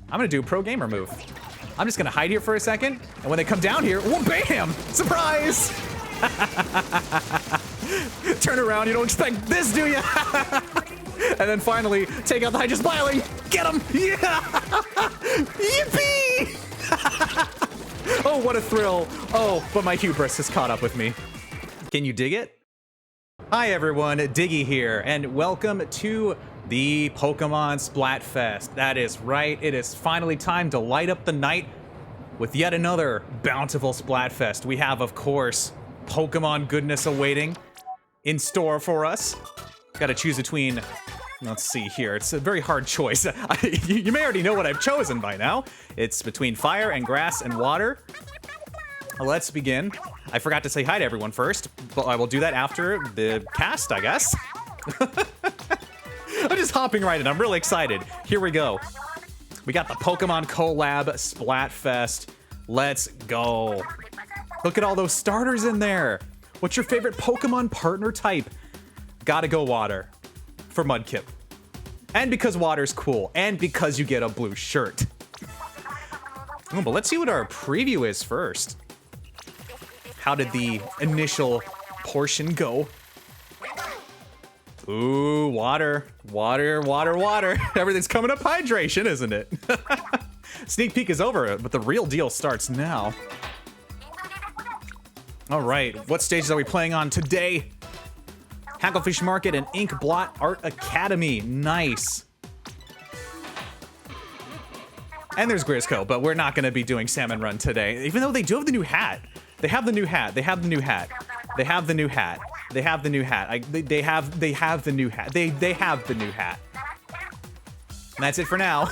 I'm gonna do a pro gamer move. I'm just gonna hide here for a second, and when they come down here, whoa, bam! Surprise! Turn around, you don't expect this, do you? And then finally, take out the Hydra Smiling. Get him! Yeah! Yippee! Oh, what a thrill. Oh, but my hubris has caught up with me. Can you dig it? Hi everyone, Diggy here, and welcome to the Pokémon Splatfest. That is right, it is finally time to light up the night with yet another bountiful Splatfest. We have, of course, Pokemon goodness awaiting in store for us. Gotta choose between, let's see here, it's a very hard choice. You may already know what I've chosen by now. It's between fire and grass and water. Let's begin. I forgot to say hi to everyone first, but I will do that after the cast, I guess. I'm just hopping right in. I'm really excited. Here we go. We got the Pokemon Collab Splatfest. Let's go. Look at all those starters in there. What's your favorite Pokemon partner type? Gotta go water for Mudkip. And because water's cool, and because you get a blue shirt. Oh, but let's see what our preview is first. How did the initial portion go? Ooh, water, water, water, water. Everything's coming up hydration, isn't it? Sneak peek is over, but the real deal starts now. All right, what stages are we playing on today? Hacklefish Market and Ink Blot Art Academy. Nice. And there's Grisco, but we're not going to be doing Salmon Run today, even though they do have the new hat. They have the new hat. They have the new hat. They have the new hat. They have the new hat. They have the new hat. They have the new hat. And that's it for now.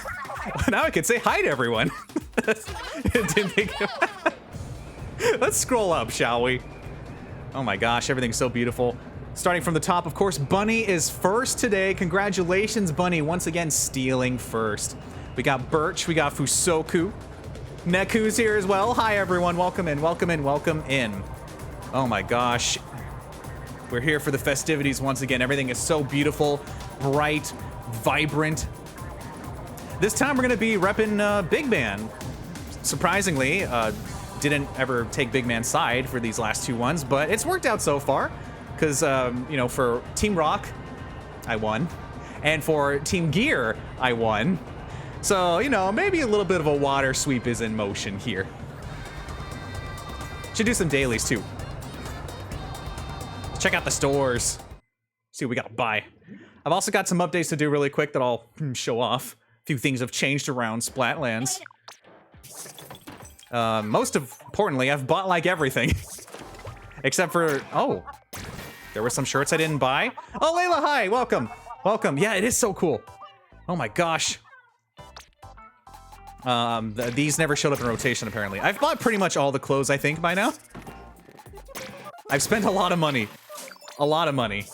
Now I can say hi to everyone. Didn't think. Let's scroll up, shall we? Oh my gosh, everything's so beautiful. Starting from the top, of course, Bunny is first today. Congratulations, Bunny, once again stealing first. We got Birch, we got Fusoku. Neku's here as well. Hi, everyone. Welcome in, welcome in, welcome in. Oh my gosh. We're here for the festivities once again. Everything is so beautiful, bright, vibrant. This time we're going to be repping Big Man. Surprisingly, didn't ever take Big Man's side for these last two ones, but it's worked out so far. Because, you know, for Team Rock, I won. And for Team Gear, I won. So, you know, maybe a little bit of a water sweep is in motion here. Should do some dailies, too. Check out the stores. See what we gotta buy. I've also got some updates to do really quick that I'll show off. A few things have changed around Splatlands. Most importantly, I've bought, like, everything. Except for... Oh. There were some shirts I didn't buy. Oh, Layla, hi! Welcome. Welcome. Yeah, it is so cool. Oh my gosh. These never showed up in rotation, apparently. I've bought pretty much all the clothes, I think, by now. I've spent a lot of money. A lot of money.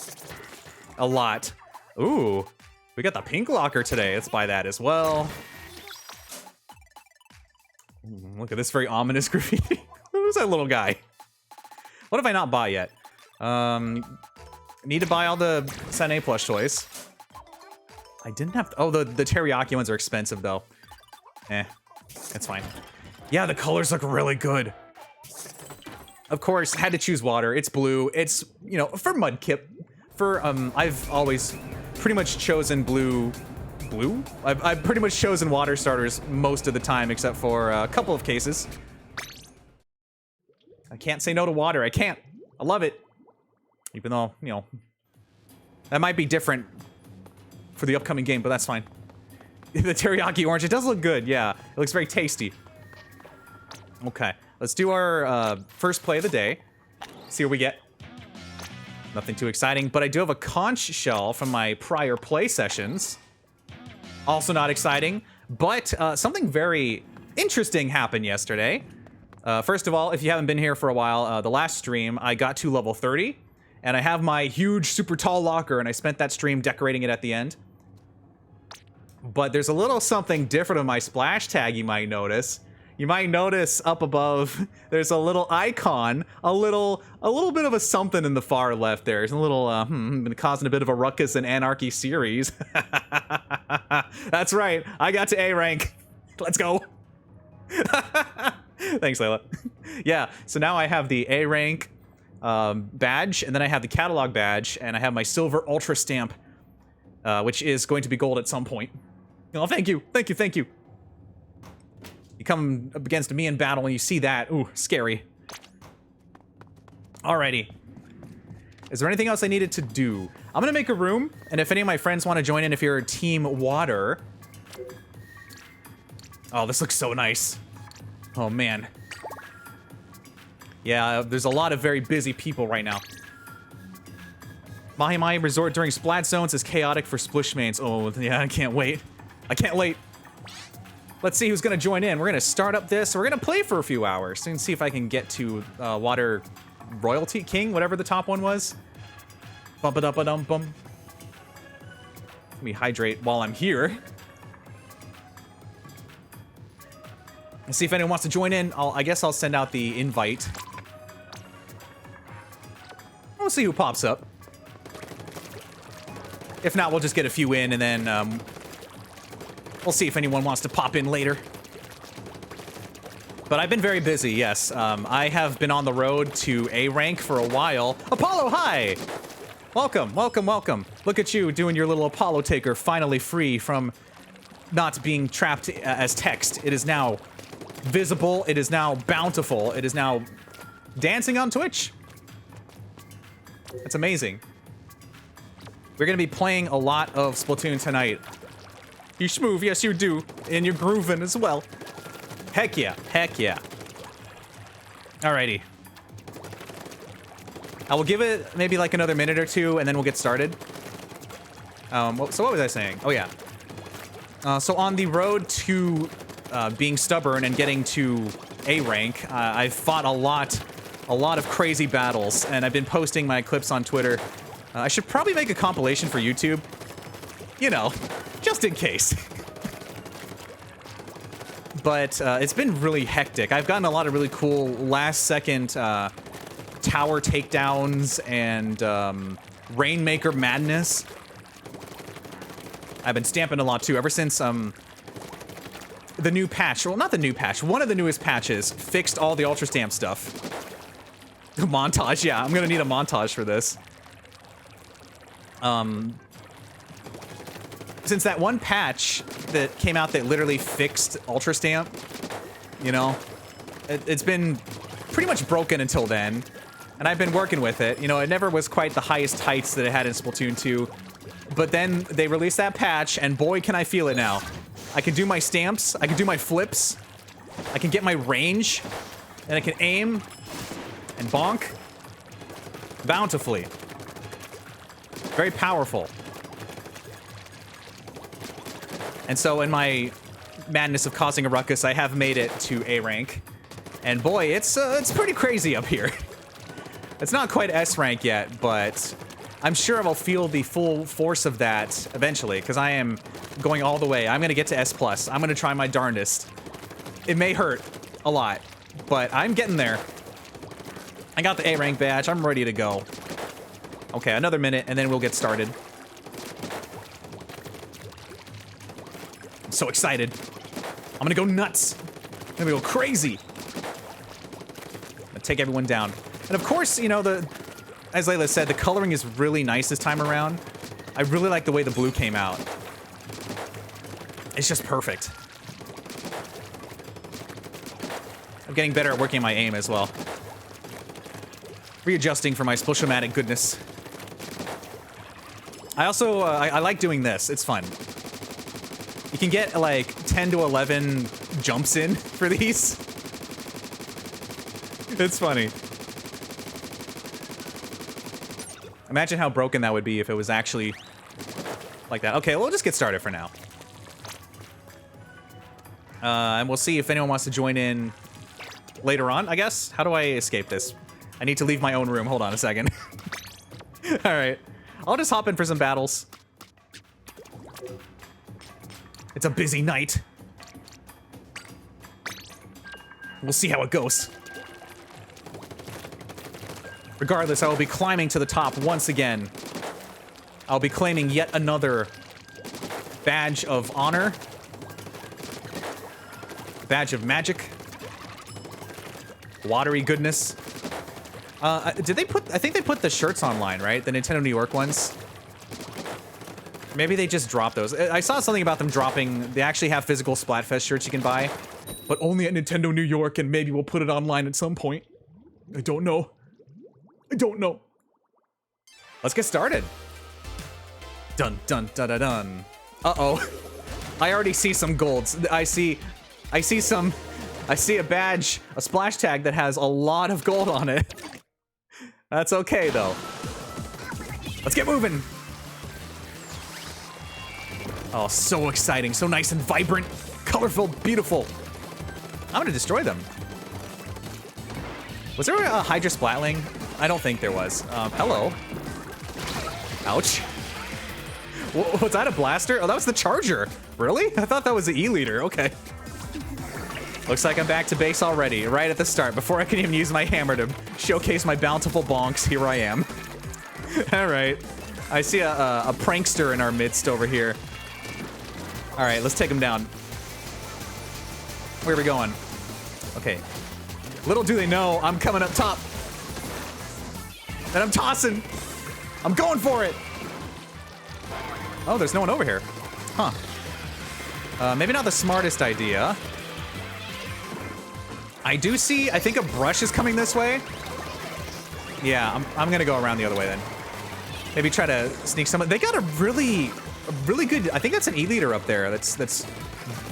A lot. Ooh. We got the pink locker today. Let's buy that as well. Look at this very ominous graffiti. Who's that little guy? What have I not bought yet? Need to buy all the Sen A plush toys. I didn't have to, oh, the teriyaki ones are expensive though. That's fine. Yeah, the colors look really good. Of course, had to choose water. It's blue. It's, you know, for Mudkip. For, I've always pretty much chosen blue. Blue? I've pretty much chosen water starters most of the time, except for a couple of cases. I can't say no to water. I can't. I love it. Even though, you know, that might be different for the upcoming game, but that's fine. The teriyaki orange, it does look good, yeah. It looks very tasty. Okay, let's do our first play of the day. See what we get. Nothing too exciting, but I do have a conch shell from my prior play sessions. Also not exciting, but something very interesting happened yesterday. First of all, if you haven't been here for a while, the last stream, I got to level 30. And I have my huge, super tall locker, and I spent that stream decorating it at the end. But there's a little something different on my splash tag you might notice. You might notice up above, there's a little icon, a little bit of a something in the far left there. It's a little, been causing a bit of a ruckus in Anarchy series. That's right, I got to A rank. Let's go. Thanks, Layla. Yeah, so now I have the A rank badge, and then I have the catalog badge, and I have my silver ultra stamp, which is going to be gold at some point. Oh, thank you, thank you, thank you. You come up against me in battle and you see that. Ooh, scary. Alrighty. Is there anything else I needed to do? I'm gonna make a room, and if any of my friends want to join in, if you're team water. Oh, this looks so nice. Oh, man. Yeah, there's a lot of very busy people right now. Mahi Mahi Resort during Splat Zones is chaotic for Splish mains. Oh, yeah, I can't wait. I can't wait. Let's see who's gonna join in. We're gonna start up this. We're gonna play for a few hours and see if I can get to Water Royalty King, whatever the top one was. Bump it up a dum bum. Let me hydrate while I'm here. And see if anyone wants to join in. I guess I'll send out the invite. We'll see who pops up. If not, we'll just get a few in, and then we'll see if anyone wants to pop in later. But I've been very busy, yes. I have been on the road to A rank for a while. Apollo, hi! Welcome, welcome, welcome. Look at you doing your little Apollo taker, finally free from not being trapped as text. It is now visible, it is now bountiful, it is now dancing on Twitch. That's amazing. We're gonna be playing a lot of Splatoon tonight. You schmoove, yes you do. And you're grooving as well. Heck yeah, heck yeah. Alrighty. I will give it maybe like another minute or two and then we'll get started. So what was I saying? Oh yeah. So on the road to being stubborn and getting to A rank, I've fought a lot of crazy battles, and I've been posting my clips on Twitter. I should probably make a compilation for YouTube. You know, just in case. But it's been really hectic. I've gotten a lot of really cool last-second tower takedowns and Rainmaker madness. I've been stamping a lot too ever since the new patch. Well, not the new patch. One of the newest patches fixed all the Ultra Stamp stuff. Montage, yeah. I'm gonna need a montage for this. Since that one patch that came out that literally fixed Ultra Stamp, you know, it's been pretty much broken until then. And I've been working with it. You know, it never was quite the highest heights that it had in Splatoon 2. But then they released that patch, and boy, can I feel it now. I can do my stamps, I can do my flips, I can get my range, and I can aim and bonk bountifully. Very powerful. And so in my madness of causing a ruckus, I have made it to A rank. And boy, it's pretty crazy up here. It's not quite S rank yet, but I'm sure I will feel the full force of that eventually, because I am going all the way. I'm going to get to S+. I'm going to try my darndest. It may hurt a lot, but I'm getting there. I got the A rank badge. I'm ready to go. Okay, another minute, and then we'll get started. I'm so excited. I'm going to go nuts. I'm going to go crazy. I'm going to take everyone down. And of course, you know, as Layla said, the coloring is really nice this time around. I really like the way the blue came out. It's just perfect. I'm getting better at working my aim as well. Readjusting for my Splashomatic goodness. I also, I like doing this. It's fun. You can get like 10 to 11 jumps in for these. It's funny. Imagine how broken that would be if it was actually like that. Okay, we'll just get started for now. And we'll see if anyone wants to join in later on, I guess. How do I escape this? I need to leave my own room. Hold on a second. All right. I'll just hop in for some battles. It's a busy night. We'll see how it goes. Regardless, I will be climbing to the top once again. I'll be claiming yet another badge of honor. badge of magic. Watery goodness. Did they put... I think they put the shirts online, right? The Nintendo New York ones. Maybe they just dropped those. I saw something about them dropping... They actually have physical Splatfest shirts you can buy. But only at Nintendo New York, and maybe we'll put it online at some point. I don't know. I don't know. Let's get started. Dun, dun, dun, dun, dun. Uh-oh. I already see some golds. I see a badge, a splash tag that has a lot of gold on it. That's okay, though. Let's get moving. Oh, so exciting. So nice and vibrant, colorful, beautiful. I'm gonna destroy them. Was there a Hydra Splatling? I don't think there was. Hello. Ouch. Was that a blaster? Oh, that was the charger. Really? I thought that was the E-liter. Okay. Looks like I'm back to base already, right at the start. Before I can even use my hammer to showcase my bountiful bonks, here I am. All right. I see a prankster in our midst over here. All right, let's take him down. Where are we going? Okay. Little do they know, I'm coming up top. And I'm tossing. I'm going for it. Oh, there's no one over here. Huh. Maybe not the smartest idea. I do see, I think a brush is coming this way. Yeah, I'm gonna go around the other way then. Maybe try to sneak someone. They got a really good, I think that's an E-liter up there that's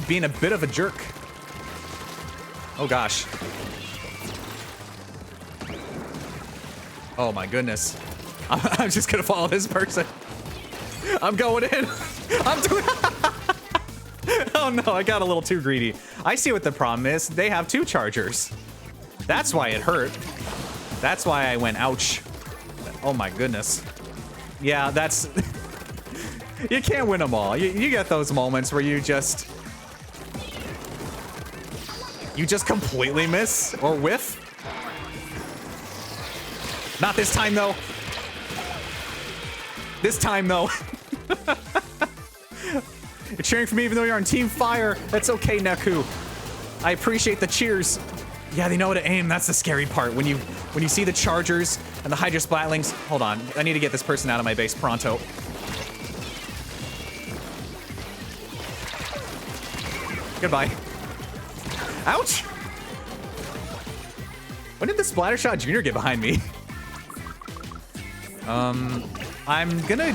being a bit of a jerk. Oh gosh. Oh my goodness. I'm just gonna follow this person. I'm going in. I'm doing. Oh no, I got a little too greedy. I see what the problem is. They have two chargers. That's why it hurt. That's why I went ouch. Oh my goodness. Yeah, that's... You can't win them all. You get those moments where you just completely miss or whiff. Not this time though. This time though. You're cheering for me even though you're on Team Fire. That's okay, Neku. I appreciate the cheers. Yeah, they know how to aim. That's the scary part. When you see the chargers and the Hydra Splatlings. Hold on. I need to get this person out of my base pronto. Goodbye. Ouch! When did the Splattershot Jr. get behind me? I'm gonna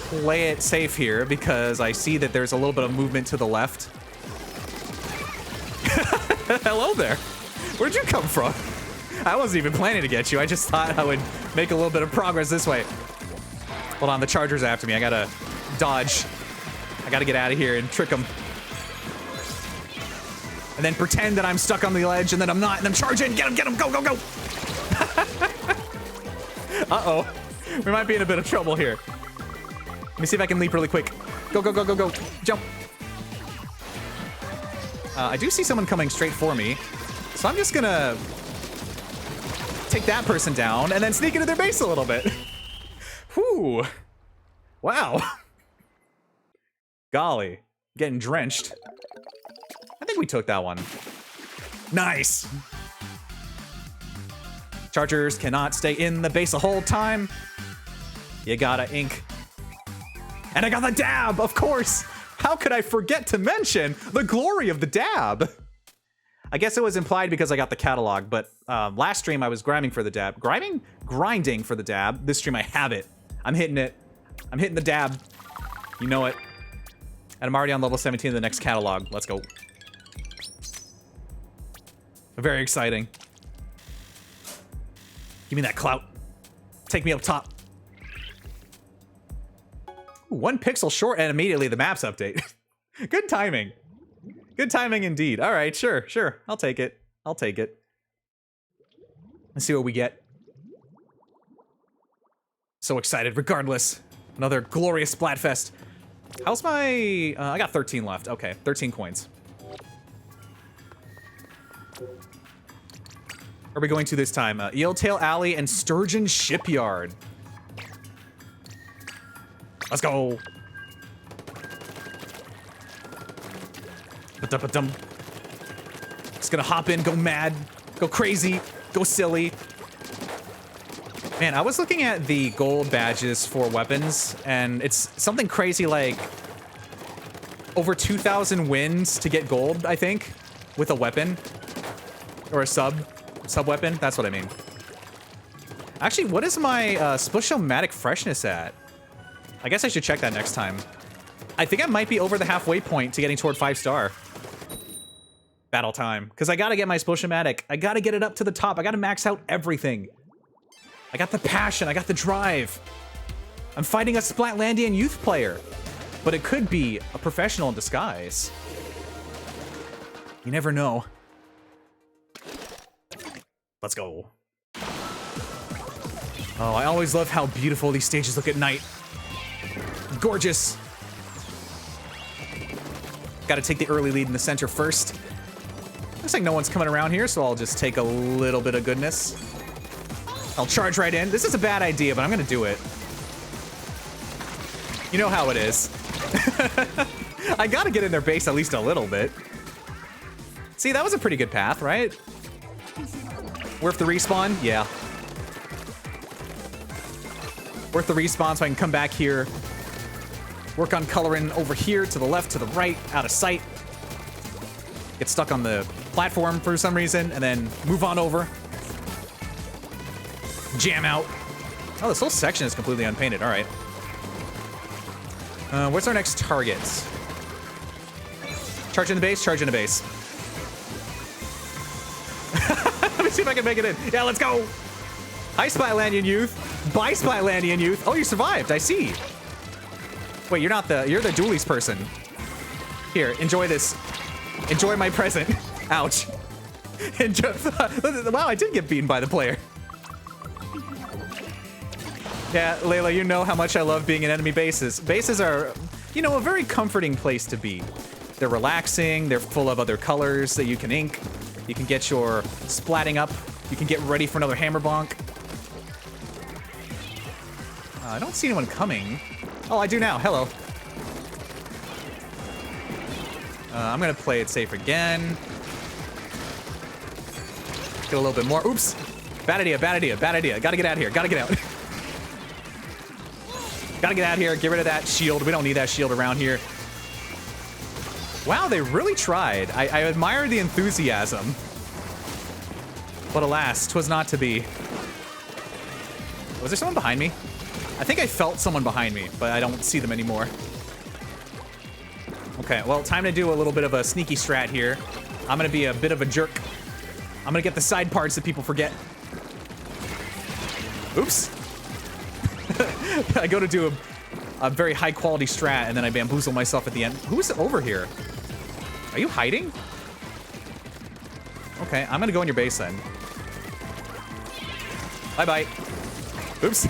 play it safe here because I see that there's a little bit of movement to the left. Hello there. Where'd you come from? I wasn't even planning to get you. I just thought I would make a little bit of progress this way. Hold on, the charger's after me. I gotta dodge. I gotta get out of here and trick them. And then pretend that I'm stuck on the ledge and then I'm not, and I'm charging. Get him, go, go, go. Uh-oh. We might be in a bit of trouble here. Let me see if I can leap really quick. Go, go, go, go, go. Jump. I do see someone coming straight for me. So I'm just gonna take that person down and then sneak into their base a little bit. Whew. Wow. Golly. Getting drenched. I think we took that one. Nice. Chargers cannot stay in the base the whole time. You gotta ink. And I got the dab, of course. How could I forget to mention the glory of the dab? I guess it was implied because I got the catalog, but last stream I was grinding for the dab. Grinding for the dab. This stream I have it. I'm hitting it. I'm hitting the dab. You know it. And I'm already on level 17 of the next catalog. Let's go. Very exciting. Give me that clout. Take me up top. Ooh, 1 pixel short and immediately the maps update. Good timing. Good timing indeed. All right, sure. I'll take it. I'll take it. Let's see what we get. So excited, regardless. Another glorious Splatfest. How's my... I got 13 left. Okay, 13 coins. Where are we going to this time? Eeltail Alley and Sturgeon Shipyard. Let's go. Just gonna hop in, go mad, go crazy, go silly. Man, I was looking at the gold badges for weapons, and it's something crazy like over 2,000 wins to get gold, I think, with a weapon. Or a sub weapon. That's what I mean. Actually, what is my Splashomatic freshness at? I guess I should check that next time. I think I might be over the halfway point to getting toward 5-star. Battle time. Because I gotta get my Splashomatic. I gotta get it up to the top. I gotta max out everything. I got the passion. I got the drive. I'm fighting a Splatlandian youth player. But it could be a professional in disguise. You never know. Let's go. Oh, I always love how beautiful these stages look at night. Gorgeous. Gotta take the early lead in the center first. Looks like no one's coming around here, so I'll just take a little bit of goodness. I'll charge right in. This is a bad idea, but I'm gonna do it. You know how it is. I gotta get in their base at least a little bit. See, that was a pretty good path, right? Worth the respawn? Yeah. Worth the respawn so I can come back here. Work on coloring over here, to the left, to the right, out of sight. Get stuck on the platform for some reason, and then move on over. Jam out. Oh, this whole section is completely unpainted. All right. What's our next target? Charge in the base, charge in the base. Let me see if I can make it in. Yeah, let's go. Hi, Splatlandian youth. Bye, Splatlandian youth. Oh, you survived. I see. Wait, you're the Dailies person. Here, enjoy this. Enjoy my present. Ouch. Enjoy. Wow, I did get beaten by the player. Yeah, Layla, you know how much I love being in enemy bases. Bases are, you know, a very comforting place to be. They're relaxing. They're full of other colors that you can ink. You can get your splatting up. You can get ready for another hammer bonk. I don't see anyone coming. Oh, I do now. Hello. I'm gonna play it safe again. Get a little bit more. Oops. Bad idea, bad idea, bad idea. Gotta get out of here. Gotta get out. Gotta get out of here. Get rid of that shield. We don't need that shield around here. Wow, they really tried. I admire the enthusiasm. But alas, 'twas not to be. Was there someone behind me? I think I felt someone behind me, but I don't see them anymore. Okay, well, time to do a little bit of a sneaky strat here. I'm gonna be a bit of a jerk. I'm gonna get the side parts that people forget. Oops. I go to do a very high quality strat and then I bamboozle myself at the end. Who's over here? Are you hiding? Okay, I'm gonna go in your base then. Bye-bye. Oops.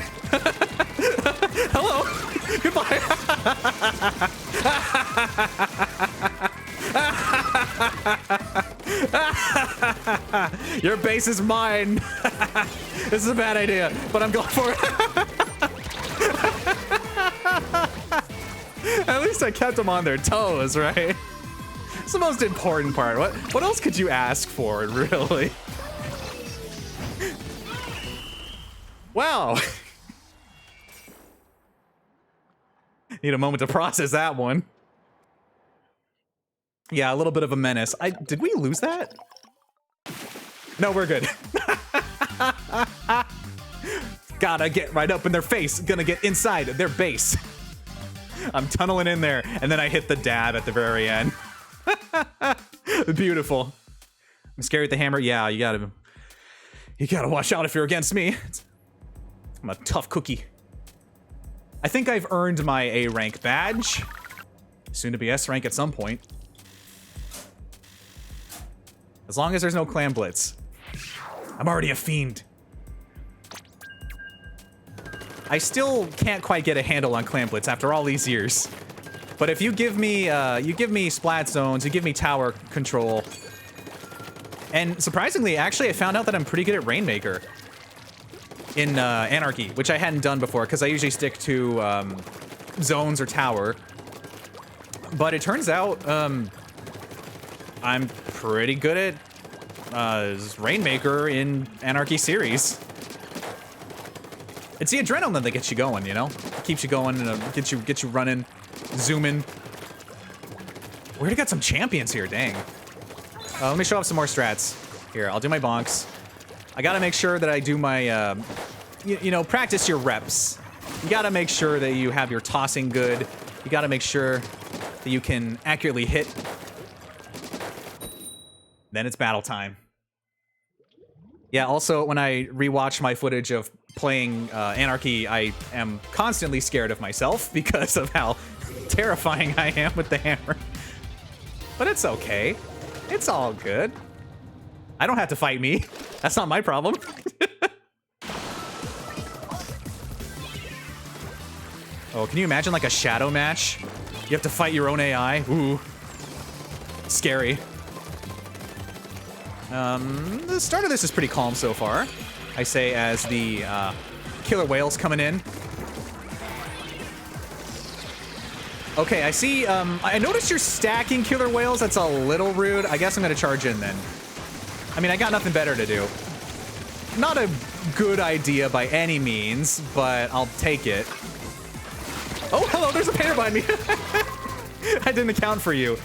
Hello. Goodbye. Your base is mine. This is a bad idea, but I'm going for it. At least I kept them on their toes, right? It's the most important part. What else could you ask for, really? Wow. Need a moment to process that one. Yeah, a little bit of a menace. Did we lose that? No, we're good. Gotta get right up in their face. Gonna get inside their base. I'm tunneling in there, and then I hit the dab at the very end. Beautiful. I'm scared with the hammer. Yeah, you gotta watch out if you're against me. I'm a tough cookie. I think I've earned my A rank badge. Soon to be S rank at some point. As long as there's no clan blitz. I'm already a fiend. I still can't quite get a handle on clan blitz after all these years. But if you give me splat zones, you give me tower control. And surprisingly, actually, I found out that I'm pretty good at Rainmaker in Anarchy, which I hadn't done before because I usually stick to zones or tower. But it turns out I'm pretty good at Rainmaker in Anarchy series. It's the adrenaline that gets you going, you know? It keeps you going and gets you running, zooming. We already got some champions here, dang. Let me show off some more strats. Here, I'll do my bonks. I gotta make sure that I do my, you know, practice your reps. You gotta make sure that you have your tossing good. You gotta make sure that you can accurately hit. Then it's battle time. Yeah, also, when I rewatch my footage of playing Anarchy, I am constantly scared of myself because of how terrifying I am with the hammer. But it's okay. It's all good. I don't have to fight me. That's not my problem. Oh, can you imagine like a shadow match? You have to fight your own AI. Ooh. Scary. The start of this is pretty calm so far. I say as the killer whale's coming in. Okay, I see, I noticed you're stacking killer whales. That's a little rude. I guess I'm gonna charge in then. I mean, I got nothing better to do. Not a good idea by any means, but I'll take it. Oh, hello, there's a painter behind me. I didn't account for you.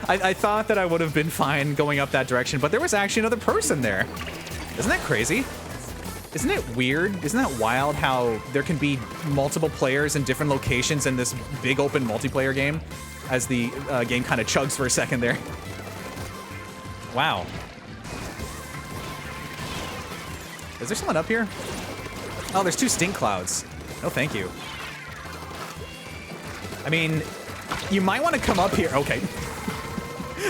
I thought that I would have been fine going up that direction, but there was actually another person there. Isn't that crazy? Isn't it weird? Isn't that wild how there can be multiple players in different locations in this big open multiplayer game as the game kind of chugs for a second there? Wow. Is there someone up here? Oh, there's two stink clouds. No, thank you. I mean, you might want to come up here. Okay.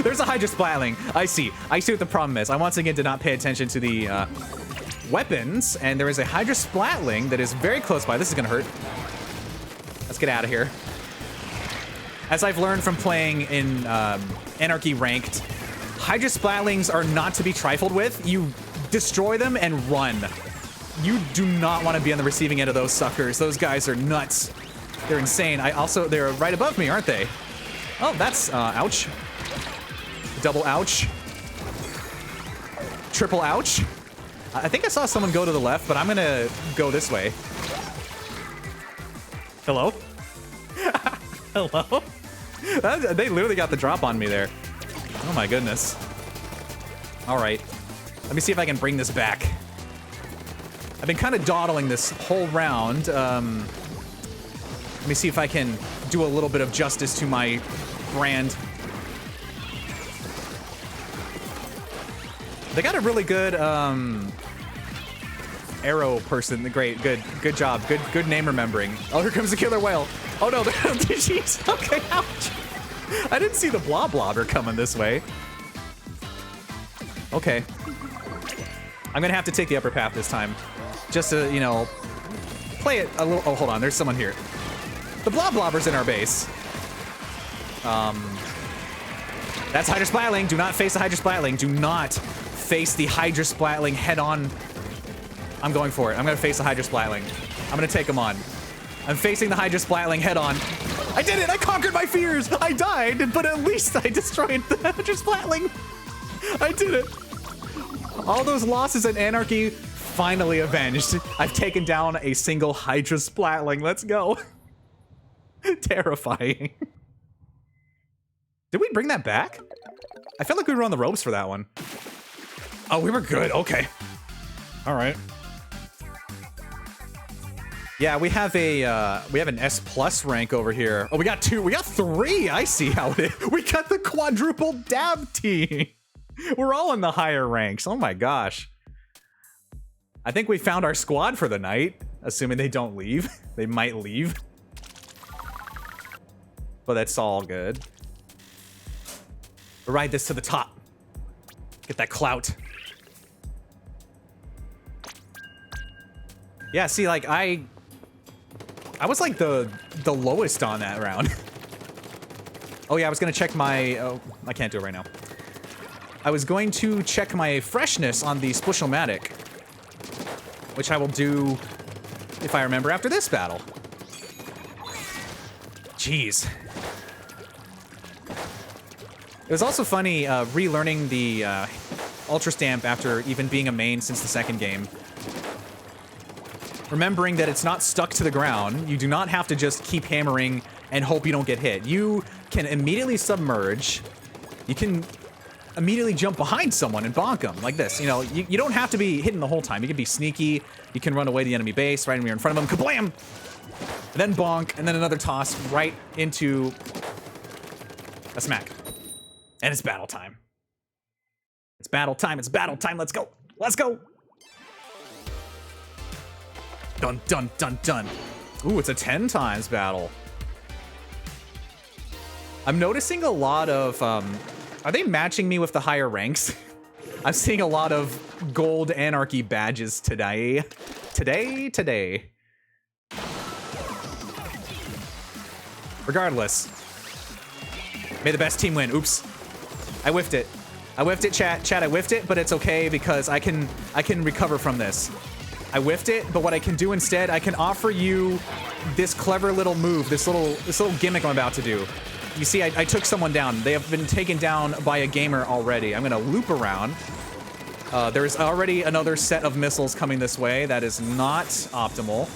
There's a Hydra Splatling. I see. I see what the problem is. I once again did not pay attention to the weapons, and there is a Hydra Splatling that is very close by. This is gonna hurt. Let's get out of here. As I've learned from playing in Anarchy Ranked, Hydra Splatlings are not to be trifled with. You destroy them and run. You do not want to be on the receiving end of those suckers. Those guys are nuts. They're insane. They're right above me, aren't they? Oh, that's, ouch. Double ouch. Triple ouch. I think I saw someone go to the left, but I'm gonna go this way. Hello? Hello? They literally got the drop on me there. Oh my goodness. All right. Let me see if I can bring this back. I've been kind of dawdling this whole round. Let me see if I can do a little bit of justice to my brand. They got a really good arrow person. Great, good job. Good name remembering. Oh, here comes the killer whale. Oh no, jeez. Okay, ouch. I didn't see the blobber coming this way. Okay. I'm gonna have to take the upper path this time. Just to, you know, play it a little. Oh, hold on, there's someone here. The blobber's in our base. That's Hydra Splatling. Do not face the Hydra Splatling. Do not face the Hydra Splatling head on. I'm going for it. I'm gonna face the Hydra Splatling. I'm gonna take him on. I'm facing the Hydra Splatling head on. I did it! I conquered my fears! I died, but at least I destroyed the Hydra Splatling. I did it. All those losses in Anarchy finally avenged. I've taken down a single Hydra Splatling. Let's go. Terrifying. Did we bring that back? I felt like we were on the ropes for that one. Oh, we were good. Okay. All right. Yeah, we have an S plus rank over here. Oh, we got 2. We got 3. I see how it is. We got the quadruple dab team. We're all in the higher ranks. Oh my gosh. I think we found our squad for the night, assuming they don't leave. They might leave. But that's all good. We'll ride this to the top. Get that clout. Yeah, see, like, I was like the lowest on that round. Oh yeah, I was gonna check my, oh, I can't do it right now. I was going to check my freshness on the Splatoon-matic, which I will do, if I remember, after this battle. Jeez. It was also funny relearning the, Ultra Stamp after even being a main since the second game. Remembering that it's not stuck to the ground. You do not have to just keep hammering and hope you don't get hit. You can immediately submerge. You can immediately jump behind someone and bonk them like this. You know, you don't have to be hitting the whole time. You can be sneaky. You can run away to the enemy base right when you're in front of them. Kablam! And then bonk, and then another toss right into a smack. And it's battle time. It's battle time. It's battle time. Let's go. Let's go. Dun, dun, dun, dun. Ooh, it's a 10 times battle. I'm noticing a lot of, are they matching me with the higher ranks? I'm seeing a lot of gold anarchy badges today. Today. Regardless. May the best team win. Oops. I whiffed it. I whiffed it, chat. Chat, I whiffed it, but it's okay because I can recover from this. I whiffed it, but what I can do instead, I can offer you this clever little move, this little gimmick I'm about to do. You see, I took someone down. They have been taken down by a gamer already. I'm gonna loop around. There's already another set of missiles coming this way. That is not optimal.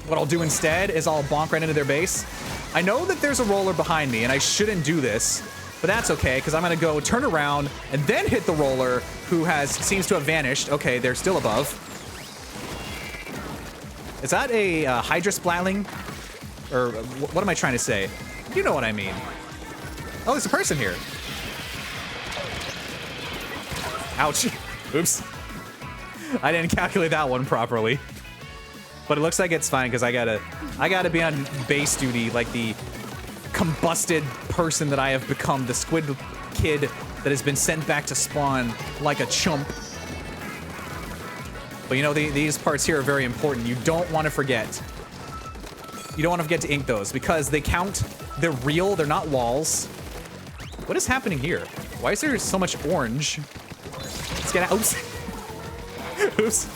What I'll do instead is I'll bonk right into their base. I know that there's a roller behind me, and I shouldn't do this, but that's okay, because I'm gonna go turn around and then hit the roller, who seems to have vanished. Okay, they're still above. Is that a Hydra Splatling? Or what am I trying to say? You know what I mean. Oh, there's a person here. Ouch. Oops. I didn't calculate that one properly. But it looks like it's fine because I gotta be on base duty like the combusted person that I have become, the squid kid that has been sent back to spawn like a chump. But you know, these parts here are very important. You don't want to forget. You don't want to forget to ink those because they count. They're real. They're not walls. What is happening here? Why is there so much orange? Let's get out. Oops. Oops.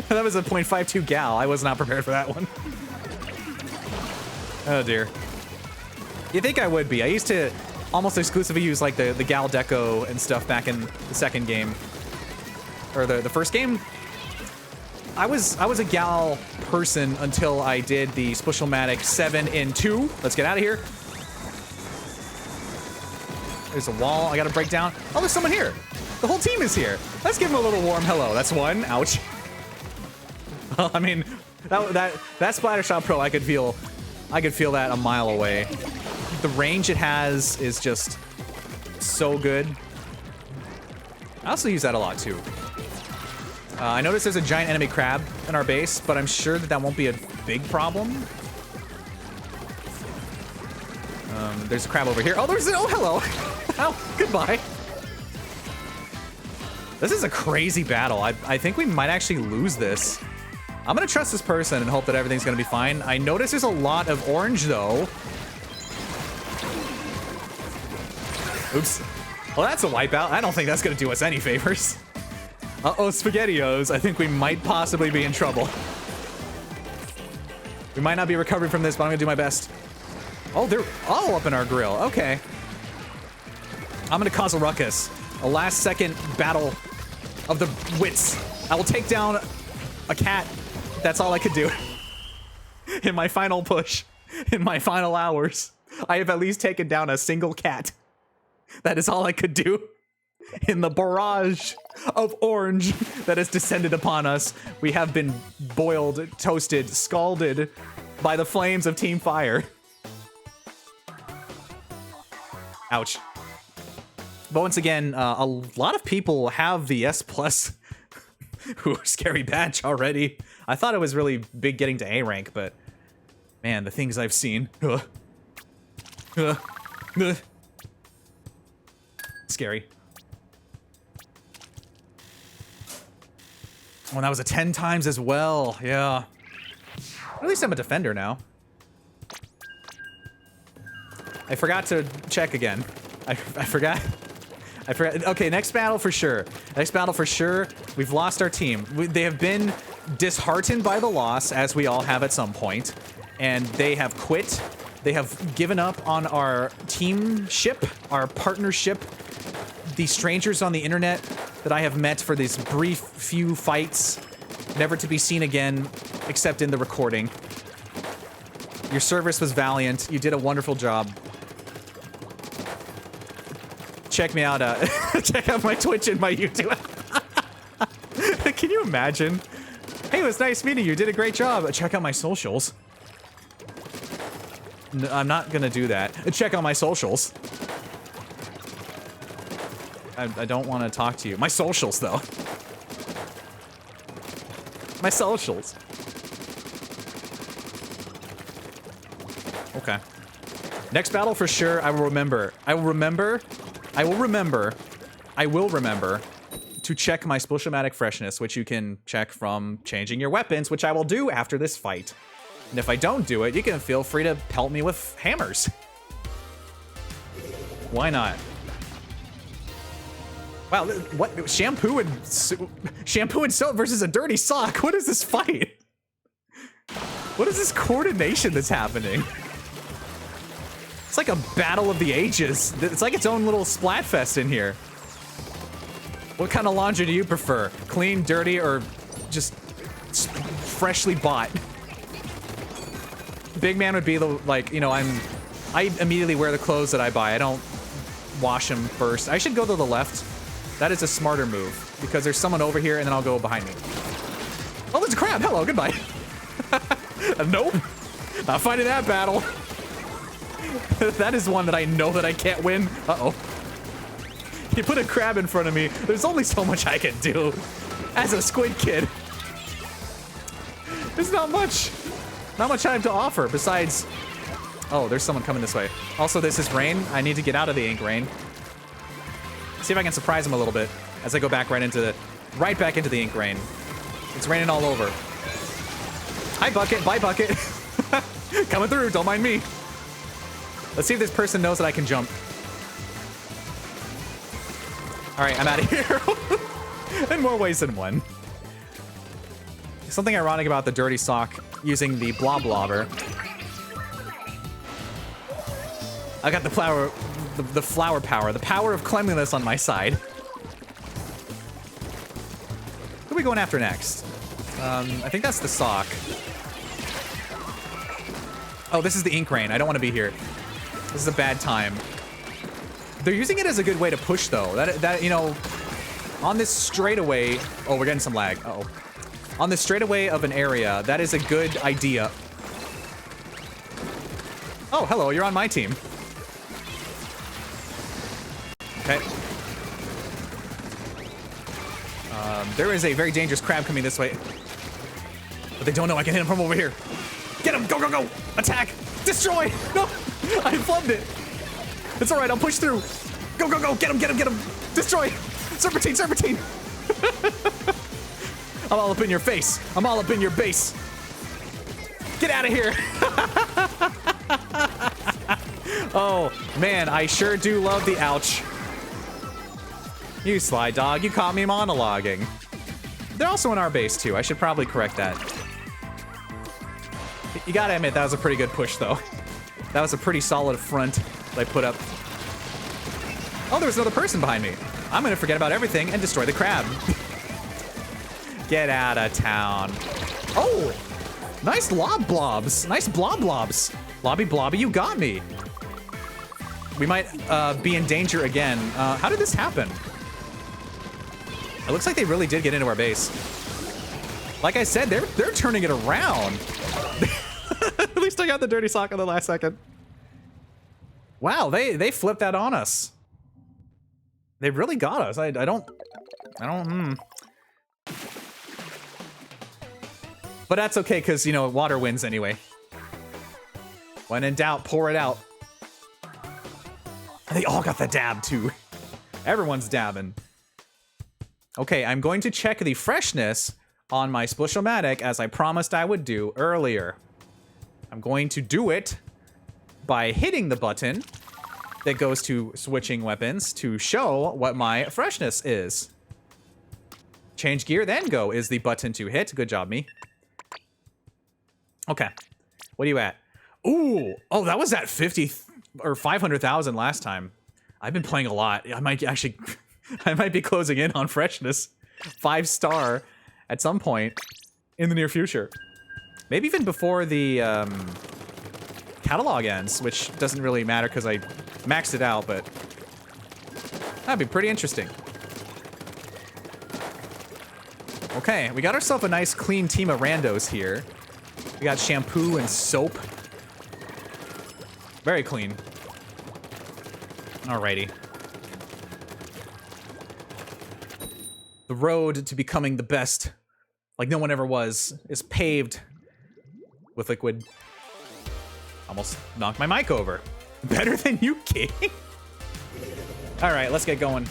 That was a .52 gal. I was not prepared for that one. Oh dear. You think I would be. I used to almost exclusively use like the gal deco and stuff back in the second game. Or the first game. I was a gal person until I did the Splatoon 7 in 2. Let's get out of here. There's a wall I gotta break down. Oh, there's someone here. The whole team is here. Let's give him a little warm hello. That's one. Ouch. I mean, that Splatter Shot Pro, I could feel that a mile away. The range it has is just so good. I also use that a lot too. I noticed there's a giant enemy crab in our base, but I'm sure that won't be a big problem. There's a crab over here. Oh, oh, hello. Oh, goodbye. This is a crazy battle. I think we might actually lose this. I'm gonna trust this person and hope that everything's gonna be fine. I notice there's a lot of orange though. Oops. Well, that's a wipeout. I don't think that's gonna do us any favors. Uh-oh, SpaghettiOs. I think we might possibly be in trouble. We might not be recovering from this, but I'm gonna do my best. Oh, they're all up in our grill. Okay. I'm gonna cause a ruckus. A last-second battle of the wits. I will take down a cat. That's all I could do. In my final push, in my final hours, I have at least taken down a single cat. That is all I could do. In the barrage of orange that has descended upon us, we have been boiled, toasted, scalded by the flames of Team Fire. Ouch. But once again, a lot of people have the S+ scary badge already. I thought it was really big getting to A rank, but man, the things I've seen. Scary. Oh, and that was a 10 times as well. Yeah. At least I'm a defender now. I forgot to check again. I forgot. Okay, next battle for sure. Next battle for sure. We've lost our team. They have been disheartened by the loss, as we all have at some point, and they have quit. They have given up on our team ship, our partnership. the strangers on the internet that I have met for these brief few fights, never to be seen again, except in the recording. Your service was valiant. You did a wonderful job. Check me out. Check out my Twitch and my YouTube. Can you imagine? Hey, it was nice meeting you. Did a great job. Check out my socials. No, I'm not gonna do that. Check out my socials. I don't want to talk to you. My socials, though. My socials. Okay. Next battle for sure, I will remember. I will remember to check my Splashomatic freshness, which you can check from changing your weapons, which I will do after this fight. And if I don't do it, you can feel free to pelt me with hammers. Why not? Wow, what? Shampoo and soap versus a dirty sock? What is this fight? What is this coordination that's happening? It's like a battle of the ages. It's like its own little Splatfest in here. What kind of laundry do you prefer? Clean, dirty, or just freshly bought? Big man would be the, like, you know, I immediately wear the clothes that I buy. I don't wash them first. I should go to the left. That is a smarter move, because there's someone over here, and then I'll go behind me. Oh, there's a crab. Hello, goodbye. Nope. Not fighting that battle. That is one that I know that I can't win. Uh-oh. You put a crab in front of me. There's only so much I can do as a squid kid. There's not much I have to offer besides... Oh, there's someone coming this way. Also, this is rain. I need to get out of the ink rain. See if I can surprise him a little bit as I go back right back into the ink rain. It's raining all over. Hi, Bucket. Bye, Bucket. Coming through. Don't mind me. Let's see if this person knows that I can jump. All right, I'm out of here. In more ways than one. Something ironic about the dirty sock using the blob blobber. I got the flower power, the power of cleanliness on my side. Who are we going after next? I think that's the sock. Oh, this is the ink rain. I don't want to be here. This is a bad time. They're using it as a good way to push, though. That you know, on this straightaway. Oh, we're getting some lag. Uh-oh. On the straightaway of an area, that is a good idea. Oh, hello. You're on my team. Okay. There is a very dangerous crab coming this way. But they don't know I can hit him from over here. Get him! Go, go, go! Attack! Destroy! No! I flubbed it. It's alright, I'll push through. Go, go, go! Get him, get him, get him! Destroy! Serpentine, serpentine! I'm all up in your face. I'm all up in your base. Get out of here! Oh, man, I sure do love the ouch. You sly dog, you caught me monologuing. They're also in our base, too. I should probably correct that. You gotta admit, that was a pretty good push, though. That was a pretty solid front that I put up. Oh, there's another person behind me. I'm gonna forget about everything and destroy the crab. Get out of town. Oh, nice lob blobs. Nice blob blobs. Lobby blobby, you got me. We might be in danger again. How did this happen? It looks like they really did get into our base. Like I said, they're turning it around. At least I got the dirty sock on the last second. Wow, they flipped that on us. They really got us. I don't. But that's okay, because, you know, water wins anyway. When in doubt, pour it out. And they all got the dab, too. Everyone's dabbing. Okay, I'm going to check the freshness on my Splashomatic, as I promised I would do earlier. I'm going to do it by hitting the button that goes to switching weapons to show what my freshness is. Change gear, then go is the button to hit. Good job, me. Okay. What are you at? Ooh. Oh, that was at 50 or 500,000 last time. I've been playing a lot. I might actually I might be closing in on freshness. 5-star at some point in the near future. Maybe even before the catalog ends, which doesn't really matter because I maxed it out, but that'd be pretty interesting. Okay, we got ourselves a nice clean team of randos here. We got shampoo and soap. Very clean. Alrighty. The road to becoming the best, like no one ever was, is paved with liquid. Almost knocked my mic over. Better than you, King. Alright, let's get going.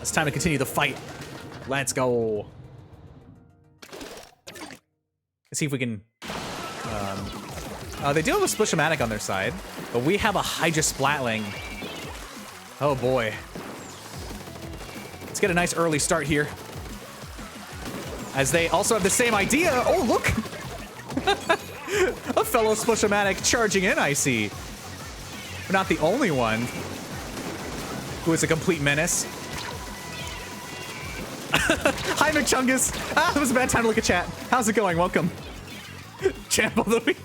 It's time to continue the fight. Let's go. Let's see if we can... they do have a Splashmatic on their side, but we have a Hydra Splatling. Oh boy. Let's get a nice early start here. As they also have the same idea. Oh, look! A fellow Splashmatic charging in, I see. We're not the only one who is a complete menace. Hi, McChungus. Ah, it was a bad time to look at chat. How's it going? Welcome. Champ of the week.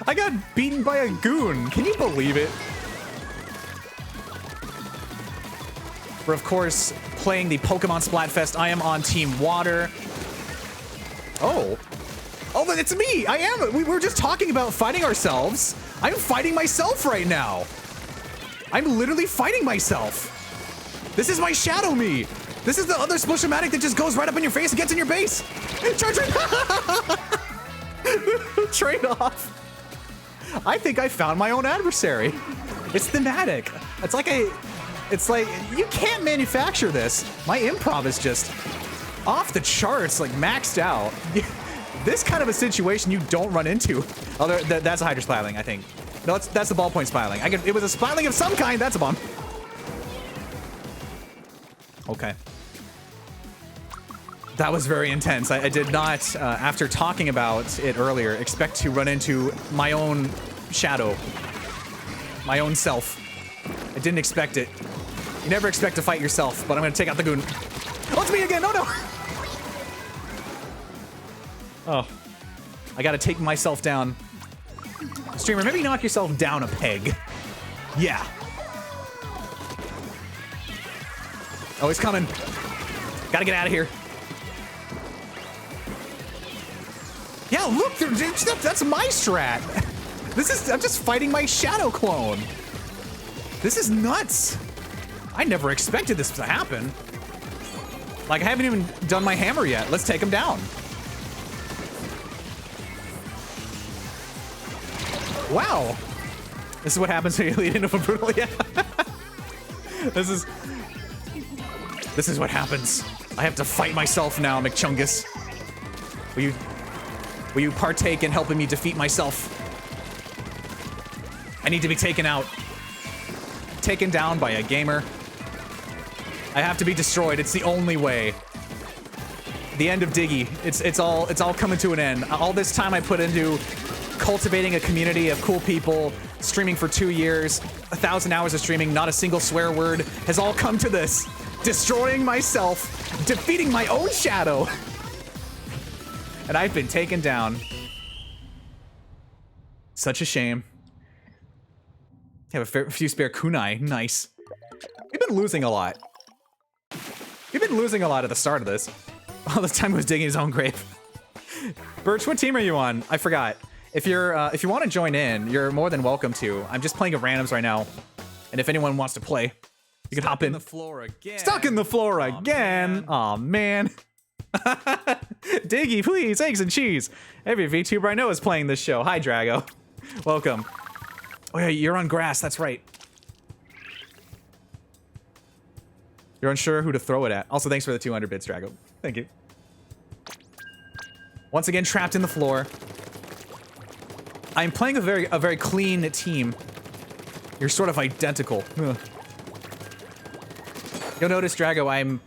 I got beaten by a goon. Can you believe it? We're, of course, playing the Pokemon Splatfest. I am on Team Water. Oh. Oh, but it's me. I am. We were just talking about fighting ourselves. I'm fighting myself right now. I'm literally fighting myself. This is my Shadow Me. This is the other Splashmatic that just goes right up in your face and gets in your base. Charge it. Trade off. I think I found my own adversary. It's thematic. It's like you can't manufacture this. My improv is just off the charts, like maxed out. This kind of a situation you don't run into. Oh, that's a Hydra Splatling, I think. No, that's the ballpoint Splatling. It was a Splatling of some kind. That's a bomb. Okay. That was very intense. I did not, after talking about it earlier, expect to run into my own shadow. My own self. I didn't expect it. You never expect to fight yourself, but I'm gonna take out the goon. Oh, it's me again! No, no! Oh. I gotta take myself down. Streamer, maybe knock yourself down a peg. Yeah. Oh, he's coming. Gotta get out of here. Yeah, look, that's my strat. I'm just fighting my shadow clone. This is nuts. I never expected this to happen. Like, I haven't even done my hammer yet. Let's take him down. Wow. This is what happens when you lead into a brutal, yeah. This is what happens. I have to fight myself now, McChungus. Will you partake in helping me defeat myself? I need to be taken out. Taken down by a gamer. I have to be destroyed. It's the only way. The end of Diggy. It's all coming to an end. All this time I put into cultivating a community of cool people, streaming for 2 years, 1,000 hours of streaming, not a single swear word, has all come to this. Destroying myself, defeating my own shadow. And I've been taken down. Such a shame. Have a few spare kunai. Nice. We've been losing a lot. We've been losing a lot at the start of this. All this time he was digging his own grave. Birch, what team are you on? I forgot. If you want to join in, you're more than welcome to. I'm just playing at randoms right now. And if anyone wants to play, you can hop in. The floor again. Stuck in the floor again. Aw, man. Diggy, please, eggs and cheese. Every VTuber I know is playing this show. Hi, Drago. Welcome. Oh yeah, you're on grass, that's right. You're unsure who to throw it at. Also, thanks for the 200 bits, Drago. Thank you. Once again, trapped in the floor. I'm playing a very clean team. You're sort of identical. Ugh. You'll notice, Drago, I'm,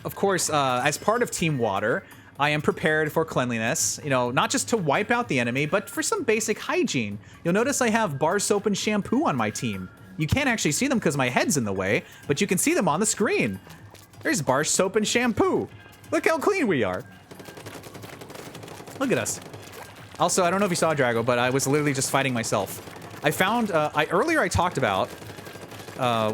of course, as part of Team Water, I am prepared for cleanliness. You know, not just to wipe out the enemy, but for some basic hygiene. You'll notice I have bar soap and shampoo on my team. You can't actually see them because my head's in the way, but you can see them on the screen. There's bar soap and shampoo. Look how clean we are. Look at us. Also, I don't know if you saw Drago, but I was literally just fighting myself. I found, earlier I talked about,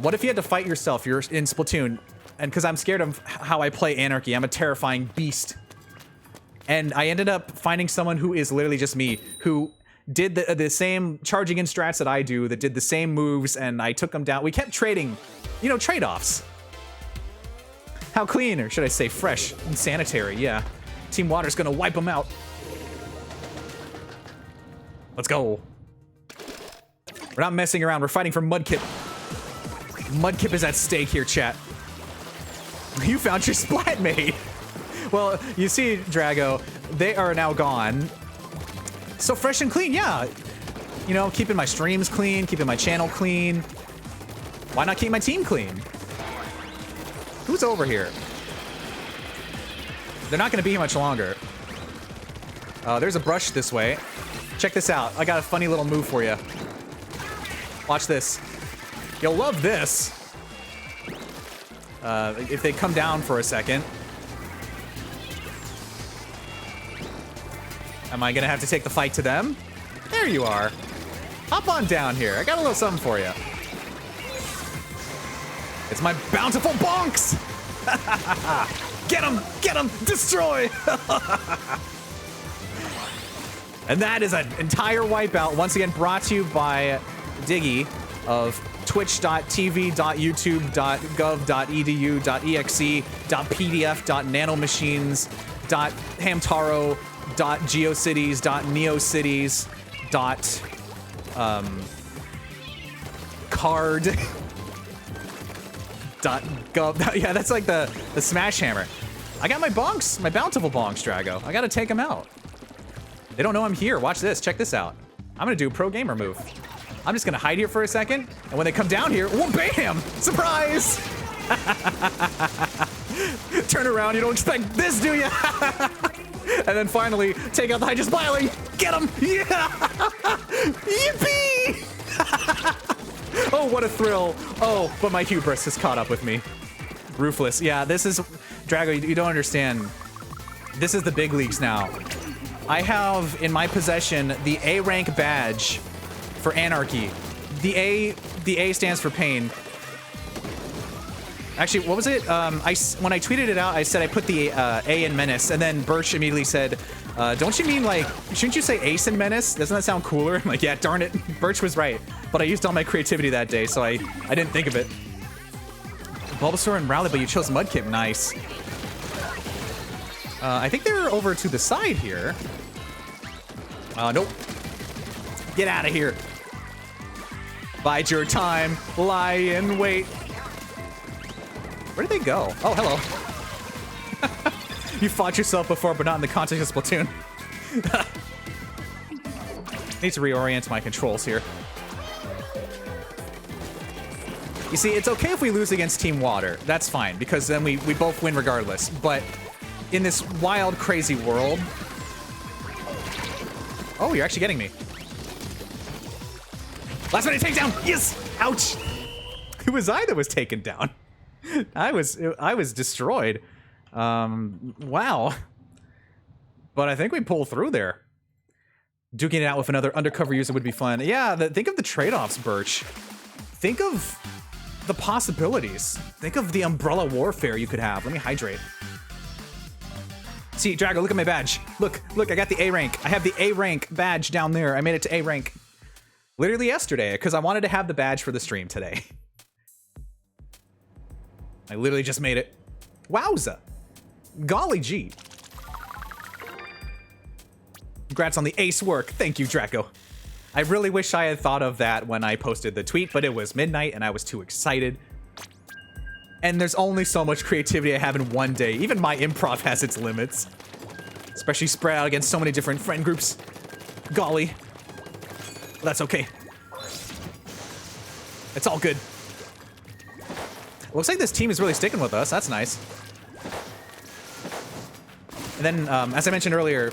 what if you had to fight yourself? You're in Splatoon, and because I'm scared of how I play Anarchy, I'm a terrifying beast. And I ended up finding someone who is literally just me, who did the same charging in strats that I do, that did the same moves, and I took them down. We kept trading, you know, trade-offs. How clean, or should I say fresh and sanitary, yeah. Team Water's gonna wipe them out. Let's go. We're not messing around, we're fighting for Mudkip. Mudkip is at stake here, chat. You found your Splatmate. Well, you see, Drago, they are now gone. So fresh and clean, yeah. You know, keeping my streams clean, keeping my channel clean. Why not keep my team clean? Who's over here? They're not gonna be here much longer. There's a brush this way. Check this out. I got a funny little move for you. Watch this. You'll love this. If they come down for a second. Am I gonna have to take the fight to them? There you are. Hop on down here. I got a little something for you. It's my bountiful bonks! Get him! Get him! Destroy! And that is an entire wipeout, once again brought to you by Diggy of twitch.tv.youtube.exe.pdf.nanomachines.card.gov. Yeah, that's like the smash hammer. I got my bonks, my bountiful bonks, Drago. I gotta take them out. They don't know I'm here. Watch this. Check this out. I'm gonna do a pro gamer move. I'm just gonna hide here for a second, and when they come down here, whoa, bam! Surprise! Turn around, you don't expect this, do you? And then finally, take out the Hydra Smiling. Get him! Yeah! Yippee! Oh, what a thrill. Oh, but my hubris has caught up with me. Ruthless. Yeah, this is... Drago, you don't understand. This is the big leagues now. I have in my possession the A rank badge for Anarchy. The A stands for pain. Actually, what was it? When I tweeted it out, I said I put the A in Menace, and then Birch immediately said, don't you mean like, shouldn't you say Ace in Menace? Doesn't that sound cooler? I'm like, yeah, darn it. Birch was right. But I used all my creativity that day, so I didn't think of it. Bulbasaur and Rowlet, but you chose Mudkip. Nice. I think they're over to the side here. Nope. Get out of here. Bide your time. Lie in wait. Where did they go? Oh, hello. You fought yourself before, but not in the context of Splatoon. Need to reorient my controls here. You see, it's okay if we lose against Team Water. That's fine, because then we both win regardless. But in this wild, crazy world... Oh, you're actually getting me. Last minute takedown! Yes! Ouch! It was I that was taken down. I was destroyed. Wow. But I think we pulled through there. Duking it out with another undercover user would be fun. Yeah, think of the trade-offs, Birch. Think of the possibilities. Think of the umbrella warfare you could have. Let me hydrate. See, Drago, look at my badge. Look, I got the A rank. I have the A rank badge down there. I made it to A rank. Literally yesterday, because I wanted to have the badge for the stream today. I literally just made it. Wowza. Golly gee. Congrats on the ace work. Thank you, Draco. I really wish I had thought of that when I posted the tweet, but it was midnight and I was too excited. And there's only so much creativity I have in one day. Even my improv has its limits. Especially spread out against so many different friend groups. Golly. That's okay. It's all good. Looks like this team is really sticking with us. That's nice. And then, as I mentioned earlier,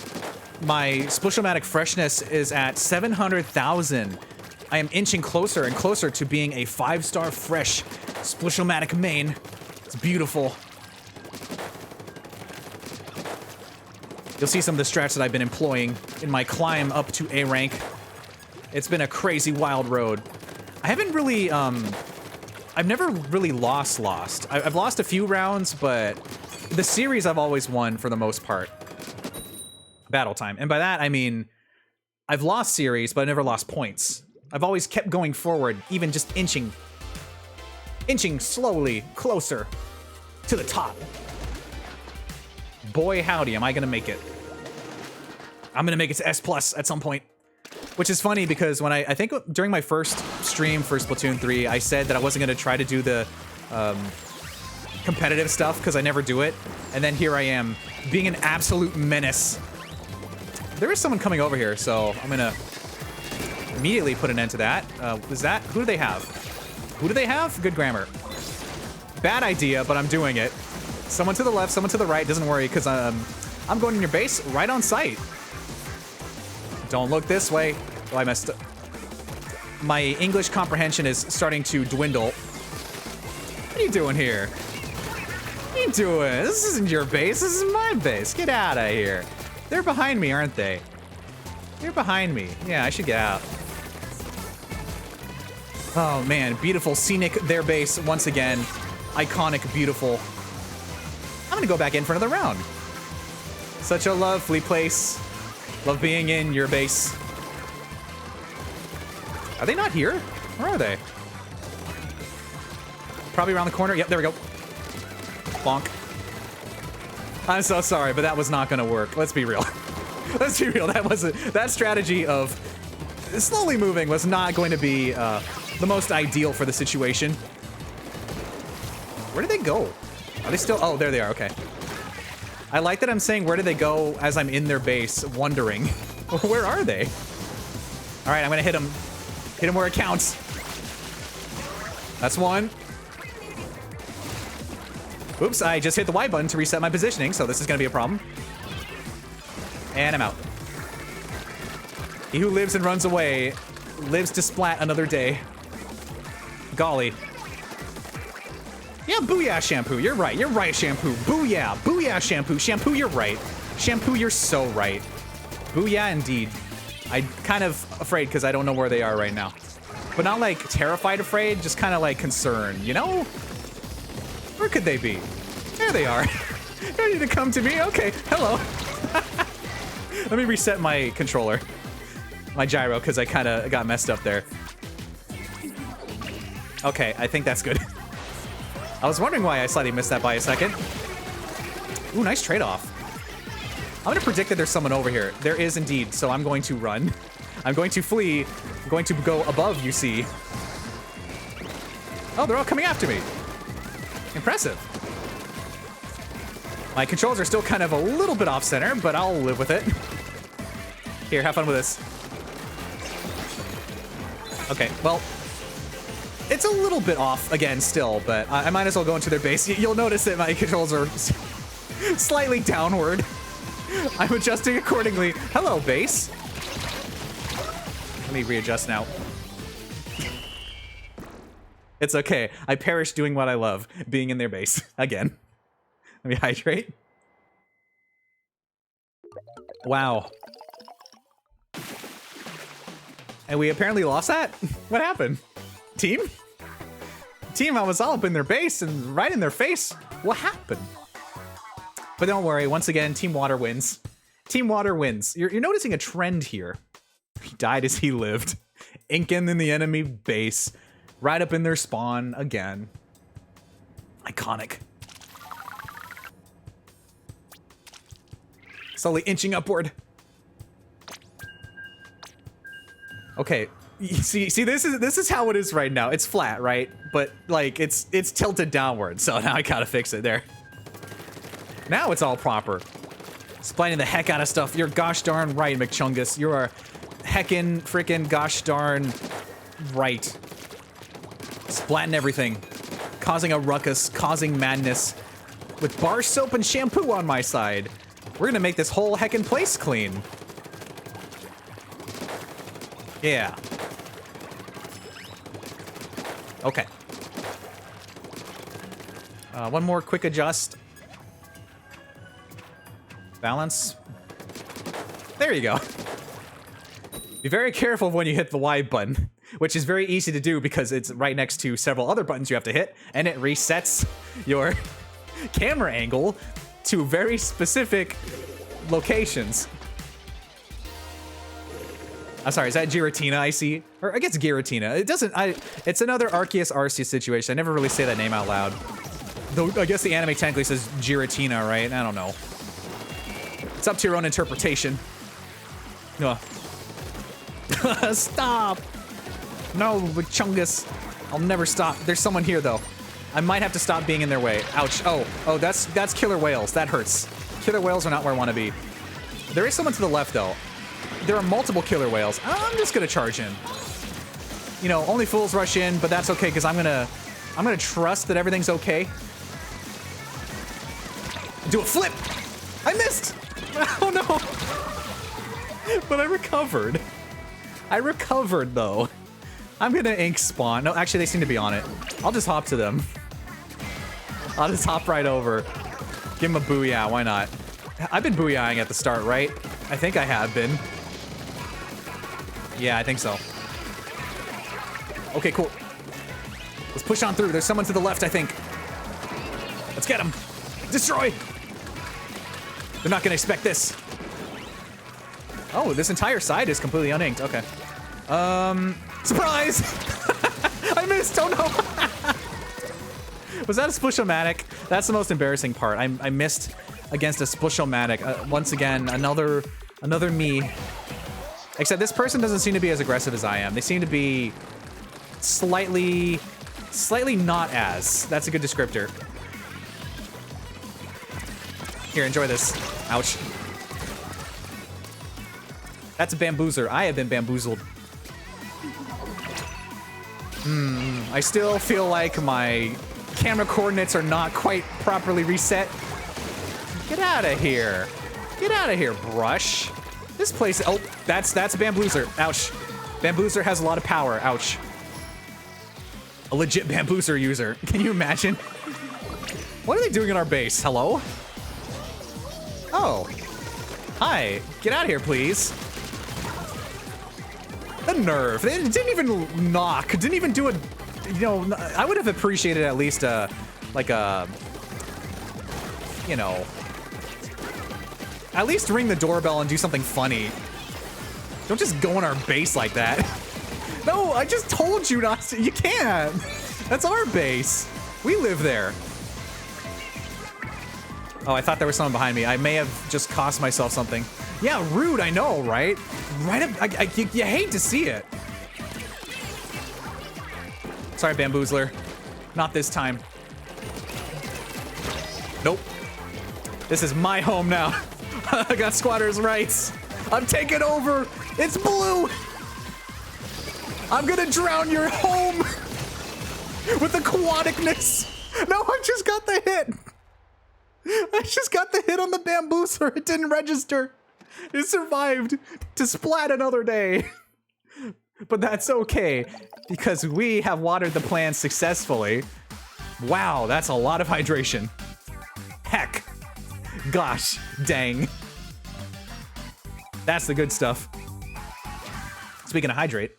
my Splashomatic freshness is at 700,000. I am inching closer and closer to being a 5-star fresh Splashomatic main. It's beautiful. You'll see some of the strats that I've been employing in my climb up to A rank. It's been a crazy wild road. I haven't really, I've never really lost. I've lost a few rounds, but the series I've always won for the most part. Battle time. And by that, I mean, I've lost series, but I never lost points. I've always kept going forward, even just inching slowly closer to the top. Boy, howdy, am I gonna make it. I'm gonna make it to S+ at some point. Which is funny because when I think during my first stream for Splatoon 3, I said that I wasn't gonna try to do the competitive stuff because I never do it. And then here I am, being an absolute menace. There is someone coming over here, so I'm gonna immediately put an end to that. Who do they have? Who do they have? Good grammar. Bad idea, but I'm doing it. Someone to the left, someone to the right, doesn't worry, because I'm going in your base right on sight. Don't look this way. Oh, I messed up. My English comprehension is starting to dwindle. What are you doing here? What are you doing? This isn't your base, this is my base. Get out of here. They're behind me, aren't they? They're behind me. Yeah, I should get out. Oh man, beautiful, scenic, their base once again. Iconic, beautiful. I'm gonna go back in for another round. Such a lovely place. Love being in your base. Are they not here? Where are they? Probably around the corner. Yep, there we go. Bonk. I'm so sorry, but that was not gonna work. Let's be real. Let's be real. That strategy of slowly moving was not going to be the most ideal for the situation. Where did they go? Are they still? Oh, there they are. Okay. I like that I'm saying where did they go as I'm in their base, wondering. Where are they? All right, I'm gonna hit them. Hit them where it counts. That's one. Oops, I just hit the Y button to reset my positioning, so this is gonna be a problem. And I'm out. He who lives and runs away lives to splat another day. Golly. Yeah, booyah, Shampoo. You're right. You're right, Shampoo. Booyah. Booyah, Shampoo. Shampoo, you're right. Shampoo, you're so right. Booyah, indeed. I'm kind of afraid because I don't know where they are right now. But not like terrified afraid, just kind of like concerned, you know? Where could they be? There they are. Ready to come to me? Okay, hello. Let me reset my controller. My gyro, because I kind of got messed up there. Okay, I think that's good. I was wondering why I slightly missed that by a second. Ooh, nice trade-off. I'm going to predict that there's someone over here. There is indeed, so I'm going to run. I'm going to flee. I'm going to go above, you see. Oh, they're all coming after me. Impressive. My controls are still kind of a little bit off-center, but I'll live with it. Here, have fun with this. Okay, well, it's a little bit off again still, but I might as well go into their base. You'll notice that my controls are slightly downward. I'm adjusting accordingly. Hello, base. Let me readjust now. It's okay. I perish doing what I love, being in their base. Again. Let me hydrate. Wow. And we apparently lost that? What happened? Team? Team, I was all up in their base and right in their face. What happened? But don't worry, once again, Team Water wins. Team Water wins. You're noticing a trend here. He died as he lived. Inking in the enemy base. Right up in their spawn again. Iconic. Slowly inching upward. Okay. See, this is how it is right now. It's flat, right? But like it's tilted downward, so now I gotta fix it there. Now it's all proper. Splitting the heck out of stuff. You're gosh darn right, McChungus. You are heckin' frickin' gosh darn right. Splatting everything. Causing a ruckus, causing madness. With bar soap and shampoo on my side. We're gonna make this whole heckin' place clean. Yeah. Okay. One more quick adjust. Balance. There you go. Be very careful when you hit the Y button, which is very easy to do because it's right next to several other buttons you have to hit, and it resets your camera angle to very specific locations. I'm sorry, is that Giratina I see? Or I guess Giratina. It doesn't, it's another Arceus Arceus situation. I never really say that name out loud. Though I guess the anime technically says Giratina, right? I don't know. It's up to your own interpretation. Stop! No, Chungus. I'll never stop. There's someone here, though. I might have to stop being in their way. Ouch. Oh, that's killer whales. That hurts. Killer whales are not where I want to be. There is someone to the left, though. There are multiple killer whales. I'm just gonna charge in. You know, only fools rush in, but that's okay, because I'm gonna trust that everything's okay. Do a flip! I missed! Oh no! But I recovered. I recovered, though. I'm gonna ink spawn. No, actually, they seem to be on it. I'll just hop to them. I'll just hop right over. Give him a booyah, why not? I've been booyahing at the start, right? I think I have been. Yeah, I think so. Okay, cool. Let's push on through. There's someone to the left, I think. Let's get him. Destroy! They're not gonna expect this. Oh, this entire side is completely uninked. Okay. Surprise! I missed! Oh no! Was that a Splashomatic? That's the most embarrassing part. I missed against a Splashomatic. Once again, another me. Except this person doesn't seem to be as aggressive as I am. They seem to be slightly not as. That's a good descriptor. Here, enjoy this. Ouch. That's a bamboozer. I have been bamboozled. I still feel like my camera coordinates are not quite properly reset. Get out of here. Get out of here, brush. This place, oh, that's a bamboozer. Ouch. Bamboozer has a lot of power. Ouch. A legit bamboozer user. Can you imagine? What are they doing in our base? Hello? Oh. Hi. Get out of here, please. The nerve. They didn't even knock. Didn't even do a, you know, I would have appreciated at least like a, you know, at least ring the doorbell and do something funny. Don't just go in our base like that. No, I just told you not to. You can't. That's our base. We live there. Oh, I thought there was someone behind me. I may have just cost myself something. Yeah, rude, I know, right? Right up, you hate to see it. Sorry, Bamboozler. Not this time. Nope. This is my home now. I got squatter's rights. I'm taking over. It's blue. I'm gonna drown your home with aquaticness. No, I just got the hit. I just got the hit on the bamboozer. It didn't register. It survived to splat another day. But that's okay, because we have watered the plants successfully. Wow, that's a lot of hydration. Heck. Gosh, dang. That's the good stuff. Speaking of hydrate.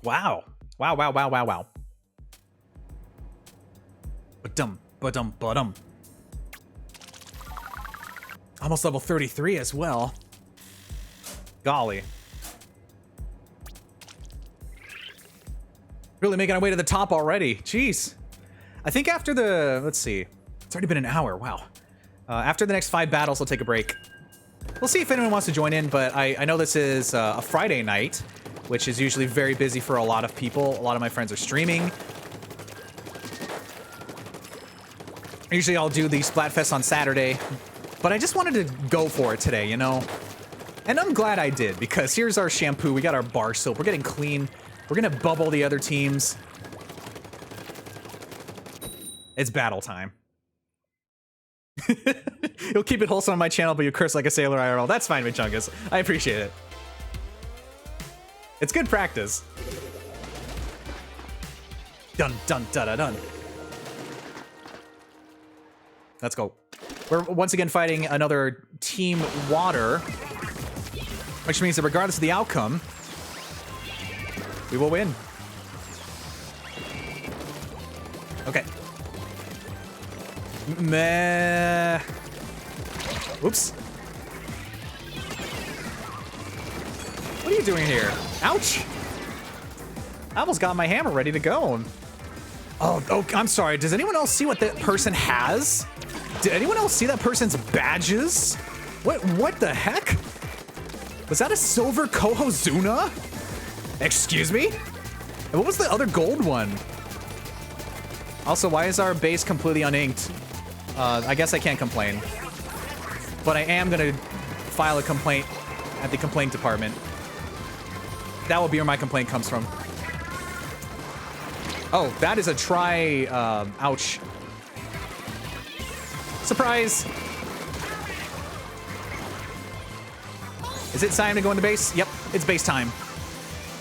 Wow. Wow, wow, wow, wow, wow. Ba-dum, ba-dum, ba-dum. Almost level 33 as well. Golly. Really making our way to the top already. Jeez. I think after the, let's see. It's already been an hour, wow. After the next 5 battles, we'll take a break. We'll see if anyone wants to join in, but I know this is a Friday night, which is usually very busy for a lot of people. A lot of my friends are streaming. Usually I'll do the Splatfest on Saturday, but I just wanted to go for it today, you know? And I'm glad I did, because here's our shampoo. We got our bar soap. We're getting clean. We're gonna bubble the other teams. It's battle time. You'll keep it wholesome on my channel, but you curse like a sailor IRL. That's fine, Chungus. I appreciate it. It's good practice. Dun, dun, dun, dun, dun. Let's go. We're once again fighting another Team Water, which means that regardless of the outcome, we will win. Okay. Meh. Oops. What are you doing here? Ouch! I almost got my hammer ready to go. Oh, I'm sorry. Does anyone else see what that person has? Did anyone else see that person's badges? What the heck? Was that a silver Kohozuna? Excuse me? And what was the other gold one? Also, why is our base completely uninked? I guess I can't complain. But I am gonna file a complaint at the complaint department. That will be where my complaint comes from. Oh, that is a try, ouch. Surprise! Is it time to go into base? Yep, it's base time.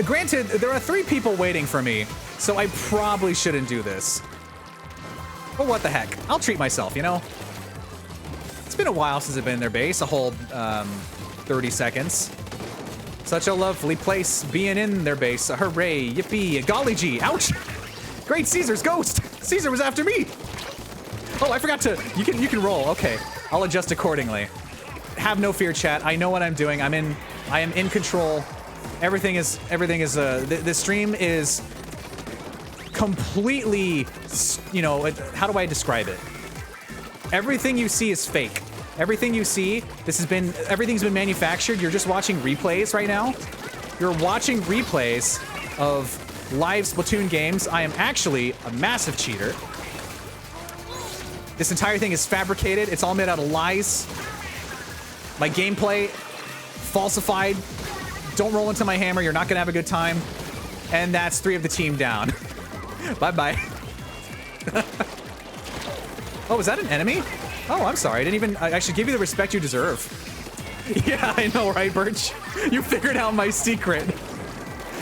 Granted, there are 3 people waiting for me, so I probably shouldn't do this. But what the heck? I'll treat myself, you know? It's been a while since I've been in their base, a whole 30 seconds. Such a lovely place being in their base. Hooray, yippee, golly gee, ouch! Great Caesar's ghost! Caesar was after me! Oh, I forgot to, you can roll, okay. I'll adjust accordingly. Have no fear, chat. I know what I'm doing. I am in control. Everything is, this stream is completely, you know, how do I describe it? Everything you see is fake. Everything you see, everything's been manufactured. You're just watching replays right now. You're watching replays of live Splatoon games. I am actually a massive cheater. This entire thing is fabricated. It's all made out of lies. My gameplay, falsified. Don't roll into my hammer. You're not gonna have a good time. And that's 3 of the team down. Bye-bye. Oh, was that an enemy? Oh, I'm sorry. I should give you the respect you deserve. Yeah, I know, right, Birch? You figured out my secret.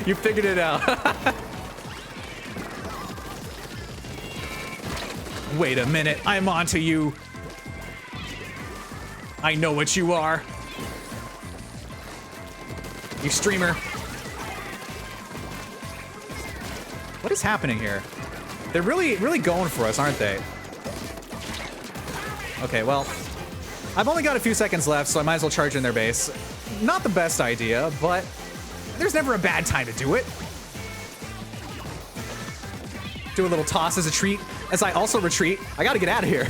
You figured it out. Wait a minute. I'm onto you. I know what you are. You streamer. What is happening here? They're really going for us, aren't they? Okay, well, I've only got a few seconds left, so I might as well charge in their base. Not the best idea, but there's never a bad time to do it. Do a little toss as a treat, as I also retreat. I gotta get out of here.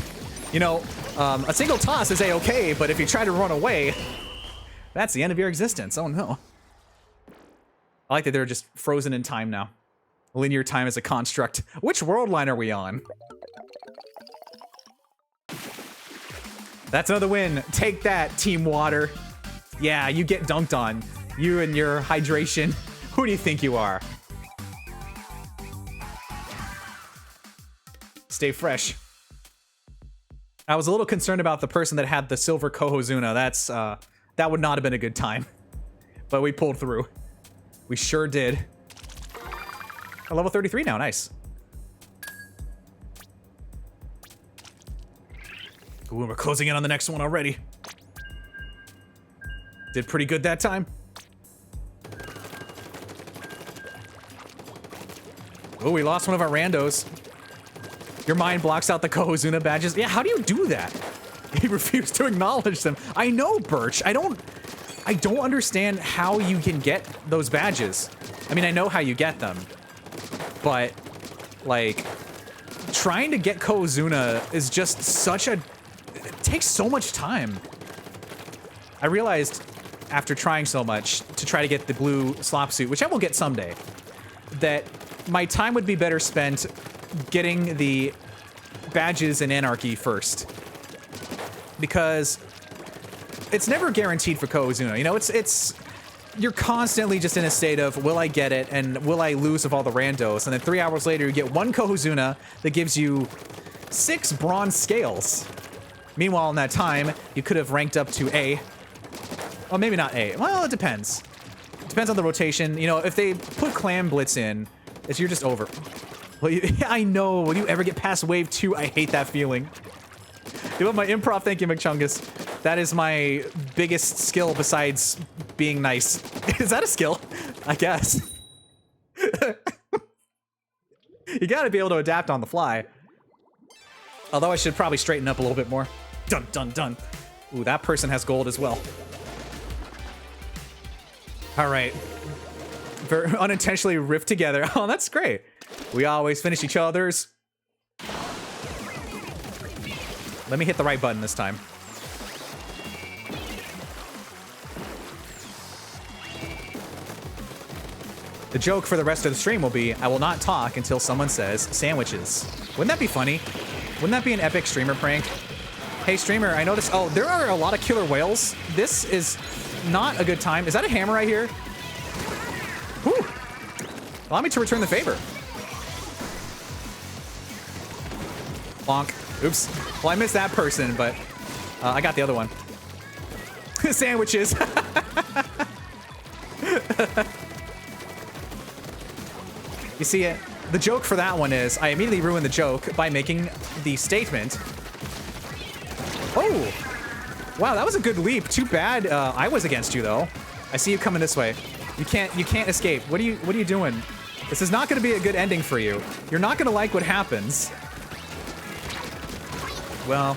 You know, a single toss is a-okay, but if you try to run away, that's the end of your existence. Oh no. I like that they're just frozen in time now. Linear time is a construct. Which world line are we on? That's another win. Take that, Team Water. Yeah, you get dunked on. You and your hydration. Who do you think you are? Stay fresh. I was a little concerned about the person that had the silver Kohozuna. That would not have been a good time. But we pulled through. We sure did. We're level 33 now, nice. Ooh, we're closing in on the next one already. Did pretty good that time. Oh, we lost one of our randos. Your mind blocks out the Kohozuna badges. Yeah, how do you do that? He refused to acknowledge them. I know, Birch. I don't understand how you can get those badges. I mean, I know how you get them. But, like, trying to get Kohozuna is just such a... It takes so much time. I realized, after trying so much to try to get the blue slop suit, which I will get someday, that my time would be better spent getting the badges in Anarchy first. Because it's never guaranteed for Kohozuna. You know, it's you're constantly just in a state of, will I get it, and will I lose of all the randos? And then 3 hours later, you get one Kohozuna that gives you 6 bronze scales. Meanwhile, in that time, you could have ranked up to A. Well, maybe not A. Well, it depends. Depends on the rotation. You know, if they put Clam Blitz in, you're just over. Well, I know. When you ever get past wave 2, I hate that feeling. You love my improv. Thank you, McChungus. That is my biggest skill besides being nice. Is that a skill? I guess. You gotta be able to adapt on the fly. Although I should probably straighten up a little bit more. Dun, dun, dun. Ooh, that person has gold as well. All right. Unintentionally rift together. Oh, that's great. We always finish each other's. Let me hit the right button this time. The joke for the rest of the stream will be, I will not talk until someone says sandwiches. Wouldn't that be funny? Wouldn't that be an epic streamer prank? Hey streamer, I noticed, oh, there are a lot of killer whales. This is not a good time. Is that a hammer right here? Whew. Allow me to return the favor. Bonk. Oops. Well, I missed that person, but I got the other one. Sandwiches. You see it? The joke for that one is I immediately ruined the joke by making the statement. Oh! Wow, that was a good leap. Too bad I was against you though. I see you coming this way. You can't escape. What are you doing? This is not gonna be a good ending for you. You're not gonna like what happens. Well,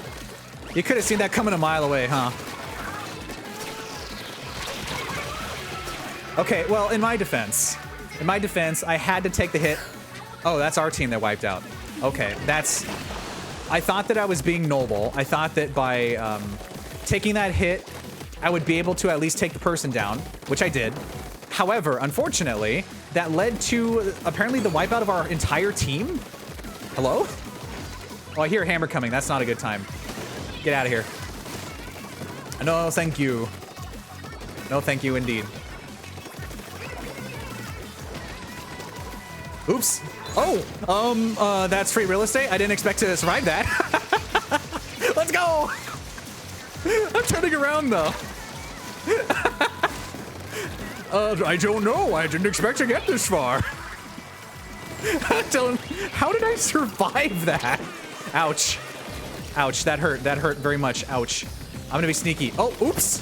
you could have seen that coming a mile away, huh? Okay, well, in my defense, I had to take the hit. Oh, that's our team that wiped out. Okay, I thought that I was being noble. I thought that by taking that hit, I would be able to at least take the person down, which I did. However, unfortunately, that led to apparently the wipeout of our entire team. Hello? Oh, I hear a hammer coming. That's not a good time. Get out of here. No, thank you. No, thank you indeed. Oops. Oh, that's free real estate. I didn't expect to survive that. Let's go. I'm turning around though. I don't know. I didn't expect to get this far. How did I survive that? Ouch. Ouch, that hurt. That hurt very much. Ouch. I'm gonna be sneaky. Oh, oops.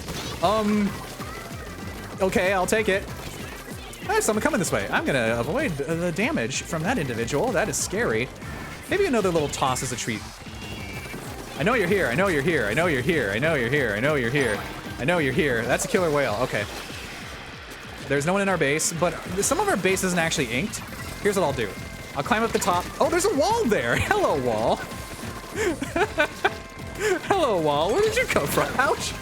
Okay, I'll take it. There's someone coming this way. I'm gonna avoid the damage from that individual. That is scary. Maybe another little toss is a treat. I know you're here. I know you're here. I know you're here. I know you're here. I know you're here. I know you're here. That's a killer whale. Okay. There's no one in our base, but some of our base isn't actually inked. Here's what I'll do. I'll climb up the top. Oh, there's a wall there. Hello, wall. Hello, wall. Where did you come from? Ouch.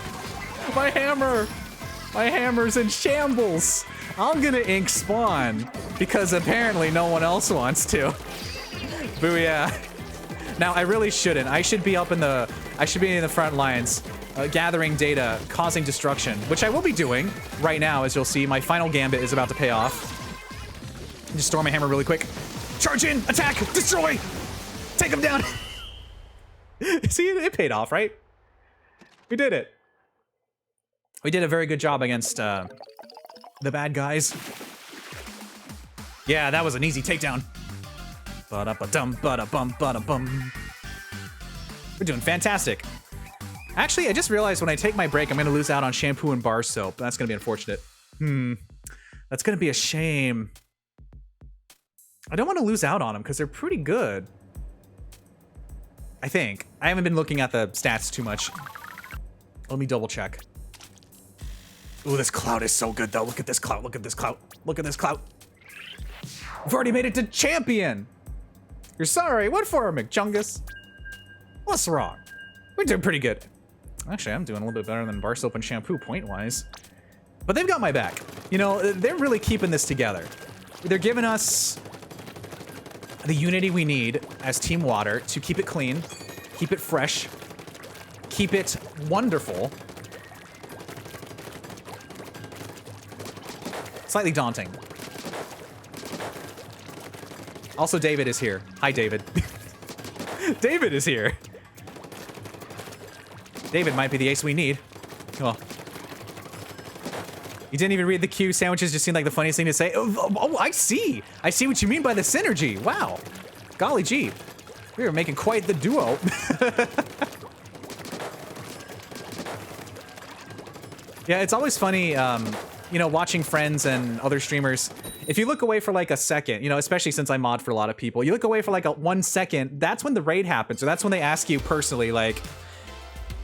My hammer. My hammer's in shambles. I'm gonna ink spawn because apparently no one else wants to. Booyah. Now I really shouldn't. I should be in the front lines, gathering data, causing destruction, which I will be doing right now. As you'll see, my final gambit is about to pay off. Just store my hammer really quick. Charge in, attack, destroy, take him down. See, it paid off, right? We did it. We did a very good job against the bad guys. Yeah, that was an easy takedown. Ba-da-ba-dum, ba-da-bum, ba-da-bum. We're doing fantastic. Actually, I just realized when I take my break, I'm gonna lose out on shampoo and bar soap. That's gonna be unfortunate. That's gonna be a shame. I don't want to lose out on them because they're pretty good. I think. I haven't been looking at the stats too much. Let me double check. Ooh, this clout is so good though. Look at this clout. Look at this clout. Look at this clout. We've already made it to champion. You're sorry. What for, McChungus? What's wrong? We're doing pretty good. Actually, I'm doing a little bit better than bar soap and shampoo point-wise. But they've got my back. You know, they're really keeping this together. They're giving us the unity we need as Team Water to keep it clean, keep it fresh, keep it wonderful. Slightly daunting. Also, David is here. Hi, David. David is here. David might be the ace we need. Oh. You didn't even read the cue. Sandwiches just seemed like the funniest thing to say. Oh, I see. I see what you mean by the synergy. Wow. Golly gee. We were making quite the duo. Yeah, it's always funny, you know, watching friends and other streamers. If you look away for like a second, you know, especially since I mod for a lot of people, you look away for like 1 second, that's when the raid happens. So that's when they ask you personally, like,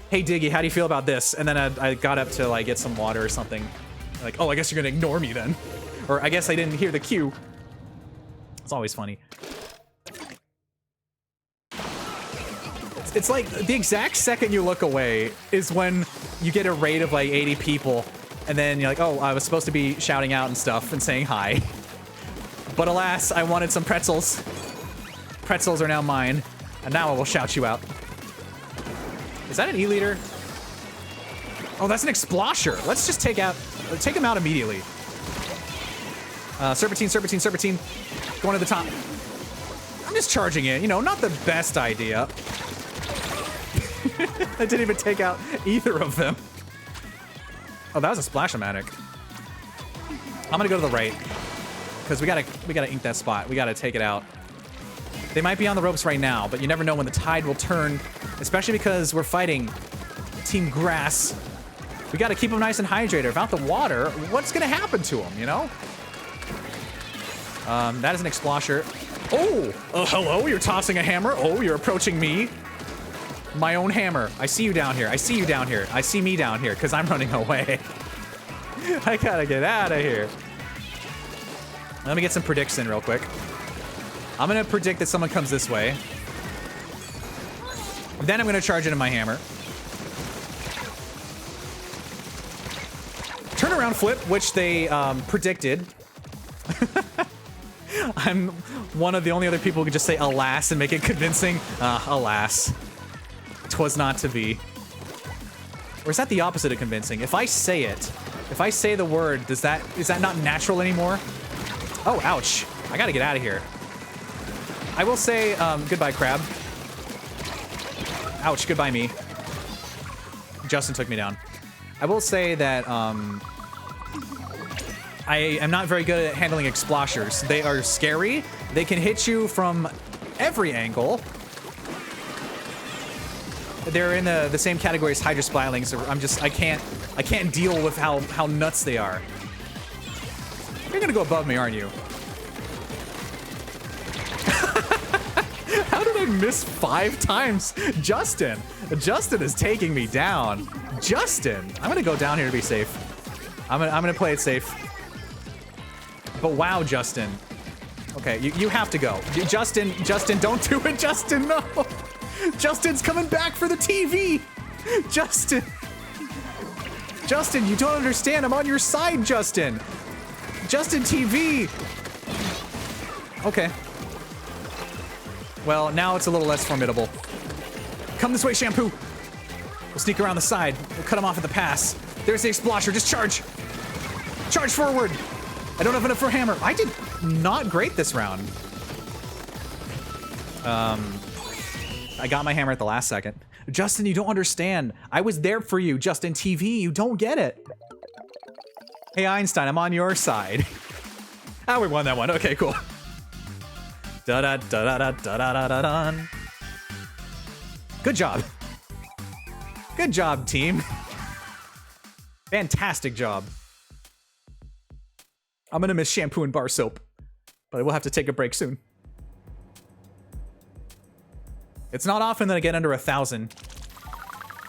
hey, Diggy, how do you feel about this? And then I got up to like get some water or something. Like, oh, I guess you're gonna ignore me then. Or I guess I didn't hear the cue. It's always funny. It's like the exact second you look away is when you get a raid of like 80 people, and then you're like, oh, I was supposed to be shouting out and stuff and saying hi. But alas, I wanted some pretzels. Pretzels are now mine, and now I will shout you out. Is that an E-liter? Oh, that's an Explosher. Let's just take him out immediately. Serpentine, serpentine, serpentine. Going to the top. I'm just charging it. You know, not the best idea. I didn't even take out either of them. Oh, that was a Splash-O-Matic. I'm gonna go to the right because we gotta ink that spot. We gotta take it out. They might be on the ropes right now, but you never know when the tide will turn, especially because we're fighting Team Grass. We gotta keep them nice and hydrated. Without the water, what's gonna happen to them, you know? That is an Explosher. Oh, hello, you're tossing a hammer. Oh, you're approaching me. My own hammer. I see you down here. I see you down here. I see me down here because I'm running away. I gotta get out of here. Let me get some predicts in real quick. I'm gonna predict that someone comes this way. Then I'm gonna charge into my hammer. Turnaround flip, which they predicted. I'm one of the only other people who could just say alas and make it convincing. Alas. 'Twas not to be. Or is that the opposite of convincing? If I say it, if I say the word, is that not natural anymore? Oh, ouch. I gotta get out of here. I will say, goodbye, crab. Ouch, goodbye me. Justin took me down. I will say that, I am not very good at handling Exploshers. They are scary. They can hit you from every angle. They're in the same category as Hydrospilings, so I can't deal with how nuts they are. You're gonna go above me, aren't you? How did I miss 5 times? Justin is taking me down. Justin, I'm gonna go down here to be safe. I'm gonna play it safe. But wow, Justin. Okay, you have to go. Justin, don't do it, Justin, no! Justin's coming back for the TV! Justin, you don't understand. I'm on your side, Justin. Justin TV. Okay. Well, now it's a little less formidable. Come this way, Shampoo. We'll sneak around the side. We'll cut him off at the pass. There's the Explosher. Just charge. Charge forward. I don't have enough for a hammer. I did not great this round. I got my hammer at the last second. Justin, you don't understand. I was there for you, Justin TV. You don't get it. Hey, Einstein, I'm on your side. Ah, we won that one. Okay, cool. Da da da da da da da da. Good job. Good job, team. Fantastic job. I'm gonna miss Shampoo and Bar Soap, but I will have to take a break soon. It's not often that I get under 1,000,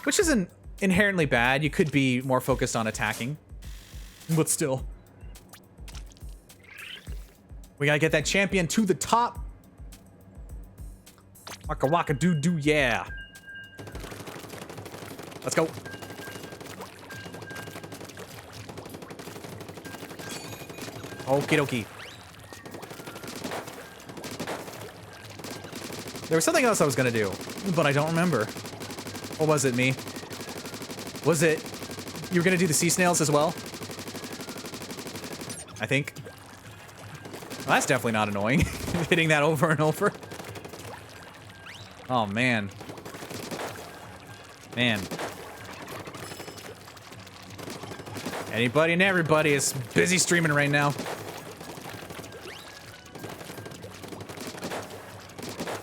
which isn't inherently bad. You could be more focused on attacking, but still. We gotta get that champion to the top. Waka waka doo doo, yeah. Let's go. Okie dokie. There was something else I was gonna do, but I don't remember. Or was it me? Was it you were gonna do the sea snails as well? I think. Well, that's definitely not annoying. Hitting that over and over. Oh man. Man. Anybody and everybody is busy streaming right now.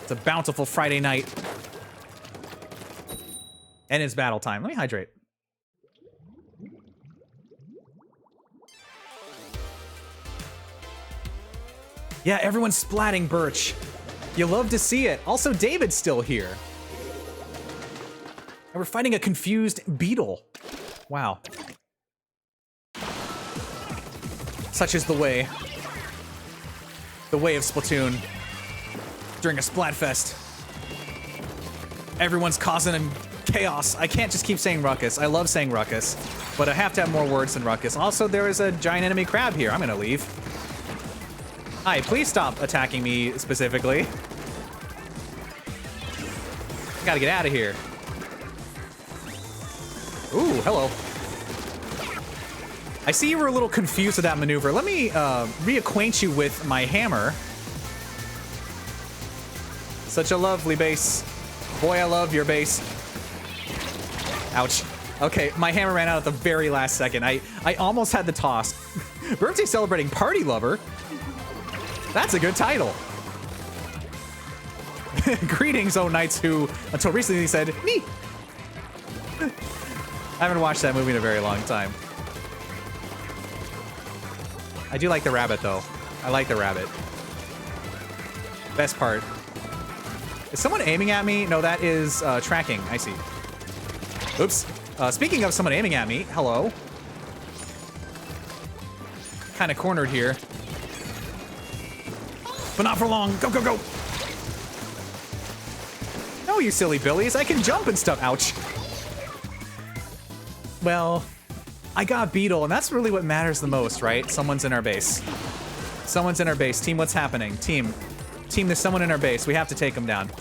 It's a bountiful Friday night. And it's battle time. Let me hydrate. Yeah, everyone's splatting Birch. You love to see it. Also, David's still here. And we're fighting a confused beetle. Wow. Such is the way. The way of Splatoon. During a Splatfest. Everyone's causing chaos. I can't just keep saying ruckus. I love saying ruckus. But I have to have more words than ruckus. Also, there is a giant enemy crab here. I'm gonna leave. Hi, please stop attacking me specifically. Gotta get out of here. Ooh, hello. I see you were a little confused with that maneuver. Let me reacquaint you with my hammer. Such a lovely base. Boy, I love your base. Ouch. Okay, my hammer ran out at the very last second. I almost had the toss. Birthday celebrating party lover. That's a good title. Greetings, oh knights who, until recently, said, me. I haven't watched that movie in a very long time. I do like the rabbit, though. I like the rabbit. Best part. Is someone aiming at me? No, that is tracking. I see. Oops. Speaking of someone aiming at me, hello. Kind of cornered here. But not for long. Go, go, go. No, you silly billies. I can jump and stuff. Ouch. Well, I got Beetle, and that's really what matters the most, right? Someone's in our base. Someone's in our base. Team, what's happening? Team, there's someone in our base. We have to take them down.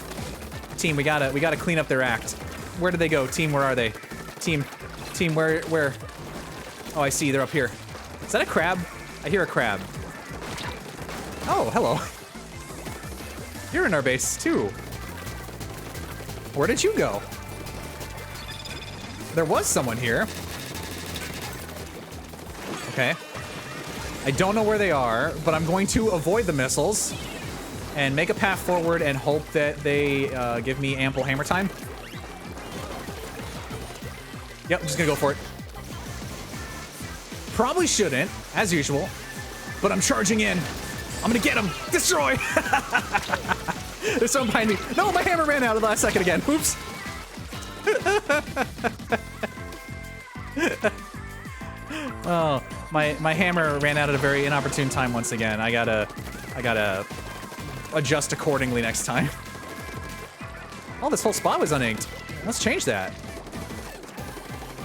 Team, we gotta clean up their act. Where did they go? Team, where are they? Team, where? Oh, I see. They're up here. Is that a crab? I hear a crab. Oh, hello. You're in our base, too. Where did you go? There was someone here. Okay. I don't know where they are, but I'm going to avoid the missiles and make a path forward and hope that they give me ample hammer time. Yep, I'm just gonna go for it. Probably shouldn't, as usual, but I'm charging in. I'm gonna get him. Destroy! There's someone behind me. No, my hammer ran out at the last second again. Oops. Oh, my hammer ran out at a very inopportune time once again. I gotta adjust accordingly next time. Oh, this whole spot was uninked. Let's change that.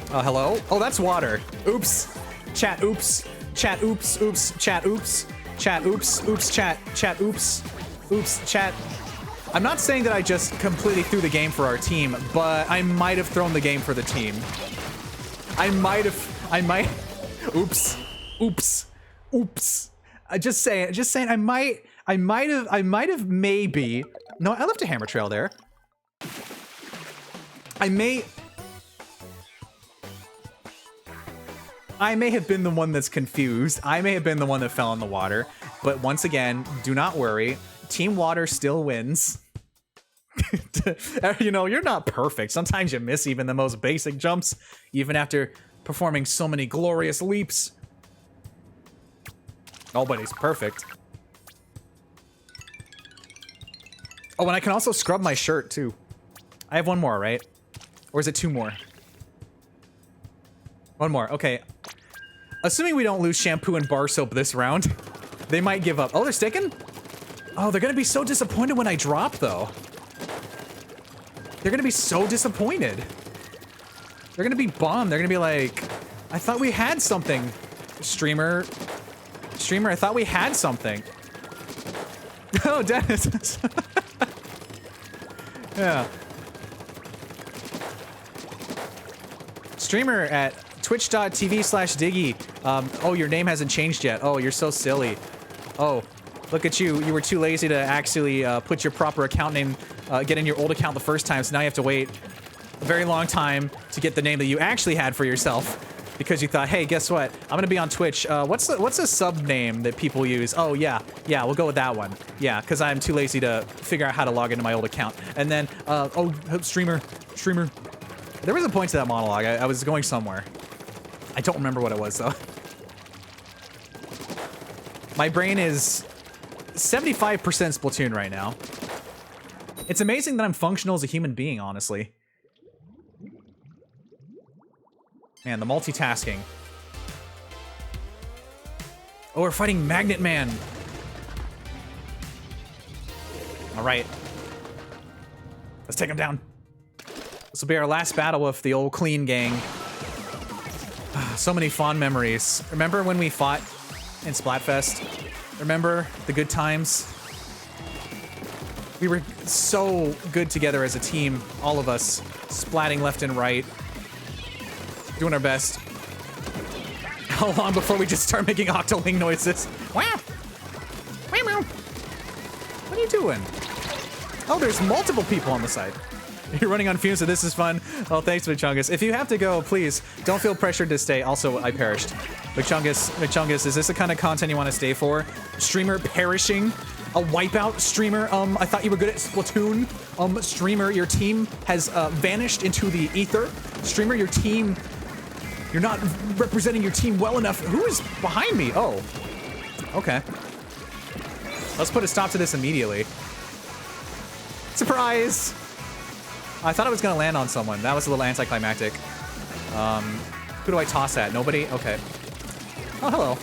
Hello? Oh, that's water. Oops. Chat, oops. Chat, oops, oops. Chat, oops. Chat, oops, oops, chat, oops. Oops, chat. I'm not saying that I just completely threw the game for our team, but I might have thrown the game for the team. I might. Oops. Oops. Oops. Just saying, I might have maybe. No, I left a hammer trail there. I may have been the one that's confused. I may have been the one that fell in the water. But once again, do not worry. Team Water still wins. You know, you're not perfect. Sometimes you miss even the most basic jumps, even after performing so many glorious leaps. Nobody's perfect. Oh, and I can also scrub my shirt, too. I have one more, right? Or is it two more? One more, okay. Assuming we don't lose Shampoo and Bar Soap this round, they might give up. Oh, they're sticking? Oh, they're gonna be so disappointed when I drop, though. They're gonna be so disappointed. They're gonna be bummed. They're gonna be like, I thought we had something. Streamer, I thought we had something. Oh, Dennis. Yeah. Streamer at twitch.tv/Diggy. Oh, your name hasn't changed yet. Oh, you're so silly. Oh, look at you. You were too lazy to actually put your proper account name, get in your old account the first time, so now you have to wait a very long time to get the name that you actually had for yourself. because you thought, hey, guess what? I'm gonna be on Twitch. What's a sub name that people use? Oh yeah, we'll go with that one. Yeah, because I'm too lazy to figure out how to log into my old account. And then, oh, streamer. There was a point to that monologue. I was going somewhere. I don't remember what it was though. My brain is 75% Splatoon right now. It's amazing that I'm functional as a human being, honestly. Man, the multitasking. Oh, we're fighting Magnet Man. All right. Let's take him down. This will be our last battle with the old clean gang. So many fond memories. Remember when we fought in Splatfest? Remember the good times? We were so good together as a team, all of us, splatting left and right, doing our best. How long before we just start making octoling noises? Wow! What are you doing? Oh, there's multiple people on the side. You're running on fumes, so this is fun. Oh, thanks, Vichungus. If you have to go, please, don't feel pressured to stay. Also, I perished. Vichungus, is this the kind of content you want to stay for? Streamer perishing? A wipeout streamer? I thought you were good at Splatoon. Streamer, your team has vanished into the ether. Streamer, your team... You're not representing your team well enough. Who is behind me? Oh. Okay. Let's put a stop to this immediately. Surprise! I thought I was gonna land on someone. That was a little anticlimactic. Who do I toss at? Nobody? Okay. Oh, hello.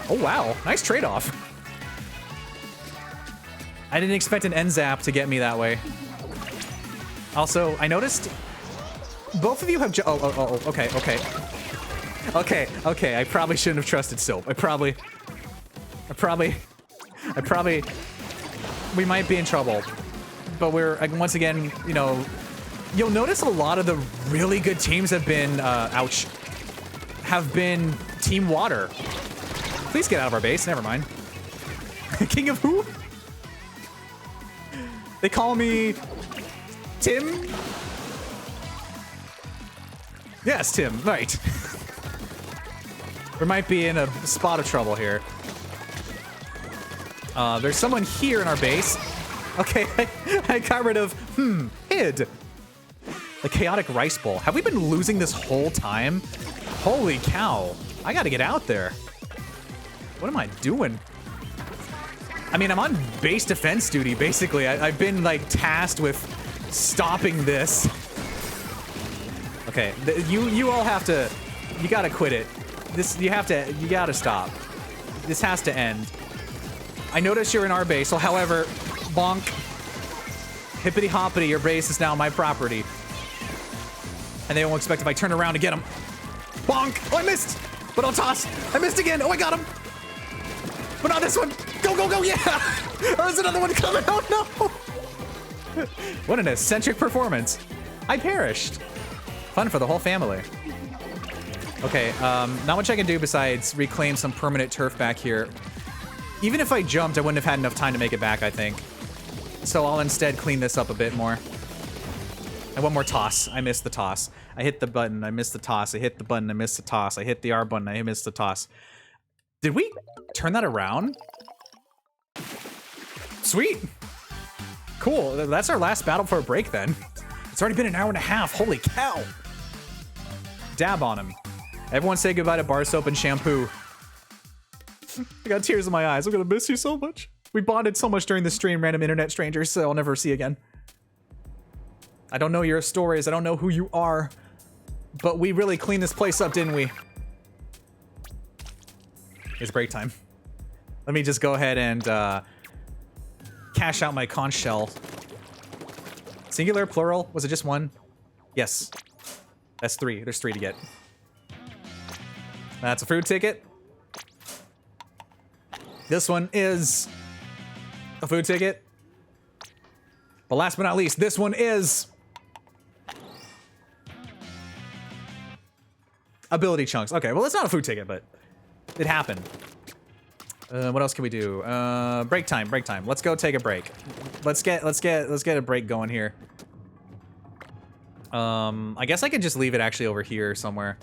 Oh, wow. Nice trade-off. I didn't expect an end zap to get me that way. Also, I noticed both of you have okay. I probably shouldn't have trusted Soap. I probably, we might be in trouble. But we're, once again, you know, you'll notice a lot of the really good teams have been, have been Team Water. Please get out of our base, never mind. King of who? They call me Tim? Yes, Tim, right. We might be in a spot of trouble here. There's someone here in our base. Okay, I got rid of, hid. The chaotic rice bowl. Have we been losing this whole time? Holy cow. I gotta get out there. What am I doing? I mean, I'm on base defense duty, basically. I've been, like, tasked with stopping this. Okay, you all have to, you gotta quit it. You gotta stop. This has to end. I notice you're in our base, so however, bonk. Hippity hoppity, your base is now my property. And they won't expect if I turn around to get him. Bonk! Oh, I missed! But I'll toss. I missed again. Oh, I got him. But not this one. Go, go, go, yeah! Oh, there's another one coming. Oh, no! What an eccentric performance. I perished. Fun for the whole family. Okay, not much I can do besides reclaim some permanent turf back here. Even if I jumped, I wouldn't have had enough time to make it back, I think. So I'll instead clean this up a bit more. And one more toss. I missed the toss. I hit the button, I missed the toss. I hit the button, I missed the toss. I hit the R button, I missed the toss. Did we turn that around? Sweet. Cool, that's our last battle for a break then. It's already been an hour and a half, holy cow. Dab on him. Everyone say goodbye to bar soap and shampoo. I got tears in my eyes. I'm gonna miss you so much. We bonded so much during the stream, random internet strangers, so I'll never see again. I don't know your stories, I don't know who you are, but we really cleaned this place up, didn't we? It's break time. Let me just go ahead and cash out my conch shell. Singular, plural? Was it just one? Yes. That's 3. There's 3 to get. That's a food ticket. This one is a food ticket. But last but not least, this one is ability chunks. Okay, well, it's not a food ticket, but it happened. What else can we do? Break time, break time. Let's go take a break. Let's get a break going here. I guess I could just leave it actually over here somewhere.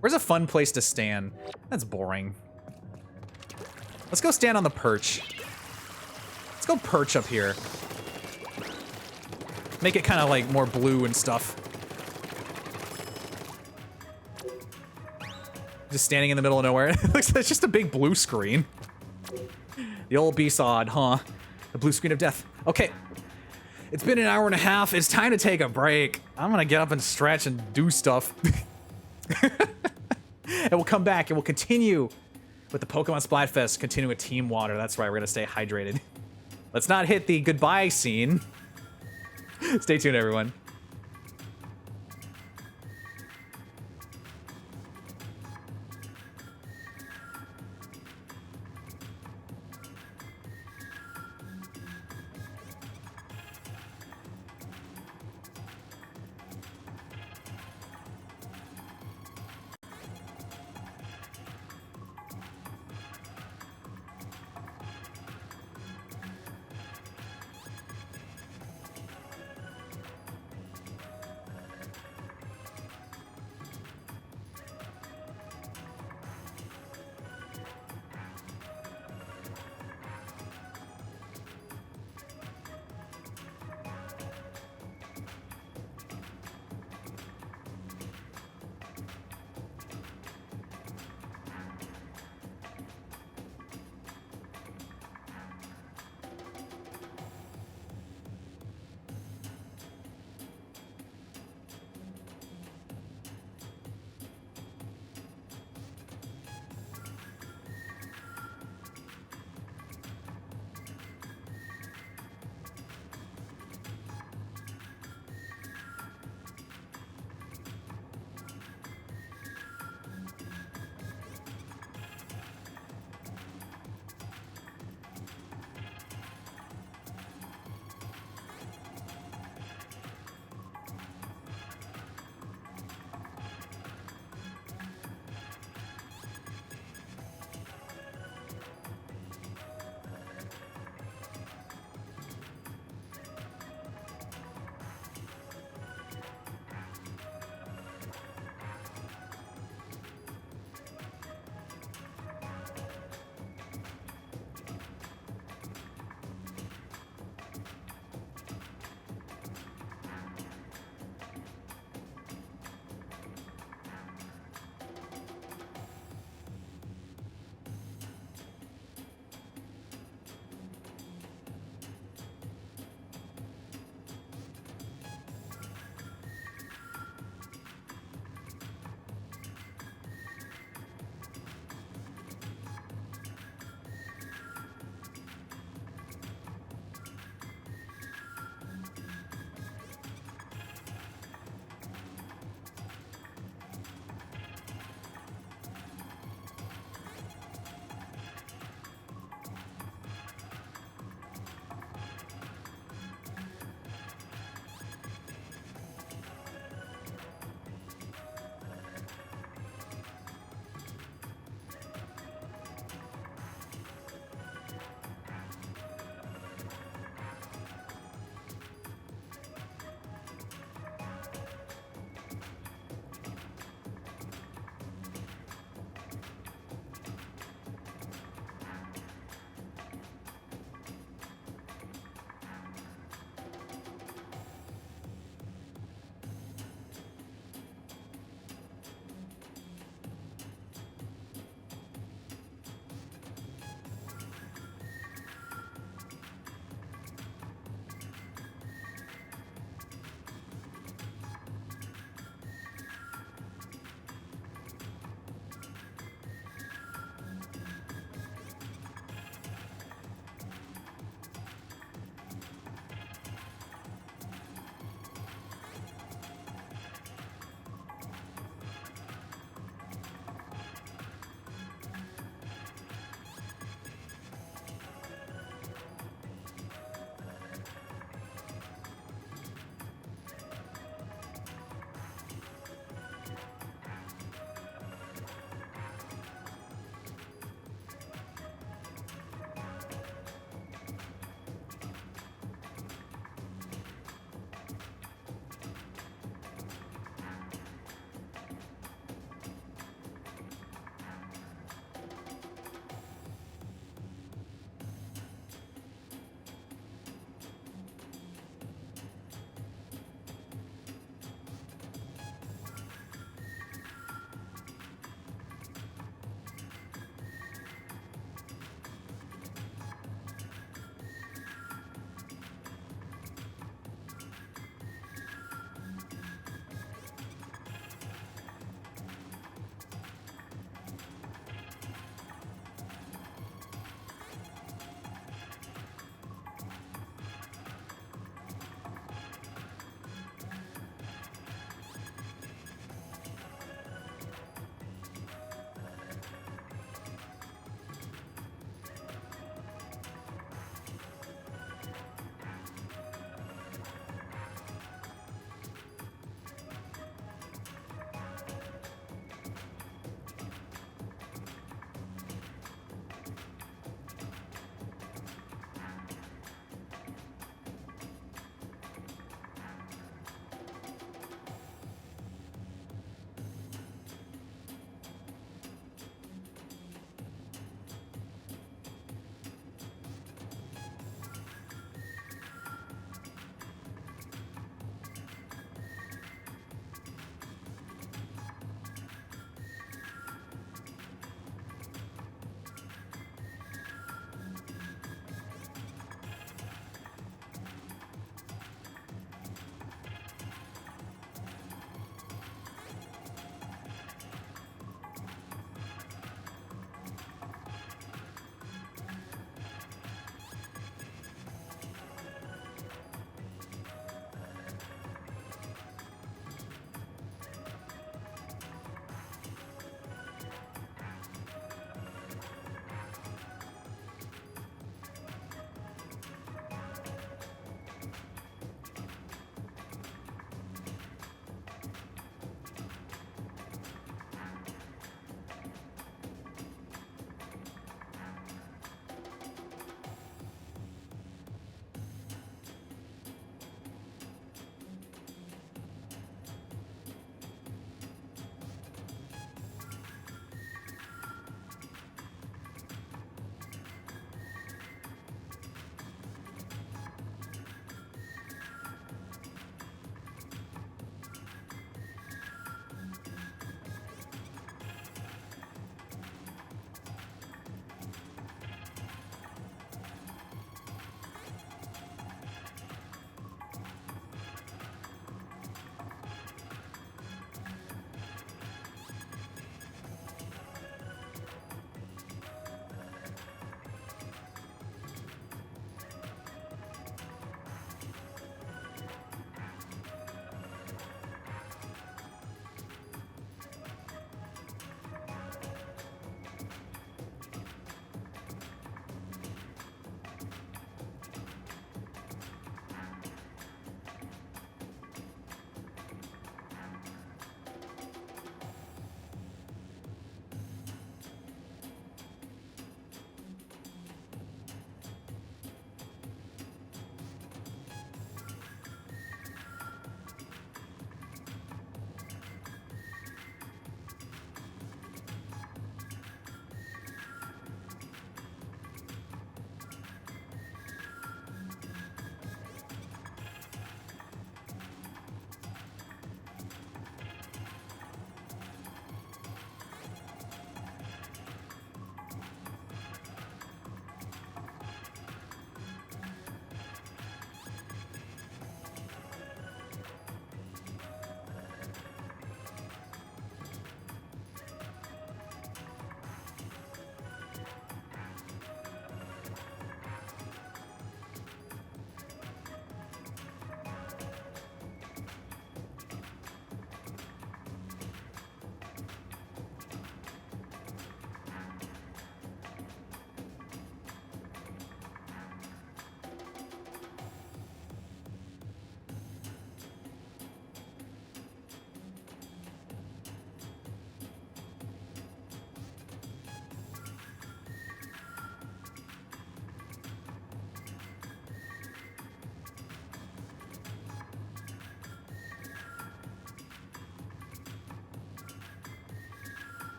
Where's a fun place to stand? That's boring. Let's go stand on the perch. Let's go perch up here. Make it kind of like more blue and stuff. Just standing in the middle of nowhere. It looks like it's just a big blue screen. The old B-sod, huh? The blue screen of death. Okay. It's been an hour and a half. It's time to take a break. I'm gonna get up and stretch and do stuff. And we'll come back and we'll continue with the Pokemon Splatfest, continue with Team Water. That's right, we're gonna stay hydrated. Let's not hit the goodbye scene. Stay tuned, everyone.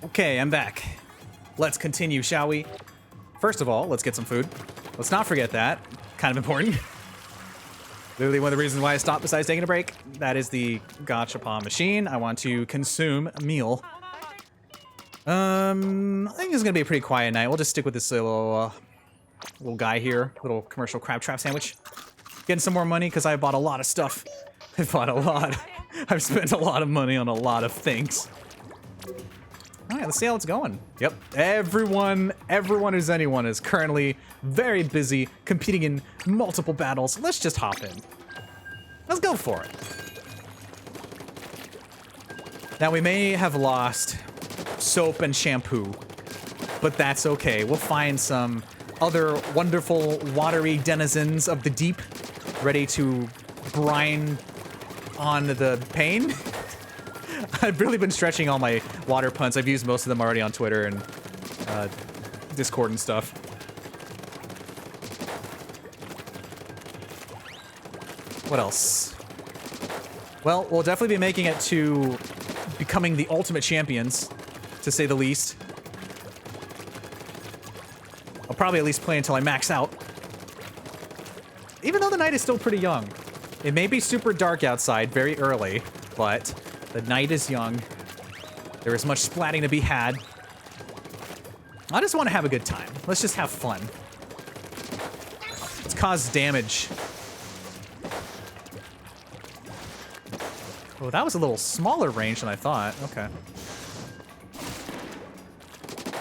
Okay, I'm back. Let's continue, shall we? First of all, let's get some food. Let's not forget that. Kind of important. Literally one of the reasons why I stopped besides taking a break. That is the gachapon machine. I want to consume a meal. I think it's gonna be a pretty quiet night. We'll just stick with this little guy here. Little commercial crab trap sandwich. Getting some more money because I bought a lot of stuff. I bought a lot. I've spent a lot of money on a lot of things. All right, let's see how it's going. Yep, everyone who's anyone is currently very busy competing in multiple battles. Let's just hop in. Let's go for it. Now, we may have lost soap and shampoo, but that's okay. We'll find some other wonderful watery denizens of the deep ready to brine on the pain. I've really been stretching all my water puns. I've used most of them already on Twitter and Discord and stuff. What else? Well, we'll definitely be making it to becoming the ultimate champions, to say the least. I'll probably at least play until I max out. Even though the night is still pretty young. It may be super dark outside very early, but the night is young. There is much splatting to be had. I just want to have a good time. Let's just have fun. Let's cause damage. Oh, that was a little smaller range than I thought. Okay.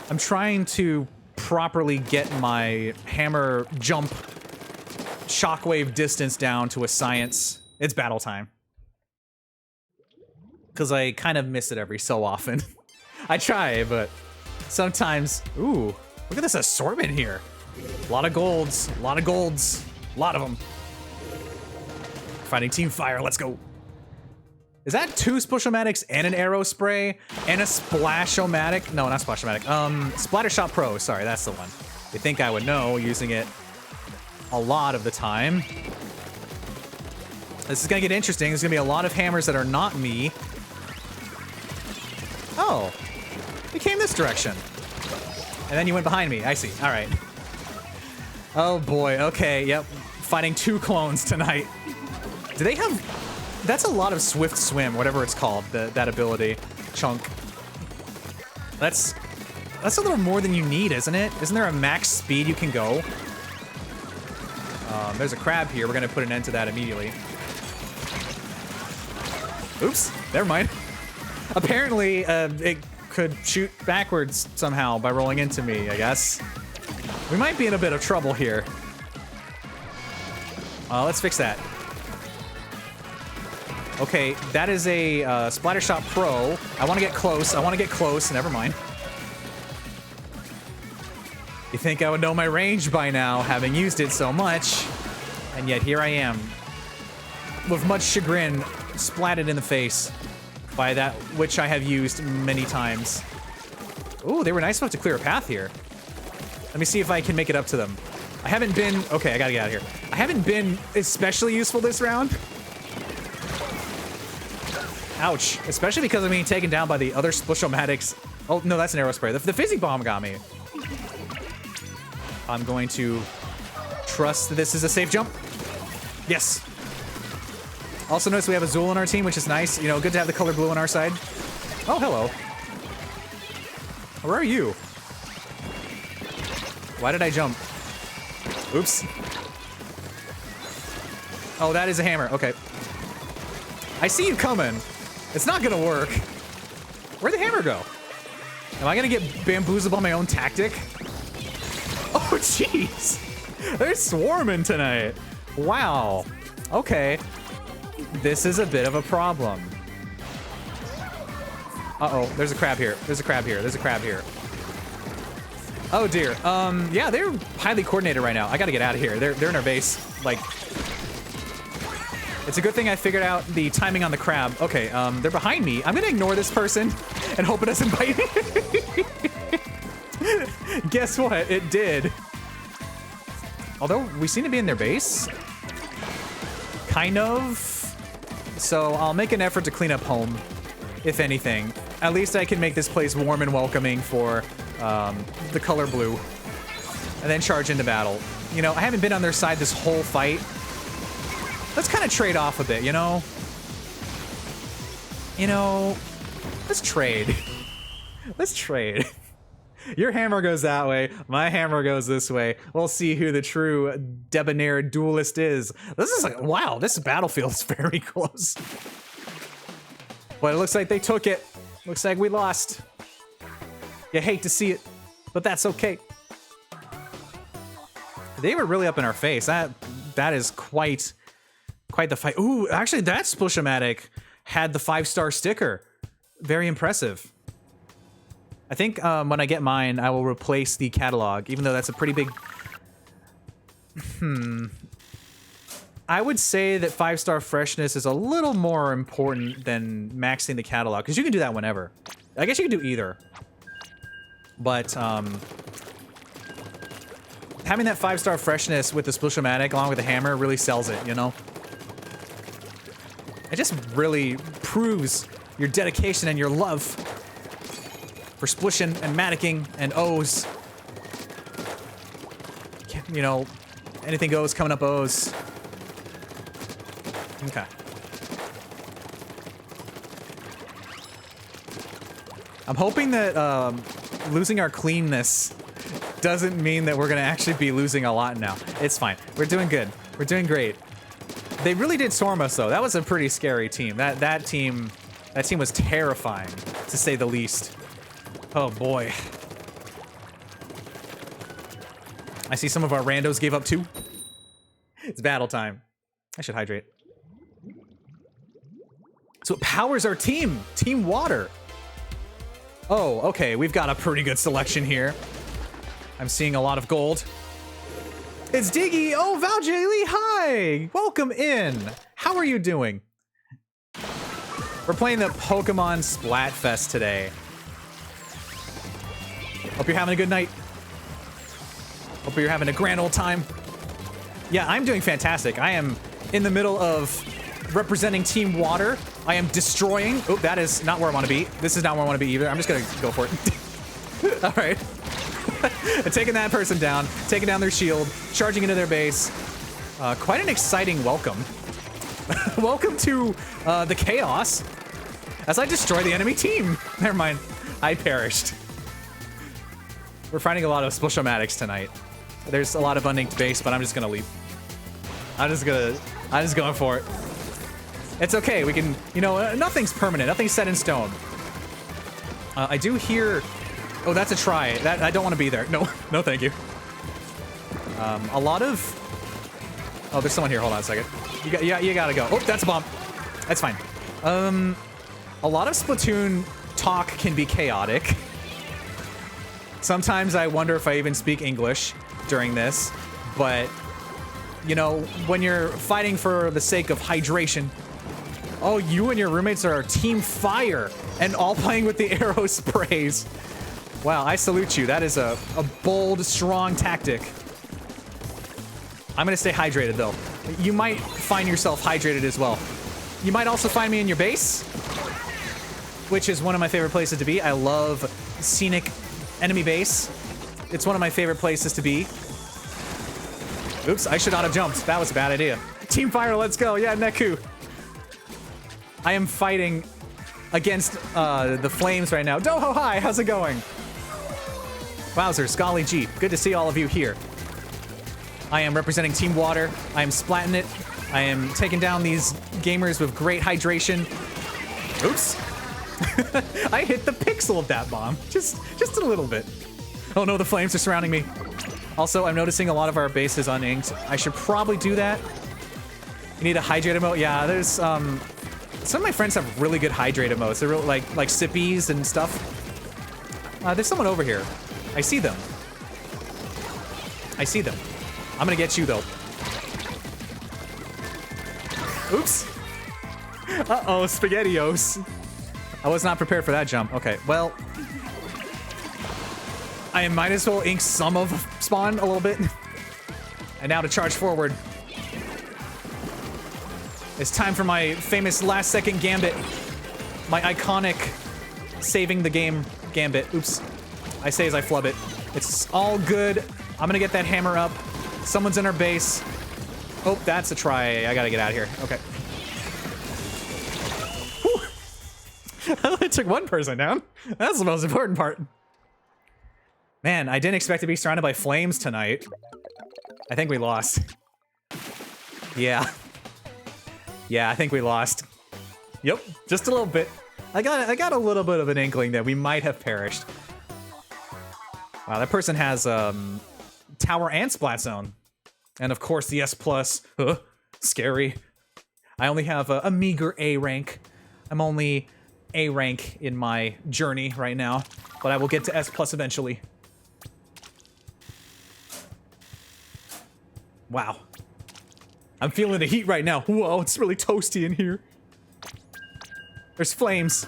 I'm trying to properly get my hammer jump shockwave distance down to a science. It's battle time. Because I kind of miss it every so often. I try, but sometimes... Ooh, look at this assortment here. A lot of golds, a lot of golds, a lot of them. Fighting Team Fire, let's go. Is that 2 Splash-O-Matics and an Arrow Spray and a Splash-O-Matic? No, not Splash-O-Matic. Splattershot Pro, sorry, that's the one. You think I would know, using it a lot of the time. This is gonna get interesting. There's gonna be a lot of hammers that are not me. Oh, you came this direction. And then you went behind me, I see, all right. Oh boy, okay, yep. Fighting 2 clones tonight. Do they have... That's a lot of Swift Swim, whatever it's called, that ability. Chunk. That's a little more than you need, isn't it? Isn't there a max speed you can go? There's a crab here. We're gonna put an end to that immediately. Oops, never mind. Apparently, it could shoot backwards somehow by rolling into me, I guess. We might be in a bit of trouble here. Let's fix that. Okay, that is a Splattershot Pro. I want to get close. I want to get close. Never mind. You think I would know my range by now, having used it so much. And yet here I am, with much chagrin, splatted in the face by that which I have used many times. Ooh, they were nice enough to clear a path here. Let me see if I can make it up to them. I haven't been... Okay, I gotta get out of here. I haven't been especially useful this round. Ouch. Especially because I'm being taken down by the other Splash-O-Matics. Oh, no, that's an Arrow Spray. The Fizzy Bomb got me. I'm going to trust that this is a safe jump. Yes. Also notice we have Azul on our team, which is nice. You know, good to have the color blue on our side. Oh, hello. Where are you? Why did I jump? Oops. Oh, that is a hammer. Okay. I see you coming. It's not gonna work. Where'd the hammer go? Am I gonna get bamboozled by my own tactic? Oh, jeez. They're swarming tonight. Wow. Okay. This is a bit of a problem. Uh-oh, there's a crab here. There's a crab here. There's a crab here. Oh, dear. Yeah, they're highly coordinated right now. I gotta get out of here. They're in our base. Like... It's a good thing I figured out the timing on the crab. Okay, they're behind me. I'm gonna ignore this person and hope it doesn't bite me. Guess what? It did. Although, we seem to be in their base. Kind of. So, I'll make an effort to clean up home, if anything. At least I can make this place warm and welcoming for the color blue. And then charge into battle. You know, I haven't been on their side this whole fight. Let's kind of trade off a bit, you know? You know, let's trade. Let's trade. Your hammer goes that way, my hammer goes this way. We'll see who the true debonair duelist is. This is like, wow, this battlefield is very close. But it looks like they took it. Looks like we lost. You hate to see it, but that's okay. They were really up in our face. That is quite the fight. Ooh, actually that Splashomatic had the 5-star sticker. Very impressive. I think when I get mine, I will replace the catalog, even though that's a pretty big... I would say that 5-star freshness is a little more important than maxing the catalog, because you can do that whenever. I guess you can do either. But having that 5-star freshness with the Splashomatic along with the hammer really sells it, you know? It just really proves your dedication and your love for splishing and maticking and O's. You know, anything goes coming up O's. Okay. I'm hoping that losing our cleanness doesn't mean that we're gonna actually be losing a lot now. It's fine. We're doing good. We're doing great. They really did storm us though. That was a pretty scary team. That team was terrifying, to say the least. Oh boy. I see some of our randos gave up too. It's battle time. I should hydrate. So it powers our team. Team Water. Oh, okay. We've got a pretty good selection here. I'm seeing a lot of gold. It's Diggy. Oh, Valjaylee, hi. Welcome in. How are you doing? We're playing the Pokémon Splatfest today. Hope you're having a good night. Hope you're having a grand old time. Yeah, I'm doing fantastic. I am in the middle of representing Team Water. I am destroying. Oh, that is not where I want to be. This is not where I want to be either. I'm just going to go for it. All right. Taking that person down, taking down their shield, charging into their base. Quite an exciting welcome. Welcome to the chaos as I destroy the enemy team. Never mind. I perished. We're finding a lot of Splashomatics tonight. There's a lot of unlinked base, but I'm just gonna leave. I'm just going for it. It's okay. We can, you know, nothing's permanent. Nothing's set in stone. I do hear. Oh, that's a try. That I don't want to be there. No, no, thank you. A lot of. Oh, there's someone here. Hold on a second. You gotta go. Oh, that's a bomb. That's fine. A lot of Splatoon talk can be chaotic. Sometimes I wonder if I even speak English during this, but you know, when you're fighting for the sake of hydration. Oh, you and your roommates are Team Fire and all playing with the arrow sprays. Wow, I salute you. That is a bold, strong tactic. I'm gonna stay hydrated though. You might find yourself hydrated as well. You might also find me in your base, which is one of my favorite places to be. I love scenic enemy base. It's one of my favorite places to be. Oops, I should not have jumped. That was a bad idea. Team Fire, let's go. Yeah, Neku. I am fighting against the flames right now. Doho, hi, how's it going? Wowzers, golly gee, good to see all of you here. I am representing Team Water. I am splatting it. I am taking down these gamers with great hydration. Oops. I hit the pixel of that bomb. Just a little bit. Oh no, the flames are surrounding me. Also, I'm noticing a lot of our base is uninked. I should probably do that. You need a hydrate emote? Yeah, there's some of my friends have really good hydrate emotes. They're real, like sippies and stuff. There's someone over here. I see them. I see them. I'm gonna get you though. Oops. Uh-oh, SpaghettiOs. I was not prepared for that jump. Okay, well, I might as well ink some of spawn a little bit. And now to charge forward. It's time for my famous last second gambit. My iconic saving the game gambit. Oops. I say as I flub it. It's all good. I'm gonna get that hammer up. Someone's in our base. Oh, that's a try. I gotta get out of here. Okay. It took one person down. That's the most important part. Man, I didn't expect to be surrounded by flames tonight. I think we lost. Yeah. Yeah, I think we lost. Yep, just a little bit. I got a little bit of an inkling that we might have perished. Wow, that person has Tower and Splat Zone. And of course the S+. Scary. I only have a meager A rank. I'm only A rank in my journey right now. But I will get to S+ eventually. Wow. I'm feeling the heat right now. Whoa, it's really toasty in here. There's flames.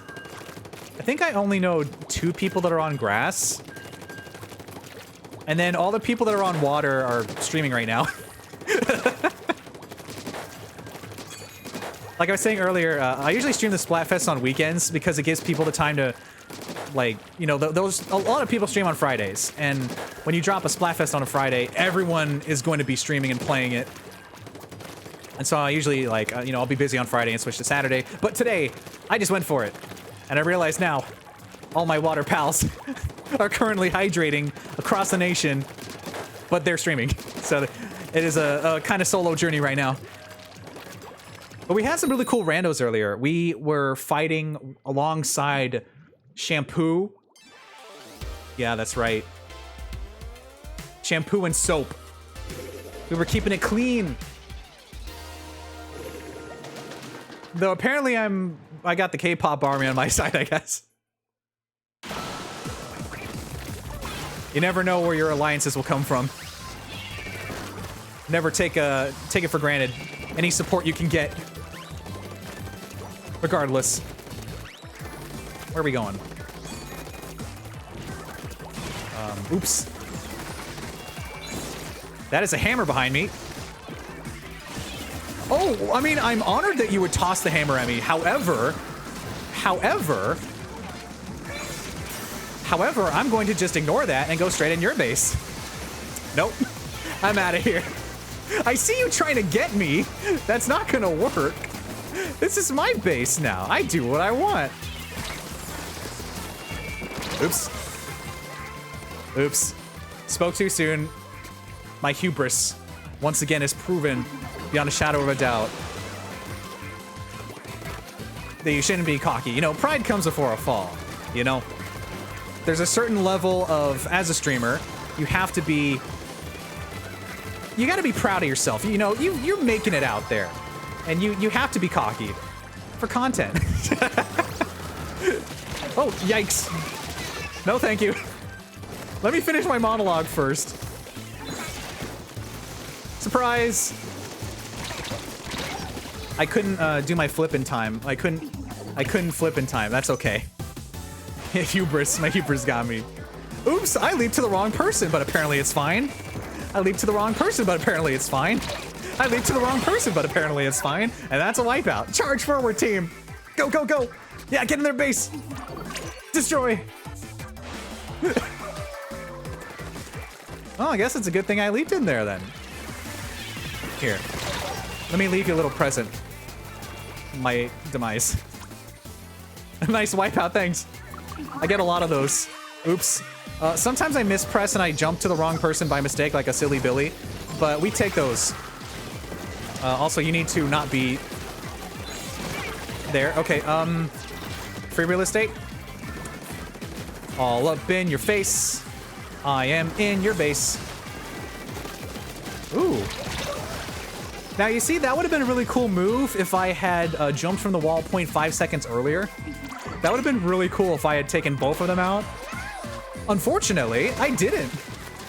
I think I only know 2 people that are on grass. And then all the people that are on water are streaming right now. Like I was saying earlier, I usually stream the Splatfest on weekends because it gives people the time to, like, you know, a lot of people stream on Fridays. And when you drop a Splatfest on a Friday, everyone is going to be streaming and playing it. And so I usually, like, you know, I'll be busy on Friday and switch to Saturday. But today, I just went for it. And I realize now, all my water pals are currently hydrating across the nation, but they're streaming. So it is a kind of solo journey right now. But we had some really cool randos earlier. We were fighting alongside Shampoo. Yeah, that's right. Shampoo and Soap. We were keeping it clean. Though apparently I got the K-pop army on my side, I guess. You never know where your alliances will come from. Never take it for granted. Any support you can get. Regardless. Where are we going? Oops. That is a hammer behind me. Oh, I mean, I'm honored that you would toss the hammer at me. However, I'm going to just ignore that and go straight in your base. Nope. I'm out of here. I see you trying to get me. That's not gonna work. This is my base now. I do what I want. Oops. Oops. Spoke too soon. My hubris, once again, is proven beyond a shadow of a doubt that you shouldn't be cocky. You know, pride comes before a fall, you know? There's a certain level of, as a streamer, you have to be... You gotta be proud of yourself. You know, you're making it out there. And you have to be cocky. For content. Oh, yikes. No, thank you. Let me finish my monologue first. Surprise! I couldn't do my flip in time. I couldn't flip in time. That's okay. Hubris. My hubris got me. Oops, I leaped to the wrong person, but apparently it's fine. I leaped to the wrong person, but apparently it's fine. I leaped to the wrong person, but apparently it's fine. And that's a wipeout. Charge forward, team. Go, go, go. Yeah, get in their base. Destroy. Oh, I guess it's a good thing I leaped in there then. Here. Let me leave you a little present. My demise. Nice wipeout, thanks. I get a lot of those. Oops. Sometimes I mispress and I jump to the wrong person by mistake, like a silly Billy. But we take those. Also, you need to not be there. Okay, free real estate. All up in your face. I am in your base. Ooh. Now, you see, that would have been a really cool move if I had jumped from the wall 0.5 seconds earlier. That would have been really cool if I had taken both of them out. Unfortunately, I didn't.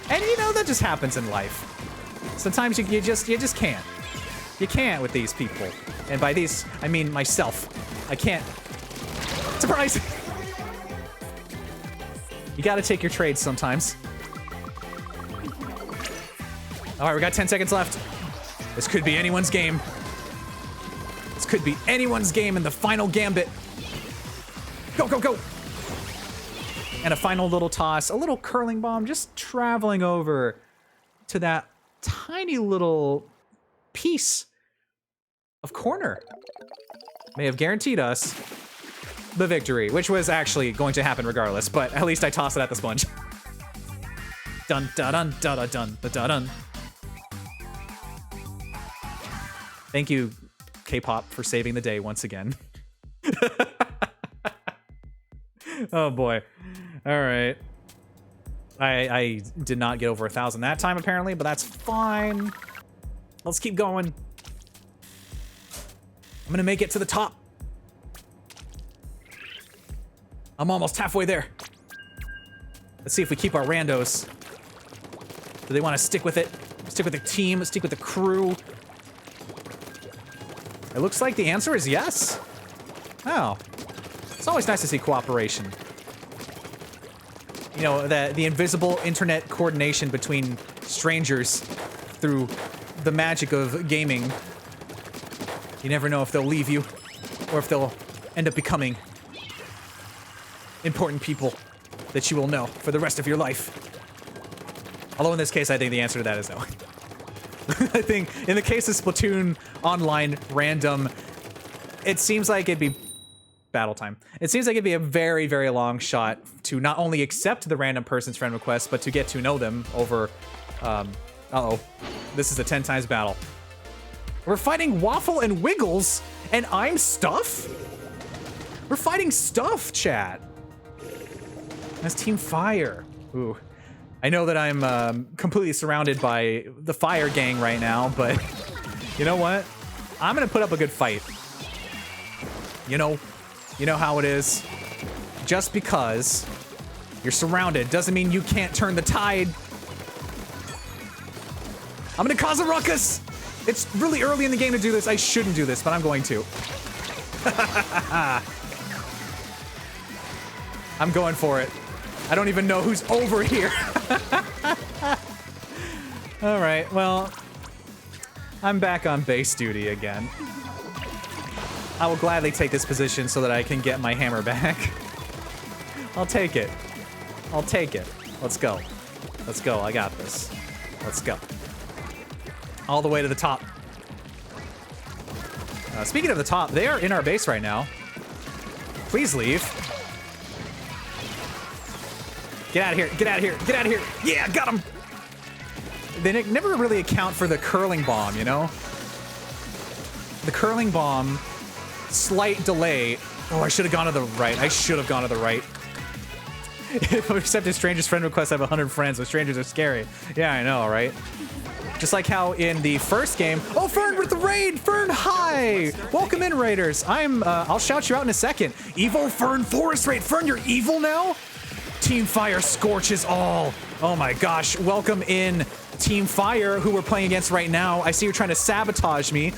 And, you know, that just happens in life. Sometimes you just can't. You can't with these people. And by these, I mean myself. I can't. Surprise! You gotta take your trades sometimes. Alright, we got 10 seconds left. This could be anyone's game. This could be anyone's game in the final gambit. Go, go, go! And a final little toss, a little curling bomb, just traveling over to that tiny little piece of corner. May have guaranteed us the victory, which was actually going to happen regardless, but at least I tossed it at the sponge. Dun da dun da da dun da da dun. Thank you, K-pop, for saving the day once again. Oh boy. All right. I did not get over 1,000 that time apparently, but that's fine. Let's keep going. I'm gonna make it to the top. I'm almost halfway there. Let's see if we keep our randos. Do they want to stick with it? Stick with the team, stick with the crew. It looks like the answer is yes. Oh. It's always nice to see cooperation. You know, the invisible internet coordination between strangers through the magic of gaming. You never know if they'll leave you or if they'll end up becoming important people that you will know for the rest of your life. Although in this case, I think the answer to that is no. I think in the case of Splatoon online random, it seems like it'd be battle time. It seems like it'd be a very, very long shot to not only accept the random person's friend request, but to get to know them over, uh-oh. This is a 10 times battle. We're fighting Waffle and Wiggles, and I'm Stuff? We're fighting Stuff, chat. That's Team Fire. Ooh. I know that I'm completely surrounded by the Fire Gang right now, but you know what? I'm gonna put up a good fight. You know how it is. Just because you're surrounded doesn't mean you can't turn the tide. I'm gonna cause a ruckus! It's really early in the game to do this. I shouldn't do this, but I'm going to. I'm going for it. I don't even know who's over here. All right, well, I'm back on base duty again. I will gladly take this position so that I can get my hammer back. I'll take it. I'll take it. Let's go. Let's go. I got this. Let's go. All the way to the top. Speaking of the top, they are in our base right now. Please leave. Get out of here. Get out of here. Get out of here. Yeah, got him. They never really account for the curling bomb, you know? The curling bomb, slight delay. Oh, I should have gone to the right. I should have gone to the right. If I accepted strangers' friend requests, I have 100 friends, but strangers are scary. Yeah, I know, right? Just like how in the first game... Oh, Fern with the raid! Fern, hi! Welcome in, Raiders. I'll shout you out in a second. Evil Fern Forest Raid. Fern, you're evil now? Team Fire scorches all. Oh my gosh. Welcome in, Team Fire, who we're playing against right now. I see you're trying to sabotage me.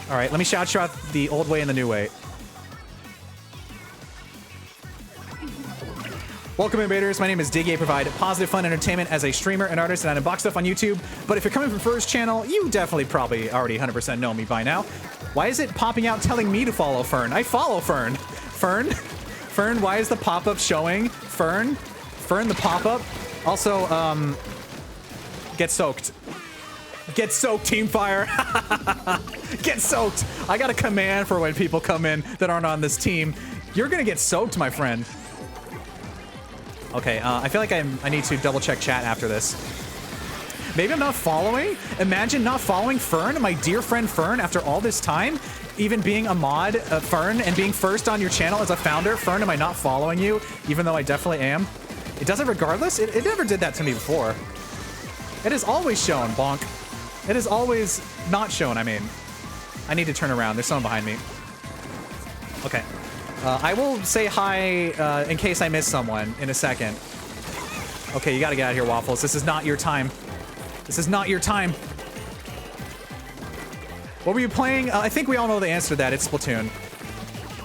All right, let me shout you out the old way and the new way. Welcome invaders, my name is Diggy. I provide positive fun entertainment as a streamer and artist, and I unbox stuff on YouTube. But if you're coming from first channel, you definitely probably already 100% know me by now. Why is it popping out telling me to follow Fern? I follow Fern. Fern, why is the pop-up showing? Fern, the pop-up. Also, get soaked. Get soaked, Team Fire. Get soaked. I got a command for when people come in that aren't on this team. You're gonna get soaked, my friend. Okay, I feel like I need to double check chat after this. Maybe I'm not following? Imagine not following Fern, my dear friend Fern, after all this time? Even being a mod, Fern, and being first on your channel as a founder. Fern, am I not following you? Even though I definitely am. It does it regardless? It never did that to me before. It is always shown, bonk. It is always not shown, I mean. I need to turn around. There's someone behind me. Okay. I will say hi in case I miss someone in a second. Okay, you gotta get out of here, Waffles. This is not your time. This is not your time. What were you playing? I think we all know the answer to that. It's Splatoon.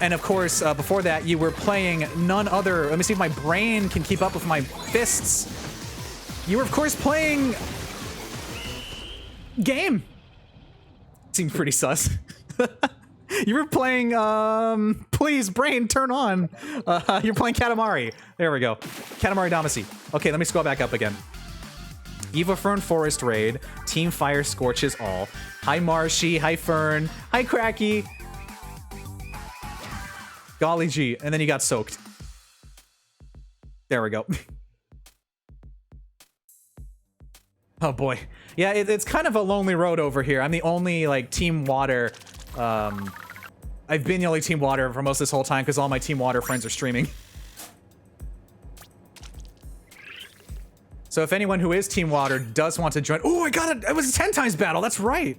And of course, before that, you were playing none other... Let me see if my brain can keep up with my fists. You were, of course, playing... Game. Seemed pretty sus. You were playing, please, brain, turn on. You're playing Katamari. There we go. Katamari Damacy. Okay, let me scroll back up again. Eva Fern Forest Raid. Team Fire Scorches All. Hi, Marshy. Hi, Fern. Hi, Cracky. Golly gee. And then you got soaked. There we go. Oh, boy. Yeah, it's kind of a lonely road over here. I'm the only, like, Team Water... I've been the only Team Water for most of this whole time because all my Team Water friends are streaming. So if anyone who is Team Water does want to join... Oh, I got it! It was a 10 times battle, that's right!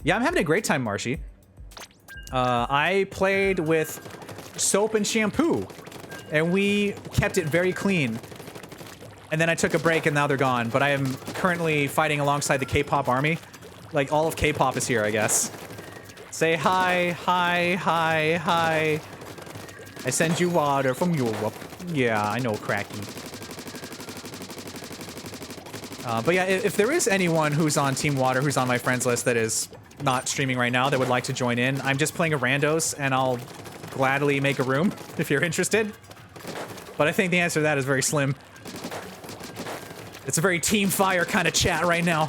Yeah, I'm having a great time, Marshy. I played with Soap and Shampoo, and we kept it very clean. And then I took a break, and now they're gone. But I am currently fighting alongside the K-pop army. Like, all of K-pop is here, I guess. Say hi, hi, hi, hi. I send you water from Europe. Yeah, I know, Cracky. But yeah, if there is anyone who's on Team Water, who's on my friends list that is not streaming right now, that would like to join in, I'm just playing a randos, and I'll gladly make a room if you're interested. But I think the answer to that is very slim. It's a very Team Fire kind of chat right now.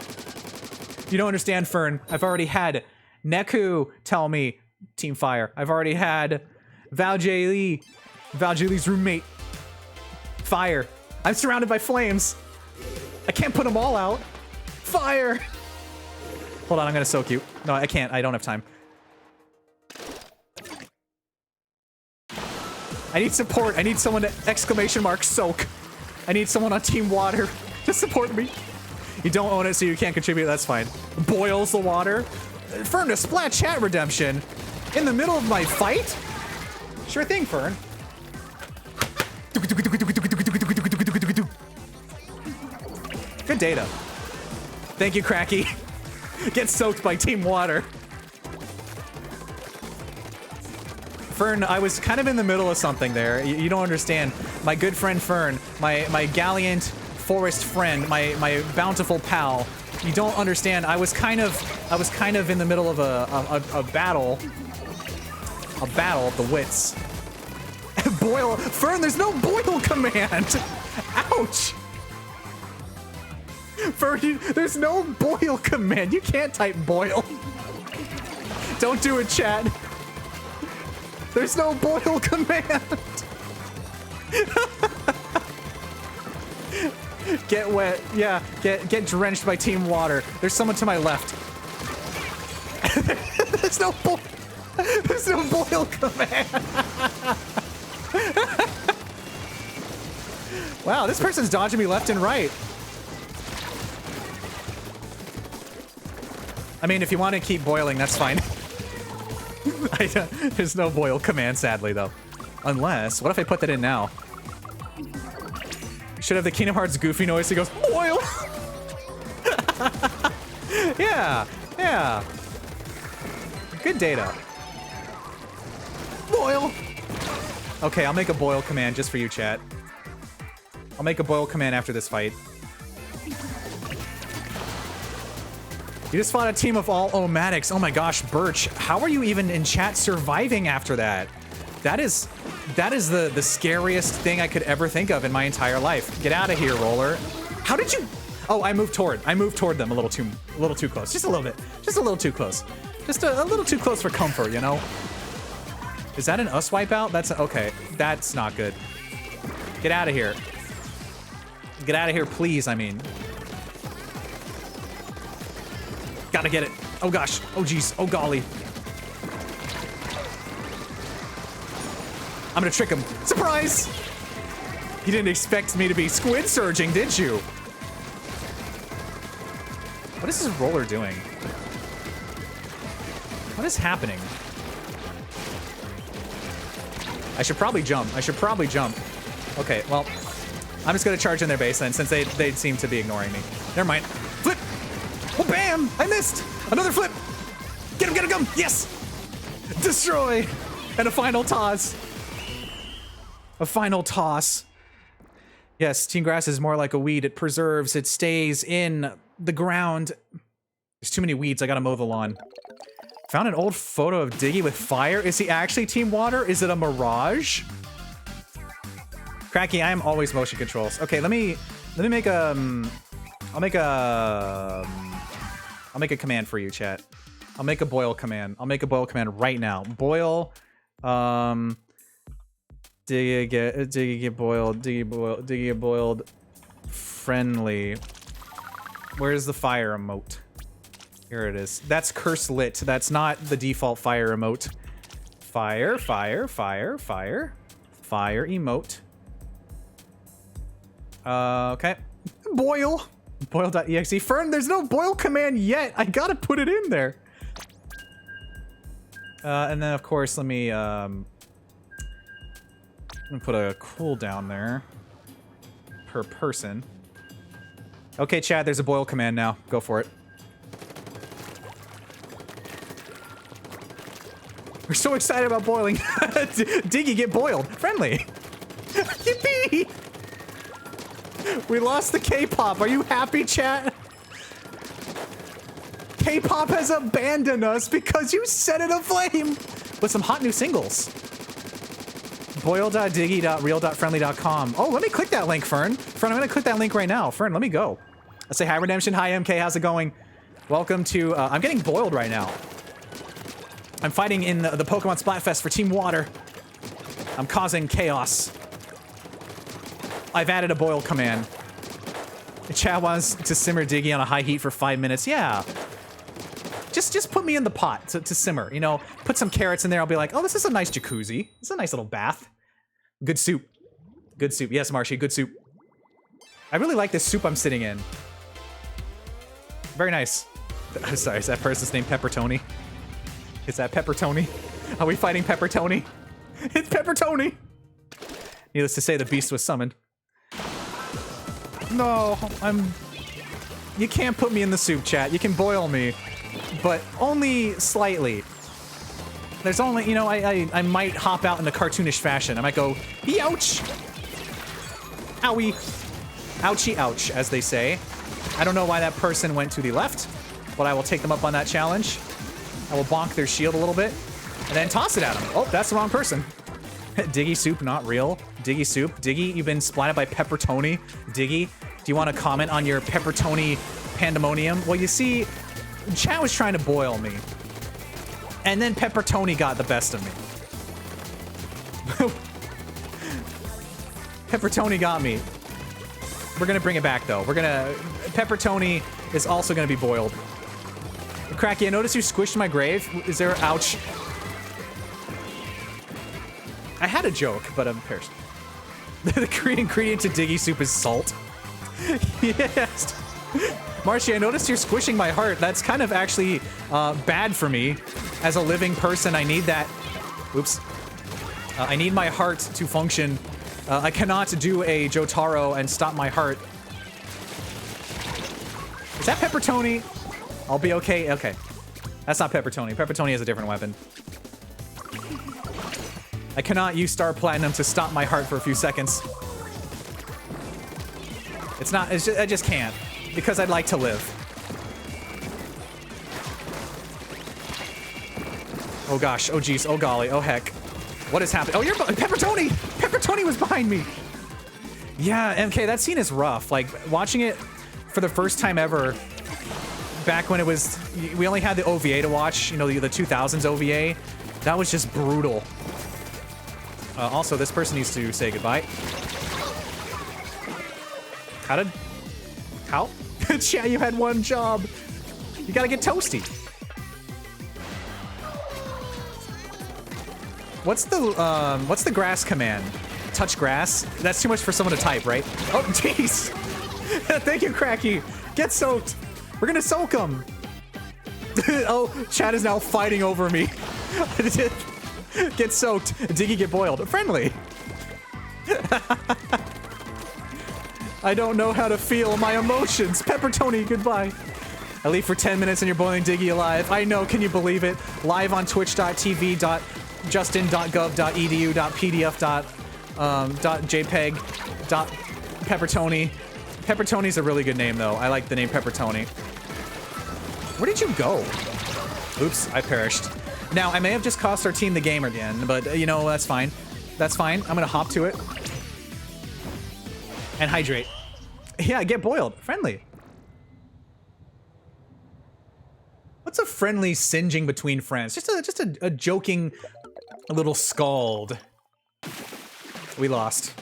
You don't understand, Fern. I've already had Neku tell me Team Fire. I've already had Val J. Lee, Lee's roommate. Fire. I'm surrounded by flames. I can't put them all out. Fire. Hold on, I'm gonna soak you. No, I can't. I don't have time. I need support. I need someone to exclamation mark soak. I need someone on Team Water to support me. You don't own it, so you can't contribute. That's fine. Boils the water. Fern, to Splat Chat redemption in the middle of my fight? Sure thing, Fern. Good data. Thank you, Cracky. Get soaked by Team Water. Fern, I was kind of in the middle of something there. You don't understand. My good friend Fern, my gallant forest friend, my bountiful pal. You don't understand. I was kind of in the middle of a battle. A battle of the wits. Boil. Fern, there's no boil command. Ouch. Fern, there's no boil command. You can't type boil. Don't do it, chat. There's no boil command. Get wet. Yeah, get drenched by Team Water. There's someone to my left. There's no boil command. Wow, this person's dodging me left and right. I mean, if you want to keep boiling, that's fine. There's no boil command, sadly, though. Unless, what if I put that in now? Should have the Kingdom Hearts goofy noise that goes, boil! Yeah, yeah. Good data. Boil! Okay, I'll make a boil command just for you, chat. I'll make a boil command after this fight. You just fought a team of all Omatics. Oh my gosh, Birch, how are you even in chat surviving after that? That is the scariest thing I could ever think of in my entire life. Get out of here, Roller. How did you? Oh, I moved toward them a little too close. Just a little bit. Just a little too close. Just a little too close for comfort, you know? Is that an us wipeout? That's okay. That's not good. Get out of here. Get out of here, please, I mean. Gotta get it. Oh gosh. Oh geez. Oh golly. I'm gonna trick him. Surprise! You didn't expect me to be squid surging, did you? What is this Roller doing? What is happening? I should probably jump. I should probably jump. Okay, well, I'm just gonna charge in their base then, since they seem to be ignoring me. Never mind. Flip! Oh, bam! I missed! Another flip! Get him, get him! Yes! Destroy! And a final toss. A final toss. Yes, Team Grass is more like a weed. It preserves, it stays in the ground. There's too many weeds, I gotta mow the lawn. Found an old photo of Diggy with fire. Is he actually Team Water? Is it a mirage? Cracky, I am always motion controls. Okay, let me make I'll make a command for you, chat. I'll make a boil command. I'll make a boil command right now. Boil, Diggy get boiled, friendly. Where's the fire emote? Here it is. That's curse lit. That's not the default fire emote. Fire emote. Okay. Boil. Boil.exe. Fern, there's no boil command yet. I gotta put it in there. And then, of course, let me put a cooldown there per person. Okay, Chad, there's a boil command now. Go for it. We're so excited about boiling. Diggy, get boiled. Friendly. Yippee! We lost the K-pop. Are you happy, chat? K-pop has abandoned us because you set it aflame with some hot new singles. Boil.diggy.real.friendly.com. Oh, let me click that link, Fern. Fern, I'm gonna click that link right now. Fern, let me go. Let's say hi, Redemption. Hi, MK. How's it going? Welcome to... I'm getting boiled right now. I'm fighting in the Pokemon Splatfest for Team Water. I'm causing chaos. I've added a boil command. Chad wants to simmer Diggy on a high heat for 5 minutes. Yeah. Just put me in the pot to simmer, you know? Put some carrots in there. I'll be like, oh, this is a nice jacuzzi. It's a nice little bath. Good soup. Good soup. Yes, Marshy, good soup. I really like this soup I'm sitting in. Very nice. I'm sorry, is that person's name Peppertony? Is that Peppertony? Are we fighting Peppertony? It's Peppertony! Needless to say, the beast was summoned. No, you can't put me in the soup, chat. You can boil me, but only slightly. There's only, you know, I might hop out in a cartoonish fashion. I might go, ouch! Owie! Ouchie ouch, as they say. I don't know why that person went to the left, but I will take them up on that challenge. I will bonk their shield a little bit, and then toss it at them. Oh, that's the wrong person. Diggy soup, not real. Diggy soup. Diggy, you've been splatted by Peppertony. Diggy, do you want to comment on your Peppertony pandemonium? Well, you see, chat was trying to boil me. And then Peppertony got the best of me. Peppertony got me. We're gonna bring it back, though. Peppertony is also gonna be boiled. Cracky, I noticed you squished my grave. Is there... Ouch. I had a joke, but I'm perished. The key ingredient to Diggy soup is salt. Yes. Marshy, I noticed you're squishing my heart. That's kind of actually bad for me. As a living person, I need that... Oops. I need my heart to function. I cannot do a Jotaro and stop my heart. Is that Peppertony? I'll be okay. Okay. That's not Peppertony. Peppertony has a different weapon. I cannot use Star Platinum to stop my heart for a few seconds. It's not... I just can't. Because I'd like to live. Oh gosh. Oh geez. Oh golly. Oh heck. What is happening? Oh, you're... Peppertony! Peppertony was behind me! Yeah, MK, that scene is rough. Like, watching it for the first time ever... Back when it was... We only had the OVA to watch. You know, the 2000s OVA. That was just brutal. Also, this person needs to say goodbye. How? Chat, you had one job. You gotta get toasty. What's the grass command? Touch grass? That's too much for someone to type, right? Oh, jeez. Thank you, Cracky. Get soaked. We're gonna soak him. Oh, chat is now fighting over me. Get soaked. Diggy, get boiled. Friendly. I don't know how to feel my emotions. Peppertony, goodbye. I leave for 10 minutes and you're boiling Diggy alive. I know, can you believe it? Live on twitch.tv.justin.gov.edu.pdf.jpeg.peppertony. Peppertony's a really good name, though. I like the name Peppertony. Where did you go? Oops, I perished. Now, I may have just cost our team the game again, but you know, that's fine. That's fine. I'm gonna hop to it. And hydrate. Yeah, get boiled. Friendly. What's a friendly singeing between friends? Just a joking little scald. We lost.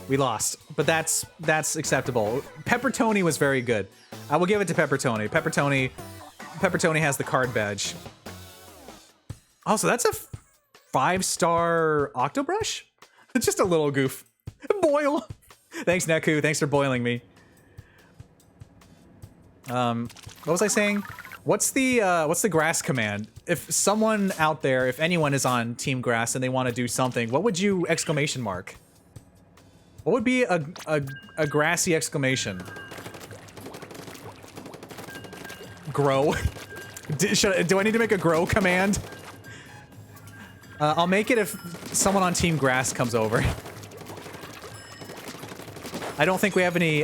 We lost, but that's acceptable. Peppertoni was very good. I will give it to Peppertoni. Peppertoni has the card badge. Oh, so that's a 5-star Octobrush? It's just a little goof. Boil. Thanks, Neku. Thanks for boiling me. What was I saying? What's the grass command? If someone out there, if anyone is on Team Grass and they want to do something, what would you exclamation mark? What would be a grassy exclamation? Grow. Do I need to make a grow command? I'll make it if someone on Team Grass comes over. I don't think we have any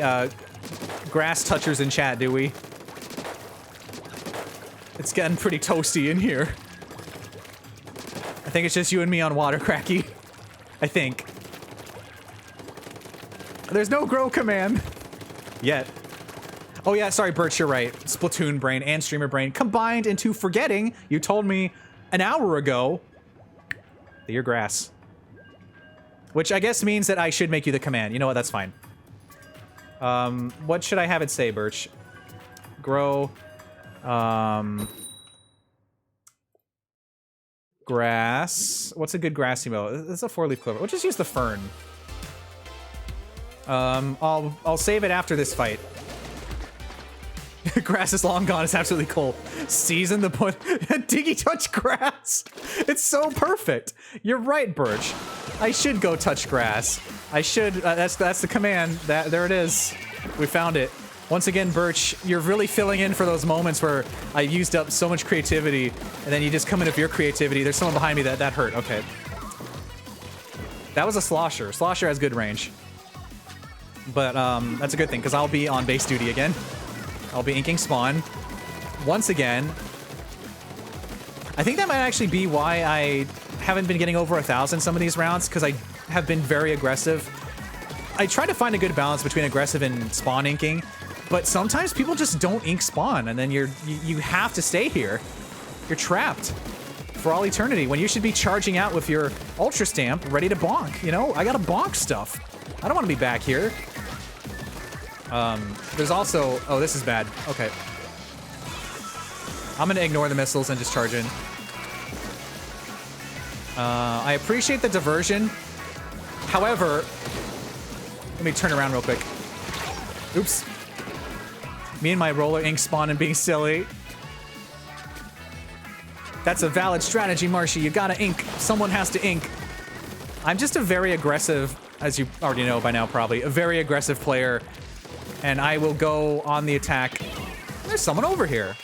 grass touchers in chat, do we? It's getting pretty toasty in here. I think it's just you and me on water, Cracky. I think. There's no grow command. Yet. Oh yeah, sorry, Birch, you're right. Splatoon brain and streamer brain combined into forgetting you told me an hour ago that you're grass. Which I guess means that I should make you the command. You know what, that's fine. What should I have it say, Birch? Grow. Grass. What's a good grass emote? It's a 4-leaf clover. We'll just use the fern. I'll save it after this fight. Grass is long gone. It's absolutely cold. Season the put. Diggy touch grass. It's so perfect. You're right, Birch. I should go touch grass. I should. That's the command. There it is. We found it. Once again, Birch, you're really filling in for those moments where I used up so much creativity, and then you just come in with your creativity. There's someone behind me that hurt. Okay. That was a slosher. Slosher has good range. But that's a good thing, because I'll be on base duty again. I'll be inking spawn. Once again. I think that might actually be why I haven't been getting over 1,000 some of these rounds, because I have been very aggressive. I try to find a good balance between aggressive and spawn inking, but sometimes people just don't ink spawn, and then you have to stay here. You're trapped for all eternity when you should be charging out with your Ultra Stamp ready to bonk. You know, I gotta bonk stuff. I don't want to be back here. There's also... Oh, this is bad. Okay. I'm gonna ignore the missiles and just charge in. I appreciate the diversion. However... Let me turn around real quick. Oops. Me and my roller ink spawn and being silly. That's a valid strategy, Marshy. You gotta ink. Someone has to ink. I'm just a very aggressive, as you already know by now probably, a very aggressive player. And I will go on the attack. There's someone over here.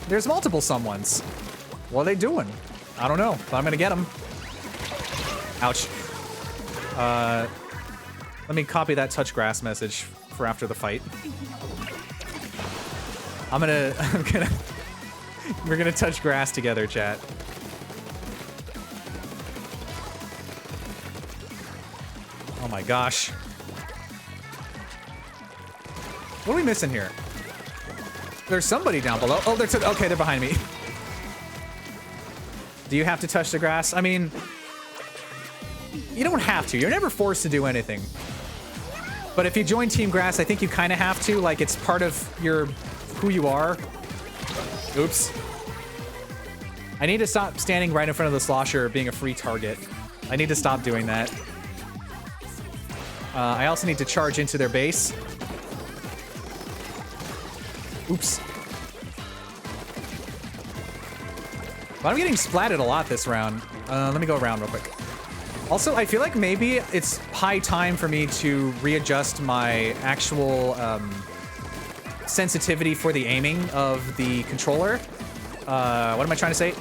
There's multiple someones. What are they doing? I don't know, but I'm gonna get them. Ouch. Let me copy that touch grass message for after the fight. We're gonna touch grass together, chat. Oh my gosh. What are we missing here? There's somebody down below. Oh, okay, they're behind me. Do you have to touch the grass? I mean, you don't have to. You're never forced to do anything. But if you join Team Grass, I think you kind of have to. Like, it's part of who you are. Oops. I need to stop standing right in front of the slosher being a free target. I need to stop doing that. I also need to charge into their base. Oops. But I'm getting splatted a lot this round. Let me go around real quick. Also, I feel like maybe it's high time for me to readjust my actual sensitivity for the aiming of the controller. What am I trying to say?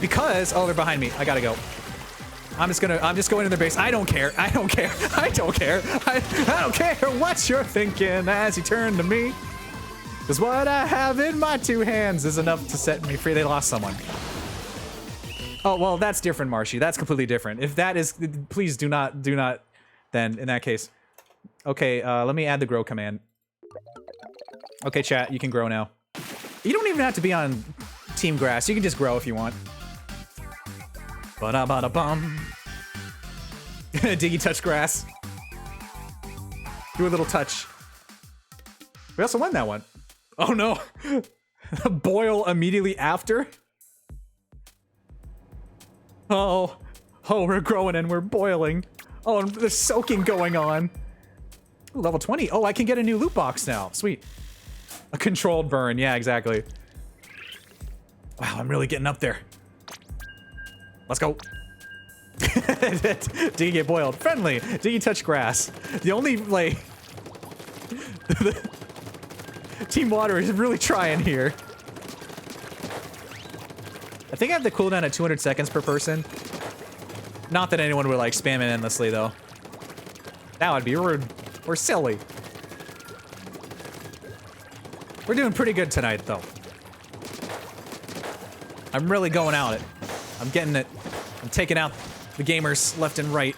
Because, oh, they're behind me. I gotta go. I'm just going to their base. I don't care. I don't care. I don't care. I don't care what you're thinking as you turn to me. Because what I have in my 2 hands is enough to set me free. They lost someone. Oh, well, that's different, Marshy. That's completely different. If that is, please do not, then in that case. Okay, let me add the grow command. Okay, chat, you can grow now. You don't even have to be on Team Grass. You can just grow if you want. Ba-da-ba-da-bum. Diggy touch grass. Do a little touch. We also won that one. Oh no. Boil immediately after? Oh. Oh, we're growing and we're boiling. Oh, and there's soaking going on. Ooh, level 20. Oh, I can get a new loot box now. Sweet. A controlled burn. Yeah, exactly. Wow, I'm really getting up there. Let's go. Diggy get boiled. Friendly. Diggy touch grass. The only, like... Team Water is really trying here. I think I have the cooldown at 200 seconds per person. Not that anyone would, like, spam it endlessly, though. That would be rude. Or silly. We're doing pretty good tonight, though. I'm really going out it. I'm getting it. I'm taking out the gamers left and right.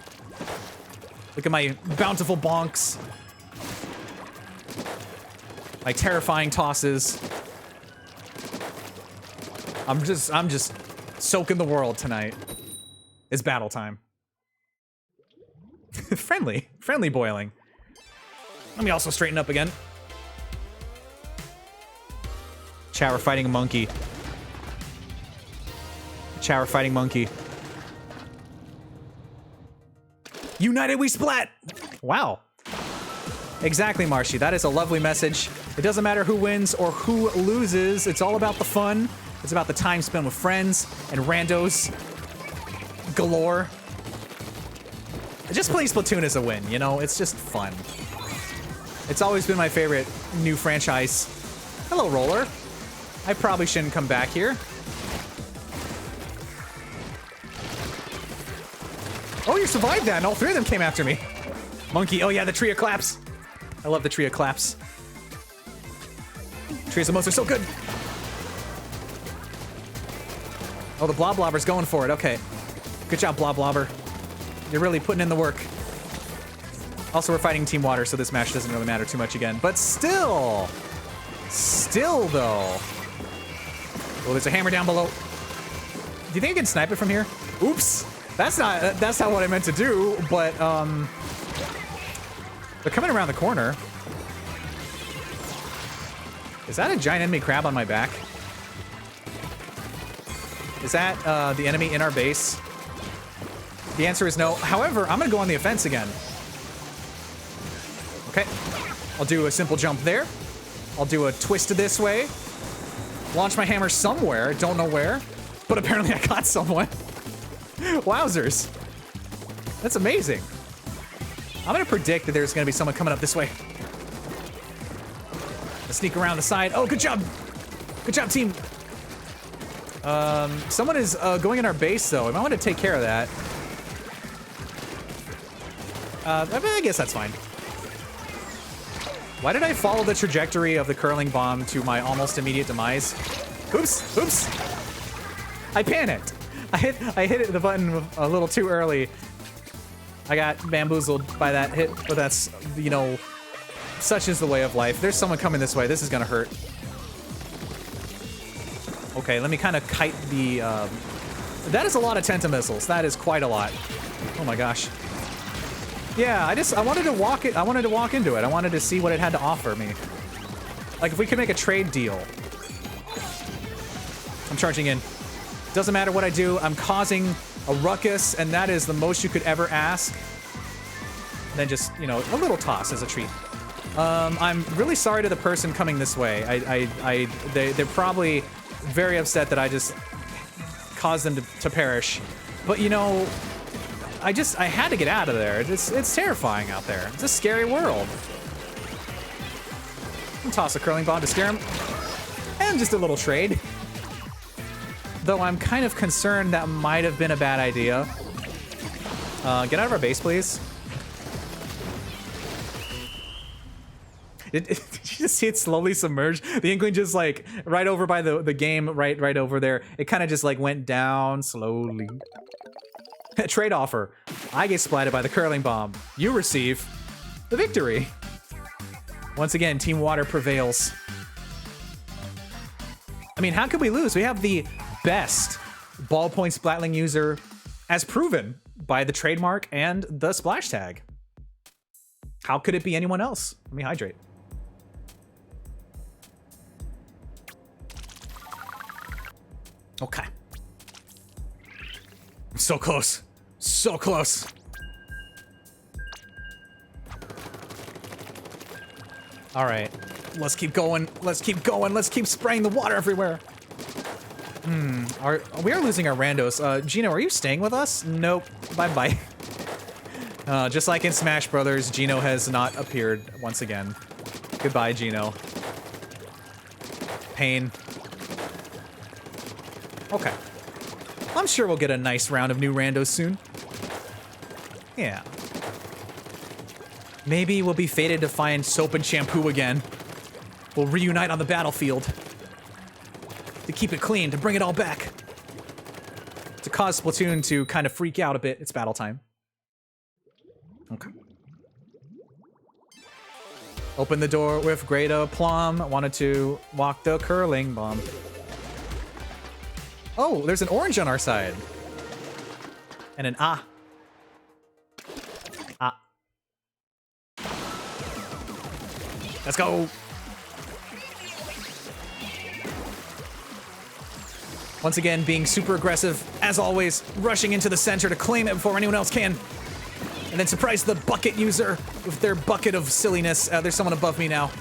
Look at my bountiful bonks. My terrifying tosses. I'm just soaking the world tonight. It's battle time. Friendly boiling. Let me also straighten up again. Chat, we're fighting a monkey. Chat, we're fighting monkey. United we splat! Wow. Exactly, Marshy. That is a lovely message. It doesn't matter who wins or who loses. It's all about the fun. It's about the time spent with friends and randos galore. Just playing Splatoon is a win, you know? It's just fun. It's always been my favorite new franchise. Hello, Roller. I probably shouldn't come back here. Oh, you survived that, and all 3 of them came after me. Monkey. Oh, yeah, the tree of claps. I love the tree of claps. Trees of most are so good. Oh, the Blob Blobber's going for it. Okay. Good job, Blob Blobber. You're really putting in the work. Also, we're fighting Team Water, so this match doesn't really matter too much again. But still. Still, though. Oh, there's a hammer down below. Do you think I can snipe it from here? Oops. That's not what I meant to do, but, they're coming around the corner. Is that a giant enemy crab on my back? Is that, the enemy in our base? The answer is no. However, I'm gonna go on the offense again. Okay. I'll do a simple jump there. I'll do a twist this way. Launch my hammer somewhere. Don't know where. But apparently I got someone. Wowzers. That's amazing. I'm gonna predict that there's gonna be someone coming up this way. Let's sneak around the side. Oh, good job. Good job, team. Someone is going in our base, though. I might want to take care of that. I guess that's fine. Why did I follow the trajectory of the curling bomb to my almost immediate demise? Oops, oops. I panicked. I hit the button a little too early. I got bamboozled by that hit, but that's, you know, such is the way of life. There's someone coming this way. This is gonna hurt. Okay, let me kind of kite the, that is a lot of Tenta missiles. That is quite a lot. Oh my gosh. Yeah, I wanted to walk into it. I wanted to see what it had to offer me. Like, if we could make a trade deal. I'm charging in. Doesn't matter what I do, I'm causing a ruckus, and that is the most you could ever ask. And then just, you know, a little toss as a treat. I'm really sorry to the person coming this way. They're probably very upset that I just caused them to perish. But, you know, I had to get out of there. It's terrifying out there. It's a scary world. I'll toss a curling bomb to scare him. And just a little trade. Though I'm kind of concerned that might have been a bad idea. Get out of our base, please. Did you just see it slowly submerge? The Inkling just like right over by the game, right over there. It kind of just like went down slowly. Trade offer. I get splatted by the curling bomb. You receive the victory. Once again, Team Water prevails. I mean, how could we lose? We have the best ballpoint splatling user as proven by the trademark and the splash tag. How could it be anyone else? Let me hydrate. Okay. So close. So close. All right. Let's keep going. Let's keep going. Let's keep spraying the water everywhere. We are losing our randos. Gino, are you staying with us? Nope. Bye-bye. Just like in Smash Brothers, Gino has not appeared once again. Goodbye, Gino. Pain. Okay. I'm sure we'll get a nice round of new randos soon. Yeah. Maybe we'll be fated to find Soap and Shampoo again. We'll reunite on the battlefield. To keep it clean, to bring it all back. To cause Splatoon to kind of freak out a bit. It's battle time. Okay. Open the door with great aplomb. Wanted to walk the curling bomb. Oh, there's an orange on our side. And an ah. Ah. Let's go. Once again, being super aggressive, as always, rushing into the center to claim it before anyone else can. And then surprise the bucket user with their bucket of silliness. There's someone above me now.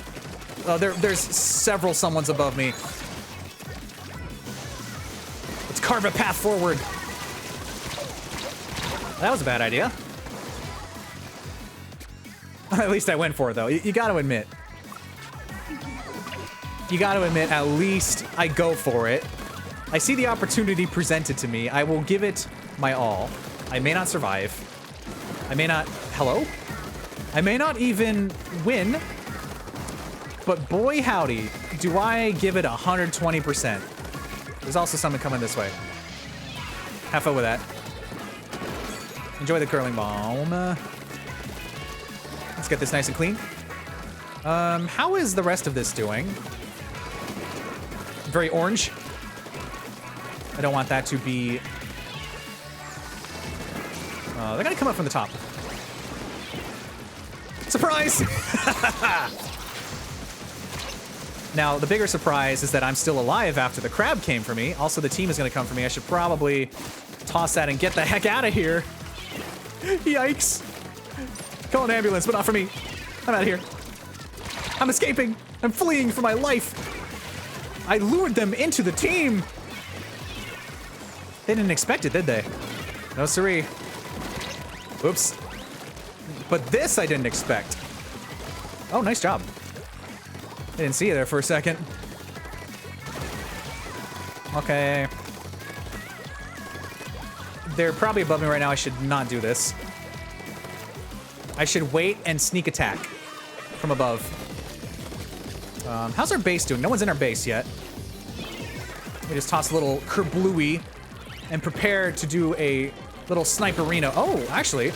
There's several someones above me. Let's carve a path forward. That was a bad idea. At least I went for it, though. You gotta admit. You gotta admit, at least I go for it. I see the opportunity presented to me. I will give it my all. I may not survive. I may not... Hello? I may not even win. But boy howdy, do I give it 120%. There's also someone coming this way. Have fun with that. Enjoy the curling bomb. Let's get this nice and clean. How is the rest of this doing? Very orange. I don't want that to be... they're gonna come up from the top. Surprise! Now, the bigger surprise is that I'm still alive after the crab came for me. Also, the team is gonna come for me. I should probably toss that and get the heck out of here. Yikes. Call an ambulance, but not for me. I'm out of here. I'm escaping. I'm fleeing for my life. I lured them into the team. They didn't expect it, did they? No siree. Oops. But this I didn't expect. Oh, nice job. I didn't see you there for a second. Okay. They're probably above me right now. I should not do this. I should wait and sneak attack from above. How's our base doing? No one's in our base yet. We just toss a little kerblooey and prepare to do a little sniperino. Oh, actually.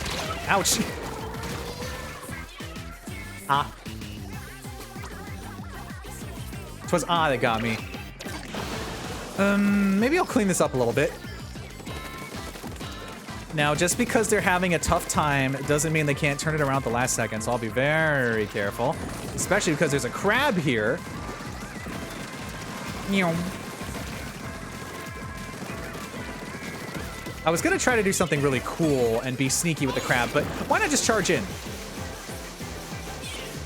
Ouch. Ah. It was that got me. Maybe I'll clean this up a little bit. Now, just because they're having a tough time doesn't mean they can't turn it around at the last second, so I'll be very careful. Especially because there's a crab here. I was gonna try to do something really cool and be sneaky with the crab, but why not just charge in?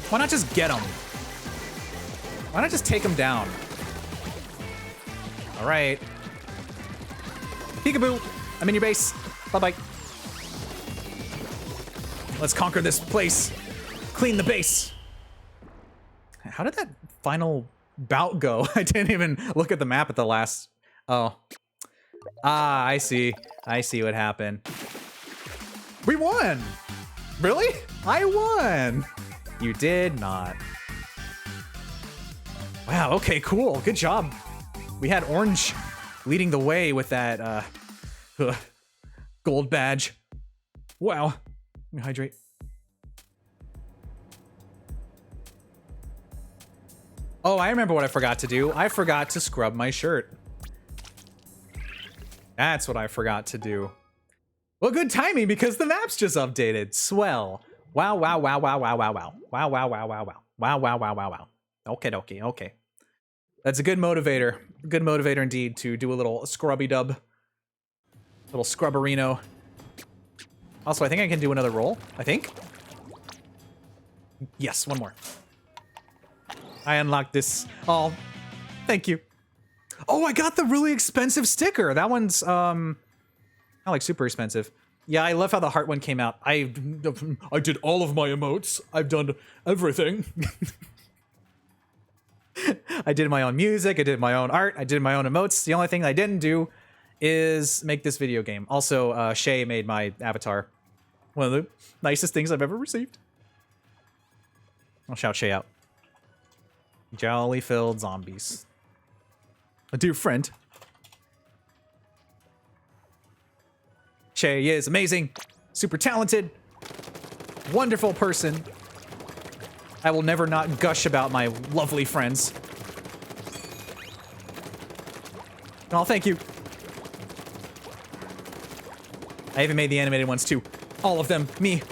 Why not just get him? Why not just take him down? All right. Peekaboo, I'm in your base. Bye-bye. Let's conquer this place. Clean the base. How did that final bout go? I didn't even look at the map at the last... Oh. Ah, I see. I see what happened. We won! Really? I won! You did not. Wow, okay, cool. Good job. We had orange leading the way with that gold badge. Wow. Let me hydrate. Oh, I remember what I forgot to do. I forgot to scrub my shirt. That's what I forgot to do. Well, good timing because the map's just updated. Swell. Wow, wow, wow, wow, wow, wow, wow. Wow, wow, wow, wow, wow. Wow, wow, wow, wow, wow. Okay, okay, okay. That's a good motivator. Good motivator indeed to do a little scrubby dub. Little scrubberino. Also, I think I can do another roll. I think. Yes, one more. I unlocked this. Oh, thank you. Oh, I got the really expensive sticker. That one's, not like super expensive. Yeah, I love how the heart one came out. I did all of my emotes. I've done everything. I did my own music. I did my own art. I did my own emotes. The only thing I didn't do is make this video game. Also, Shay made my avatar. One of the nicest things I've ever received. I'll shout Shay out. Jolly filled zombies. A dear friend. Shay is amazing, super talented, wonderful person. I will never not gush about my lovely friends. Oh, thank you. I even made the animated ones too. All of them, me.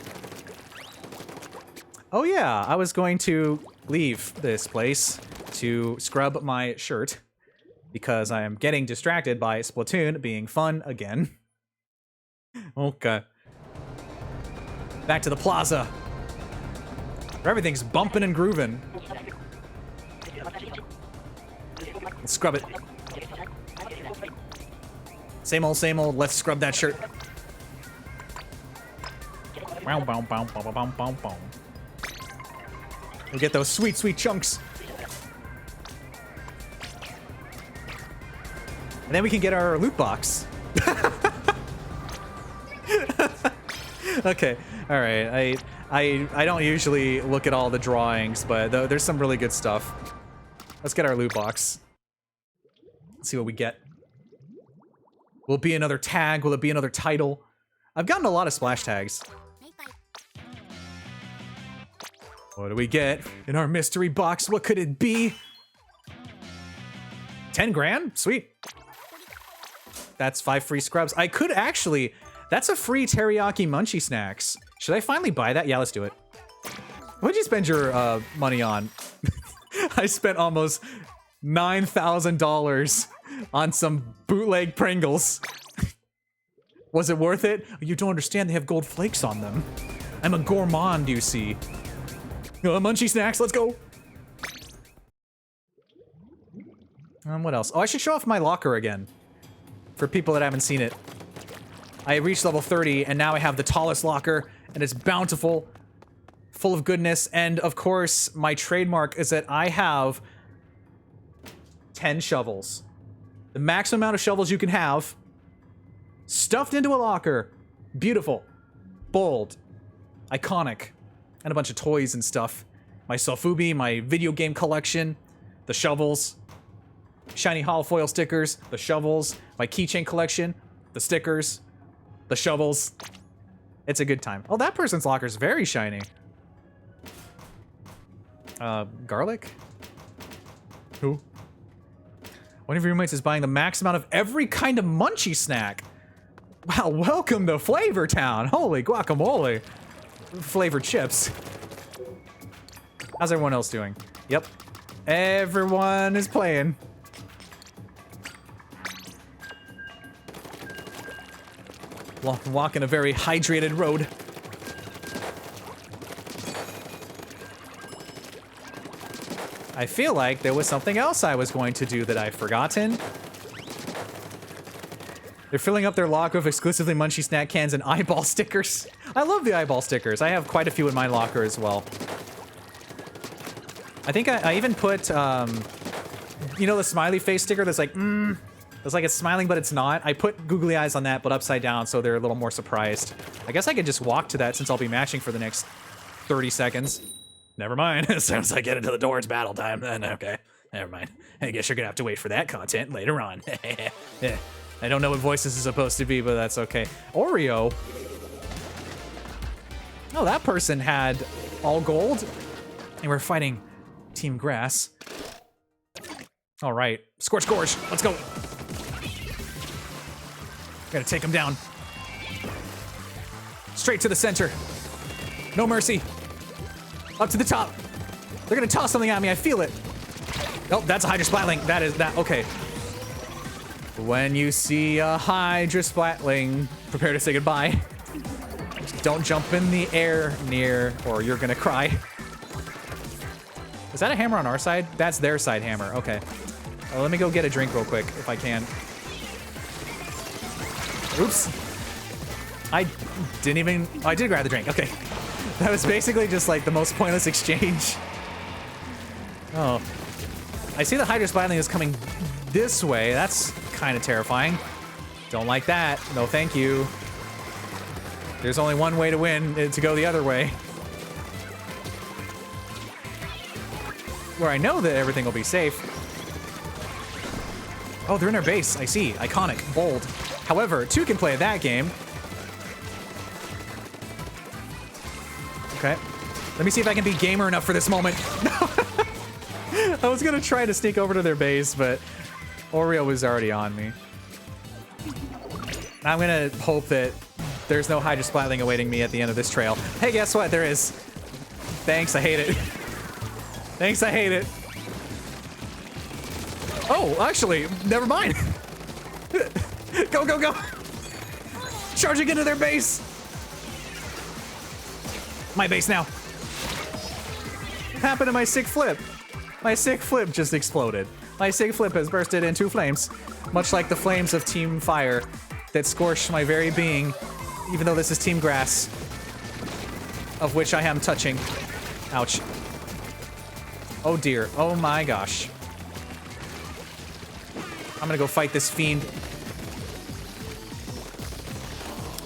Oh yeah, I was going to leave this place to scrub my shirt because I am getting distracted by Splatoon being fun again. Okay. Back to the plaza. Where everything's bumping and grooving. Let's scrub it. Same old, let's scrub that shirt. We'll get those sweet, sweet chunks. And then we can get our loot box. Okay, all right. I don't usually look at all the drawings, but there's some really good stuff. Let's get our loot box. Let's see what we get. Will it be another tag? Will it be another title? I've gotten a lot of splash tags. What do we get in our mystery box? What could it be? 10 grand? Sweet. That's 5 free scrubs. I could actually... That's a free teriyaki munchie snacks. Should I finally buy that? Yeah, let's do it. What'd you spend your money on? I spent almost $9,000 on some bootleg Pringles. Was it worth it? You don't understand, they have gold flakes on them. I'm a gourmand, you see. Munchie snacks, let's go. What else? Oh, I should show off my locker again. For people that haven't seen it. I reached level 30, and now I have the tallest locker, and it's bountiful, full of goodness, and of course, my trademark is that I have 10 shovels. The maximum amount of shovels you can have, stuffed into a locker. Beautiful, bold, iconic, and a bunch of toys and stuff. My Sofubi, my video game collection, the shovels, shiny hollow foil stickers, the shovels, my keychain collection, the stickers, the shovels. It's a good time. Oh, that person's locker is very shiny. Garlic? Who? One of your roommates is buying the max amount of every kind of munchie snack. Wow, welcome to Flavor Town. Holy guacamole. Flavored chips. How's everyone else doing? Yep. Everyone is playing. Walking a very hydrated road. I feel like there was something else I was going to do that I've forgotten. They're filling up their locker with exclusively Munchie snack cans and eyeball stickers. I love the eyeball stickers. I have quite a few in my locker as well. I think I even put, you know, the smiley face sticker that's like, it's like it's smiling, but it's not. I put googly eyes on that, but upside down, so they're a little more surprised. I guess I could just walk to that since I'll be matching for the next 30 seconds. Never mind. As soon as I get into the door, it's battle time then. Okay. Never mind. I guess you're gonna have to wait for that content later on. Yeah. I don't know what voice this is supposed to be, but that's okay. Oreo. Oh, that person had all gold. And we're fighting Team Grass. All right. Scorch Gorge. Let's go. Gotta take him down. Straight to the center. No mercy. Up to the top. They're gonna toss something at me. I feel it. Oh, that's a Hydra Splatling. That is that. Okay. When you see a Hydra Splatling, prepare to say goodbye. Just don't jump in the air near, or you're gonna cry. Is that a hammer on our side? That's their side hammer. Okay. Let me go get a drink real quick, if I can. Oops. I didn't even... Oh, I did grab the drink. Okay. That was basically just like the most pointless exchange. Oh. I see the Hydra Splatling is coming this way. That's kind of terrifying. Don't like that. No, thank you. There's only one way to win, to go the other way. Where I know that everything will be safe. Oh, they're in our base. I see. Iconic. Bold. However, 2 can play that game. Okay. Let me see if I can be gamer enough for this moment. I was gonna try to sneak over to their base, but Oreo was already on me. I'm gonna hope that there's no Hydra Splatling awaiting me at the end of this trail. Hey, guess what? There is. Thanks, I hate it. Thanks, I hate it. Oh, actually, never mind. Go, go, go. Charging into their base. My base now. What happened to my sick flip? My sick flip just exploded. My sick flip has bursted into flames, much like the flames of Team Fire that scorched my very being, even though this is Team Grass, of which I am touching. Ouch. Oh dear. Oh my gosh. I'm gonna go fight this fiend.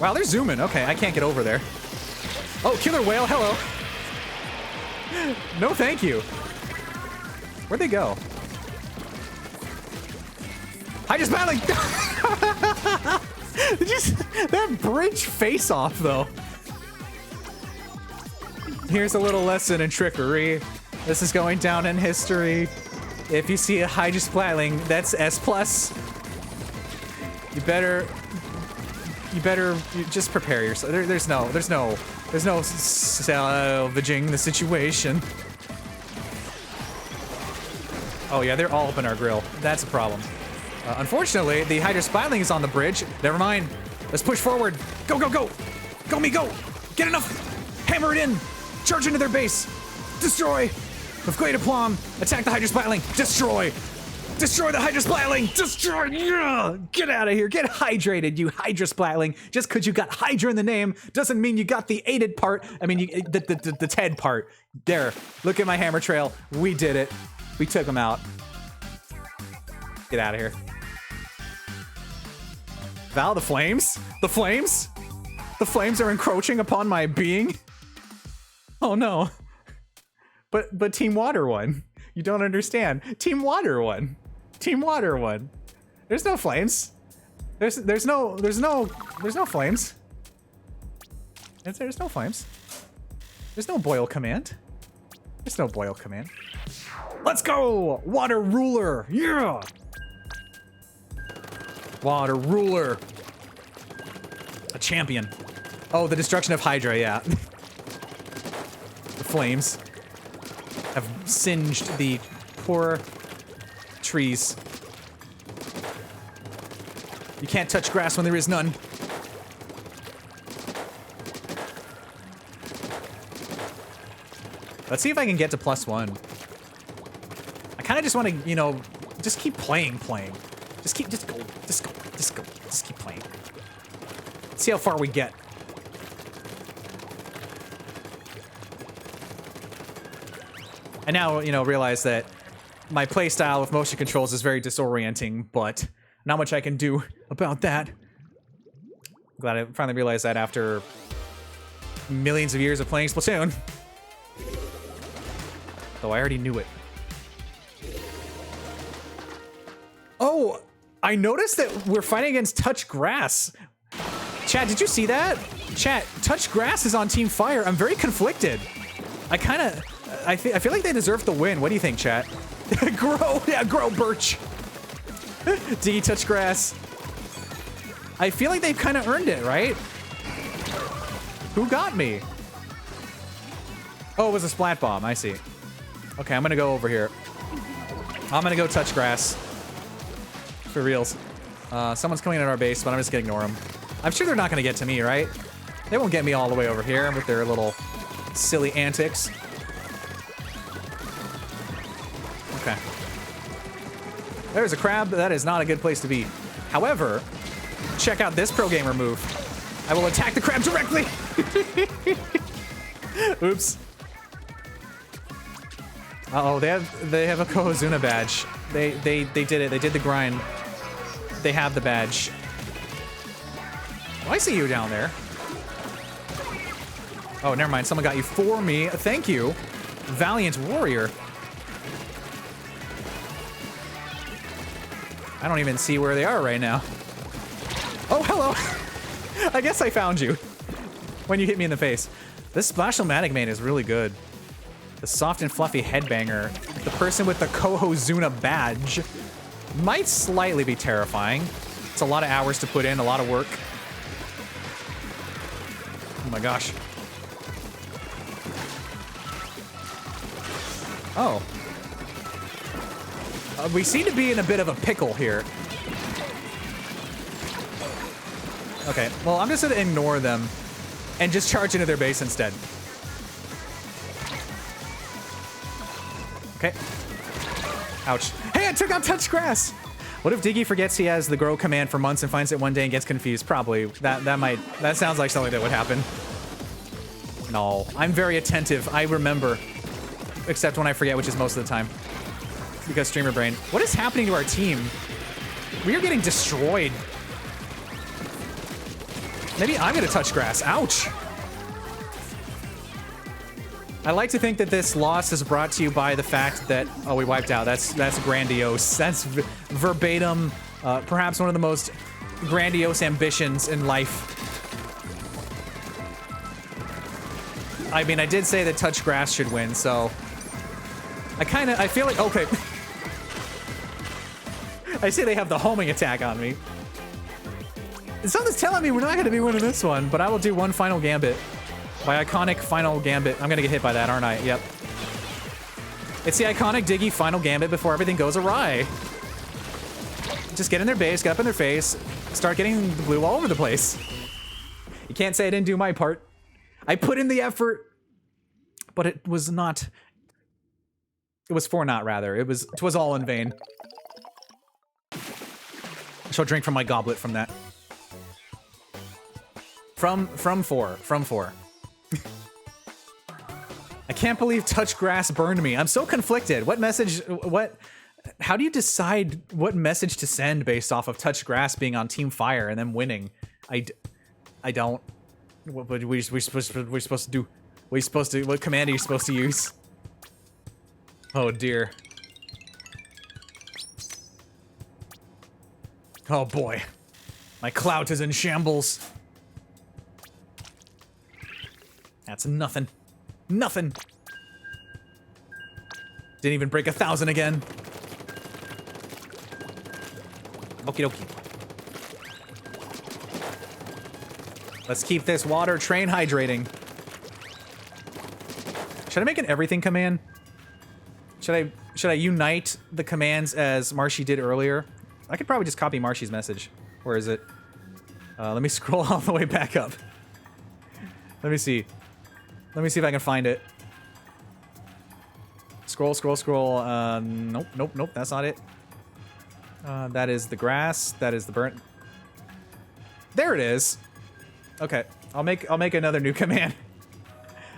Wow, they're zooming. Okay, I can't get over there. Oh, killer whale, hello. No, thank you. Where'd they go? Hydra Splatling! Just that bridge face off though. Here's a little lesson in trickery. This is going down in history. If you see a Hydra Splatling, that's S+. You better just prepare yourself. There's no salvaging the situation. Oh yeah, they're all up in our grill. That's a problem. Unfortunately, the Hydra Splatling is on the bridge. Never mind. Let's push forward. Go, go, go. Go me, go. Get enough. Hammer it in. Charge into their base. Destroy. With great aplomb. Attack the Hydra Splatling. Destroy. Destroy the Hydra Splatling. Destroy. Yeah. Get out of here. Get hydrated, you Hydra Splatling. Just because you got Hydra in the name doesn't mean you got the aided part. I mean, the Ted part. There. Look at my hammer trail. We did it. We took him out. Get out of here. Val, the flames? The flames? The flames are encroaching upon my being? Oh no. But Team Water won. You don't understand. Team Water won. Team Water won. There's no flames. There's no flames. There's no flames. There's no boil command. There's no boil command. Let's go! Water ruler! Yeah! Water ruler. A champion. Oh, the destruction of Hydra, yeah. The flames have singed the poor trees. You can't touch grass when there is none. Let's see if I can get to +1. I kind of just want to, you know, just keep playing. Just keep playing. Let's see how far we get. I now, you know, realize that my playstyle with motion controls is very disorienting, but not much I can do about that. I'm glad I finally realized that after millions of years of playing Splatoon. Though I already knew it. I noticed that we're fighting against Touch Grass. Chat, did you see that? Chat, Touch Grass is on Team Fire. I'm very conflicted. I feel like they deserve the win. What do you think, chat? grow birch. Diggy Touch Grass. I feel like they've kind of earned it, right? Who got me? Oh, it was a Splat Bomb. I see. Okay, I'm gonna go over here. I'm gonna go Touch Grass. For reals. Someone's coming in our base, but I'm just gonna ignore them. I'm sure they're not gonna get to me, right? They won't get me all the way over here with their little silly antics. Okay. There's a crab. That is not a good place to be. However, check out this pro gamer move. I will attack the crab directly. Oops. Uh-oh, they have a Kohozuna badge. They did it. They did the grind. They have the badge. Oh, I see you down there. Oh, never mind. Someone got you for me. Thank you, Valiant Warrior. I don't even see where they are right now. Oh, hello. I guess I found you when you hit me in the face. This Splash-O-Matic main is really good. The soft and fluffy headbanger. The person with the Kohozuna badge might slightly be terrifying. It's a lot of hours to put in, a lot of work. Oh my gosh. Oh. We seem to be in a bit of a pickle here. Okay, well, I'm just gonna ignore them and just charge into their base instead. Okay. Ouch. Hey, I took out Touch Grass! What if Diggy forgets he has the grow command for months and finds it one day and gets confused? Probably. That sounds like something that would happen. No. I'm very attentive. I remember. Except when I forget, which is most of the time. Because streamer brain. What is happening to our team? We are getting destroyed. Maybe I'm gonna Touch Grass. Ouch! I like to think that this loss is brought to you by the fact that... Oh, we wiped out. That's grandiose. That's verbatim. Perhaps one of the most grandiose ambitions in life. I mean, I did say that Touch Grass should win, so... I feel like... Okay. I say they have the homing attack on me. Something's telling me we're not going to be winning this one, but I will do one final gambit. My iconic final gambit. I'm going to get hit by that, aren't I? Yep. It's the iconic Diggy final gambit before everything goes awry. Just get in their base, get up in their face, start getting the blue all over the place. You can't say I didn't do my part. I put in the effort, but it was not... It was for naught, rather. It was all in vain. I shall drink from my goblet from that. From four. I can't believe Touch Grass burned me. I'm so conflicted. What message, how do you decide what message to send based off of Touch Grass being on Team Fire and them winning? I don't. What we supposed to do? What command are you supposed to use? Oh dear. Oh boy. My clout is in shambles. That's nothing. Nothing. Didn't even break 1,000 again. Okie dokie. Let's keep this water train hydrating. Should I make an everything command? Should I unite the commands as Marshy did earlier? I could probably just copy Marshy's message. Where is it? Let me scroll all the way back up. Let me see. Let me see if I can find it. Scroll. Nope. That's not it. That is the grass. That is the burnt. There it is. Okay. I'll make another new command.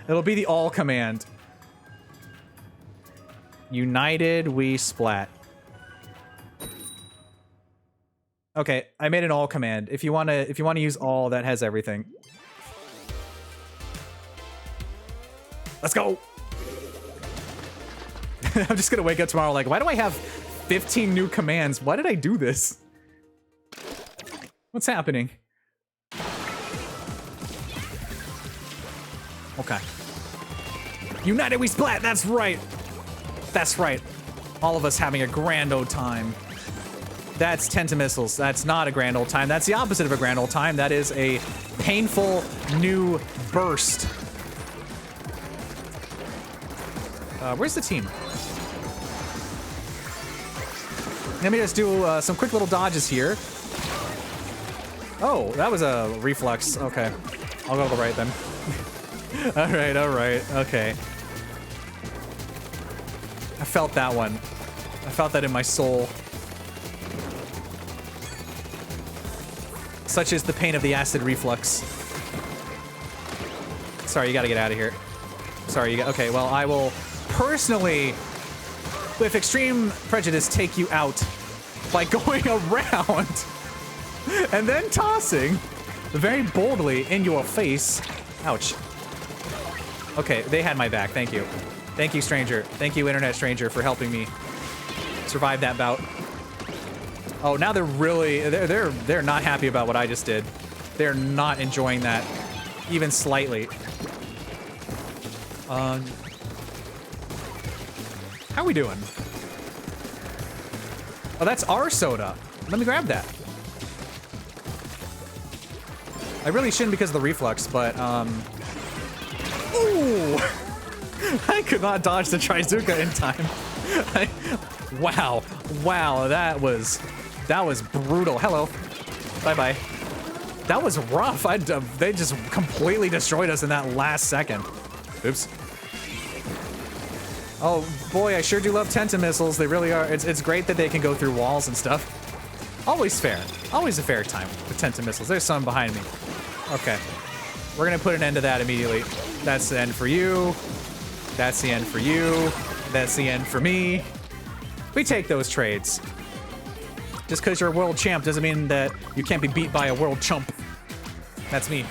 It'll be the all command. United we splat. Okay, I made an all command. If you wanna use all, that has everything. Let's go! I'm just gonna wake up tomorrow like, why do I have 15 new commands? Why did I do this? What's happening? Okay. United we splat, that's right. That's right. All of us having a grand old time. That's Tentamissiles. That's not a grand old time. That's the opposite of a grand old time. That is a painful new burst. Where's the team? Let me just do some quick little dodges here. Oh, that was a reflex. Okay. I'll go to the right then. all right. Okay. I felt that one. I felt that in my soul. Such is the pain of the acid reflux. Sorry, you gotta get out of here. Sorry, you got. Okay, well, I will personally, with extreme prejudice, take you out by going around and then tossing very boldly in your face. Ouch. Okay, they had my back. Thank you. Thank you, stranger. Thank you, internet stranger, for helping me survive that bout. Oh, now they're really they're not happy about what I just did. They're not enjoying that even slightly. How we doing? Oh, that's our soda. Let me grab that. I really shouldn't because of the reflux, but ooh! I could not dodge the Trizuka in time. Wow, that was brutal. Hello. Bye-bye. That was rough. They just completely destroyed us in that last second. Oops. Oh boy, I sure do love Tentamissiles. They really are. It's great that they can go through walls and stuff. Always fair. Always a fair time with Tentamissiles. There's some behind me. Okay. We're gonna put an end to that immediately. That's the end for you. That's the end for you. That's the end for me. We take those trades. Just because you're a world champ doesn't mean that you can't be beat by a world chump. That's me.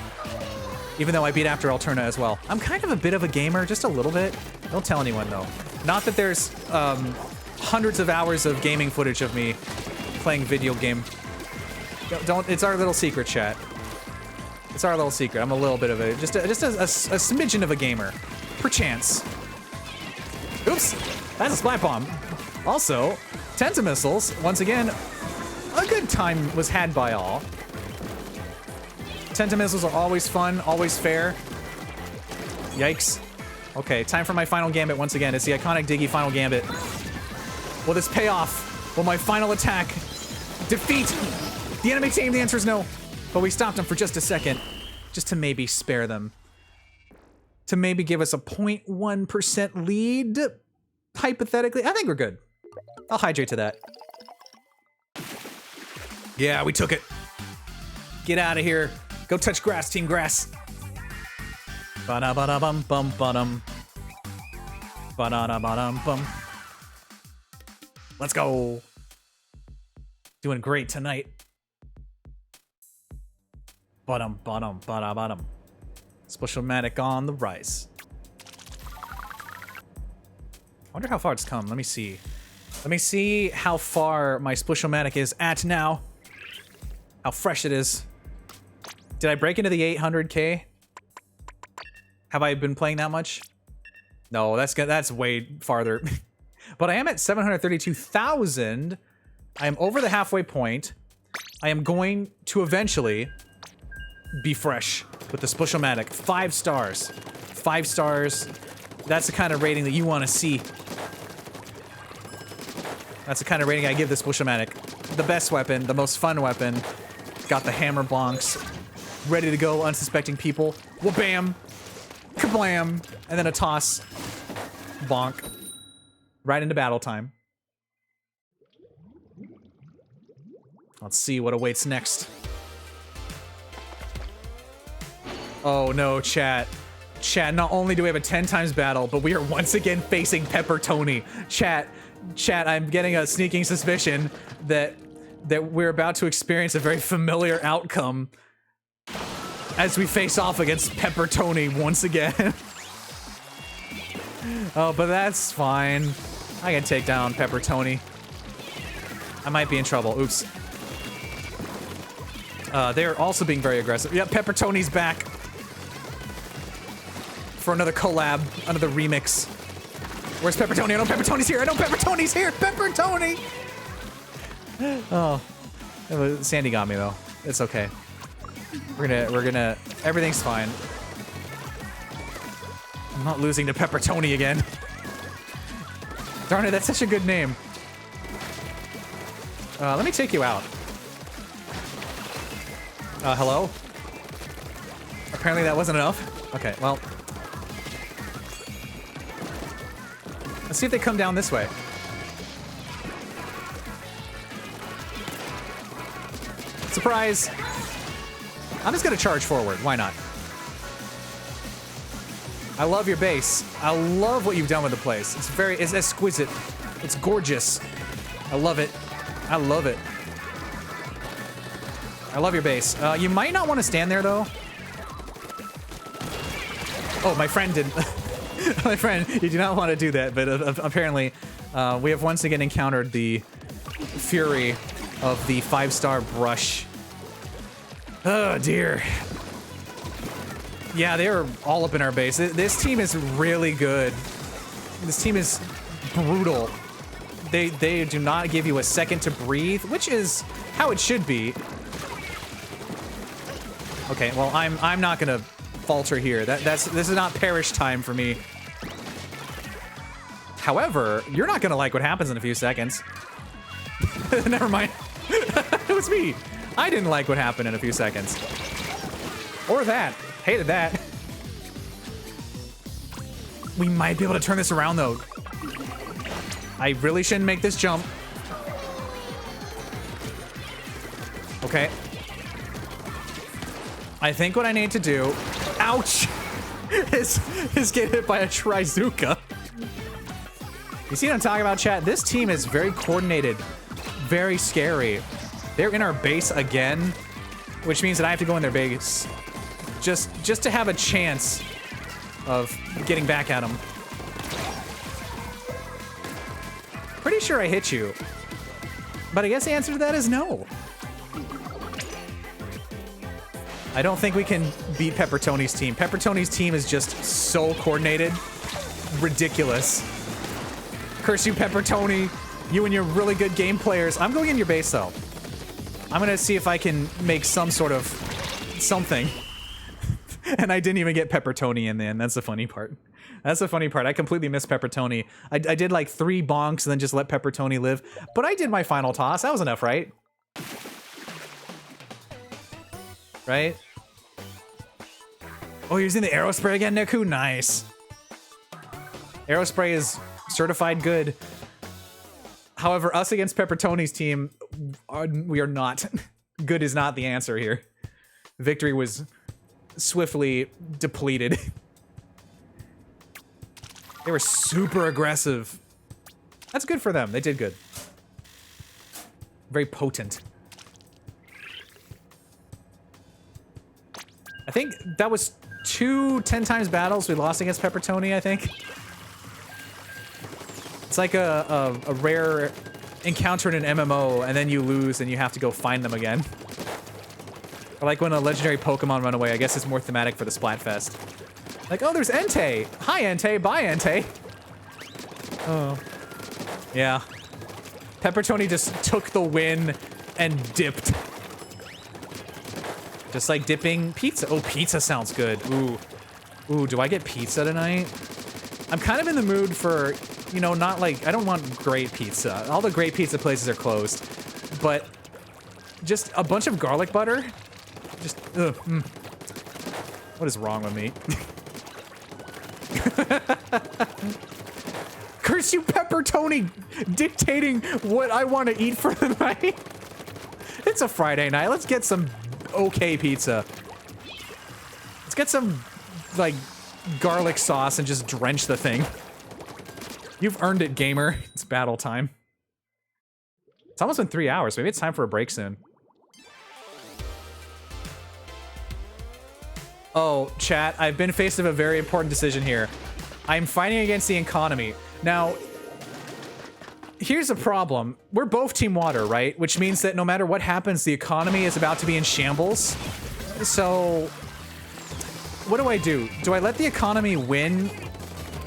Even though I beat after Alterna as well. I'm kind of a bit of a gamer, just a little bit. Don't tell anyone though. Not that there's hundreds of hours of gaming footage of me playing video game. Don't. It's our little secret, chat. It's our little secret. I'm a little bit of a just a smidgen of a gamer, perchance. Oops, that's a splat bomb. Also, Tentamissiles, once again, a good time was had by all. Tentamissiles are always fun, always fair. Yikes. Okay, time for my final gambit once again. It's the iconic Diggy final gambit. Will this pay off? Will my final attack defeat the enemy team? The answer is no. But we stopped them for just a second, just to maybe spare them. To maybe give us a 0.1% lead, hypothetically. I think we're good. I'll hydrate to that. Yeah, we took it. Get out of here. Go touch grass, Team Grass. Ba-da-ba-da-bum-bum-ba-dum. Ba-da-da-ba-dum-bum. Let's go. Doing great tonight. Bottom, bottom, bottom, bottom. Special-matic on the rise. I wonder how far it's come. Let me see. Let me see how far my Special-matic is at now. How fresh it is. Did I break into the 800K? Have I been playing that much? No, that's way farther. But I am at 732,000. I am over the halfway point. I am going to eventually be fresh with the Special-matic. 5 stars. 5 stars. That's the kind of rating that you want to see. That's the kind of rating I give the Special-matic. The best weapon, the most fun weapon. Got the hammer bonks. Ready to go, unsuspecting people. Wha-bam! Kablam! And then a toss. Bonk. Right into battle time. Let's see what awaits next. Oh no, chat. Chat, not only do we have a 10 times battle, but we are once again facing Pepper Tony. Chat, I'm getting a sneaking suspicion that we're about to experience a very familiar outcome as we face off against Pepper Tony once again. Oh, but that's fine. I can take down Pepper Tony. I might be in trouble. Oops. They're also being very aggressive. Yep, Peppertoni's back for another collab, another remix. Where's Peppertoni? I know Peppertoni's here. I know Peppertoni's here. Peppertoni. Oh, Sandy got me though. It's okay. We're gonna. Everything's fine. I'm not losing to Peppertoni again. Darn it, that's such a good name. Let me take you out. Hello? Apparently that wasn't enough. Okay, well. Let's see if they come down this way. Surprise! I'm just gonna charge forward. Why not? I love your base. I love what you've done with the place. It's exquisite. It's gorgeous. I love it. I love it. I love your base. You might not want to stand there though. Oh, my friend didn't. My friend, you do not want to do that, but apparently we have once again encountered the fury of the 5-star brush. Oh dear. Yeah, they are all up in our base. This team is really good. This team is brutal. They do not give you a second to breathe, which is how it should be. Okay, well I'm not gonna falter here. This is not perish time for me. However, you're not gonna like what happens in a few seconds. Never mind. It was me. I didn't like what happened in a few seconds. Or that. Hated that. We might be able to turn this around though. I really shouldn't make this jump. Okay. I think what I need to do, ouch, is get hit by a Trizuka. You see what I'm talking about, chat? This team is very coordinated, very scary. They're in our base again, which means that I have to go in their base just to have a chance of getting back at them. Pretty sure I hit you, but I guess the answer to that is no. I don't think we can beat Peppertoni's team. Peppertoni's team is just so coordinated. Ridiculous. Curse you, Peppertoni. You and your really good game players. I'm going in your base, though. I'm gonna see if I can make some sort of something. And I didn't even get Peppertoni in the end. That's the funny part. That's the funny part. I completely missed Peppertoni. I did like 3 bonks and then just let Peppertoni live. But I did my final toss. That was enough, right? Right? Oh, you're using the Aerospray again, Niku? Nice. Aerospray is certified good. However, us against Peppertoni's team, we are not. Good is not the answer here. Victory was swiftly depleted. They were super aggressive. That's good for them. They did good. Very potent. I think that was 2 10 times battles we lost against Peppertoni, I think. It's like a rare encounter in an MMO, and then you lose and you have to go find them again. Or like when a legendary Pokemon run away. I guess it's more thematic for the Splatfest. Like, oh, there's Entei. Hi, Entei. Bye, Entei. Oh. Yeah. Peppertoni just took the win and dipped. Just like dipping pizza. Oh, pizza sounds good. Ooh. Ooh, do I get pizza tonight? I'm kind of in the mood for, you know, not like, I don't want great pizza. All the great pizza places are closed. But just a bunch of garlic butter. Just, ugh. What is wrong with me? Curse you, Peppertoni, dictating what I want to eat for the night. It's a Friday night. Let's get some okay pizza. Let's get some, like, garlic sauce and just drench the thing. You've earned it, gamer. It's battle time. It's almost been 3 hours. Maybe it's time for a break soon. Oh, chat, I've been faced with a very important decision here. I'm fighting against the economy. Now, here's a problem. We're both Team Water, right? Which means that no matter what happens, the economy is about to be in shambles. So, what do? Do I let the economy win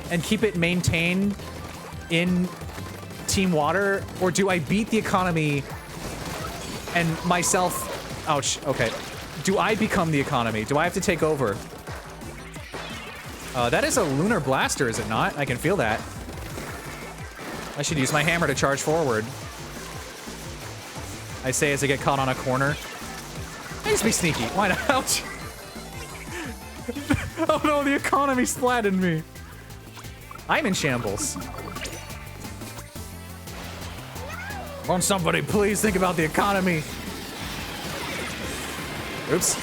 and keep it maintained in Team Water? Or do I beat the economy and myself... Ouch, okay. Do I become the economy? Do I have to take over? That is a lunar blaster, is it not? I can feel that. I should use my hammer to charge forward. I say as I get caught on a corner. I used to be sneaky. Why not? Ouch. Oh no, the economy splatted me. I'm in shambles. Won't somebody please think about the economy? Oops.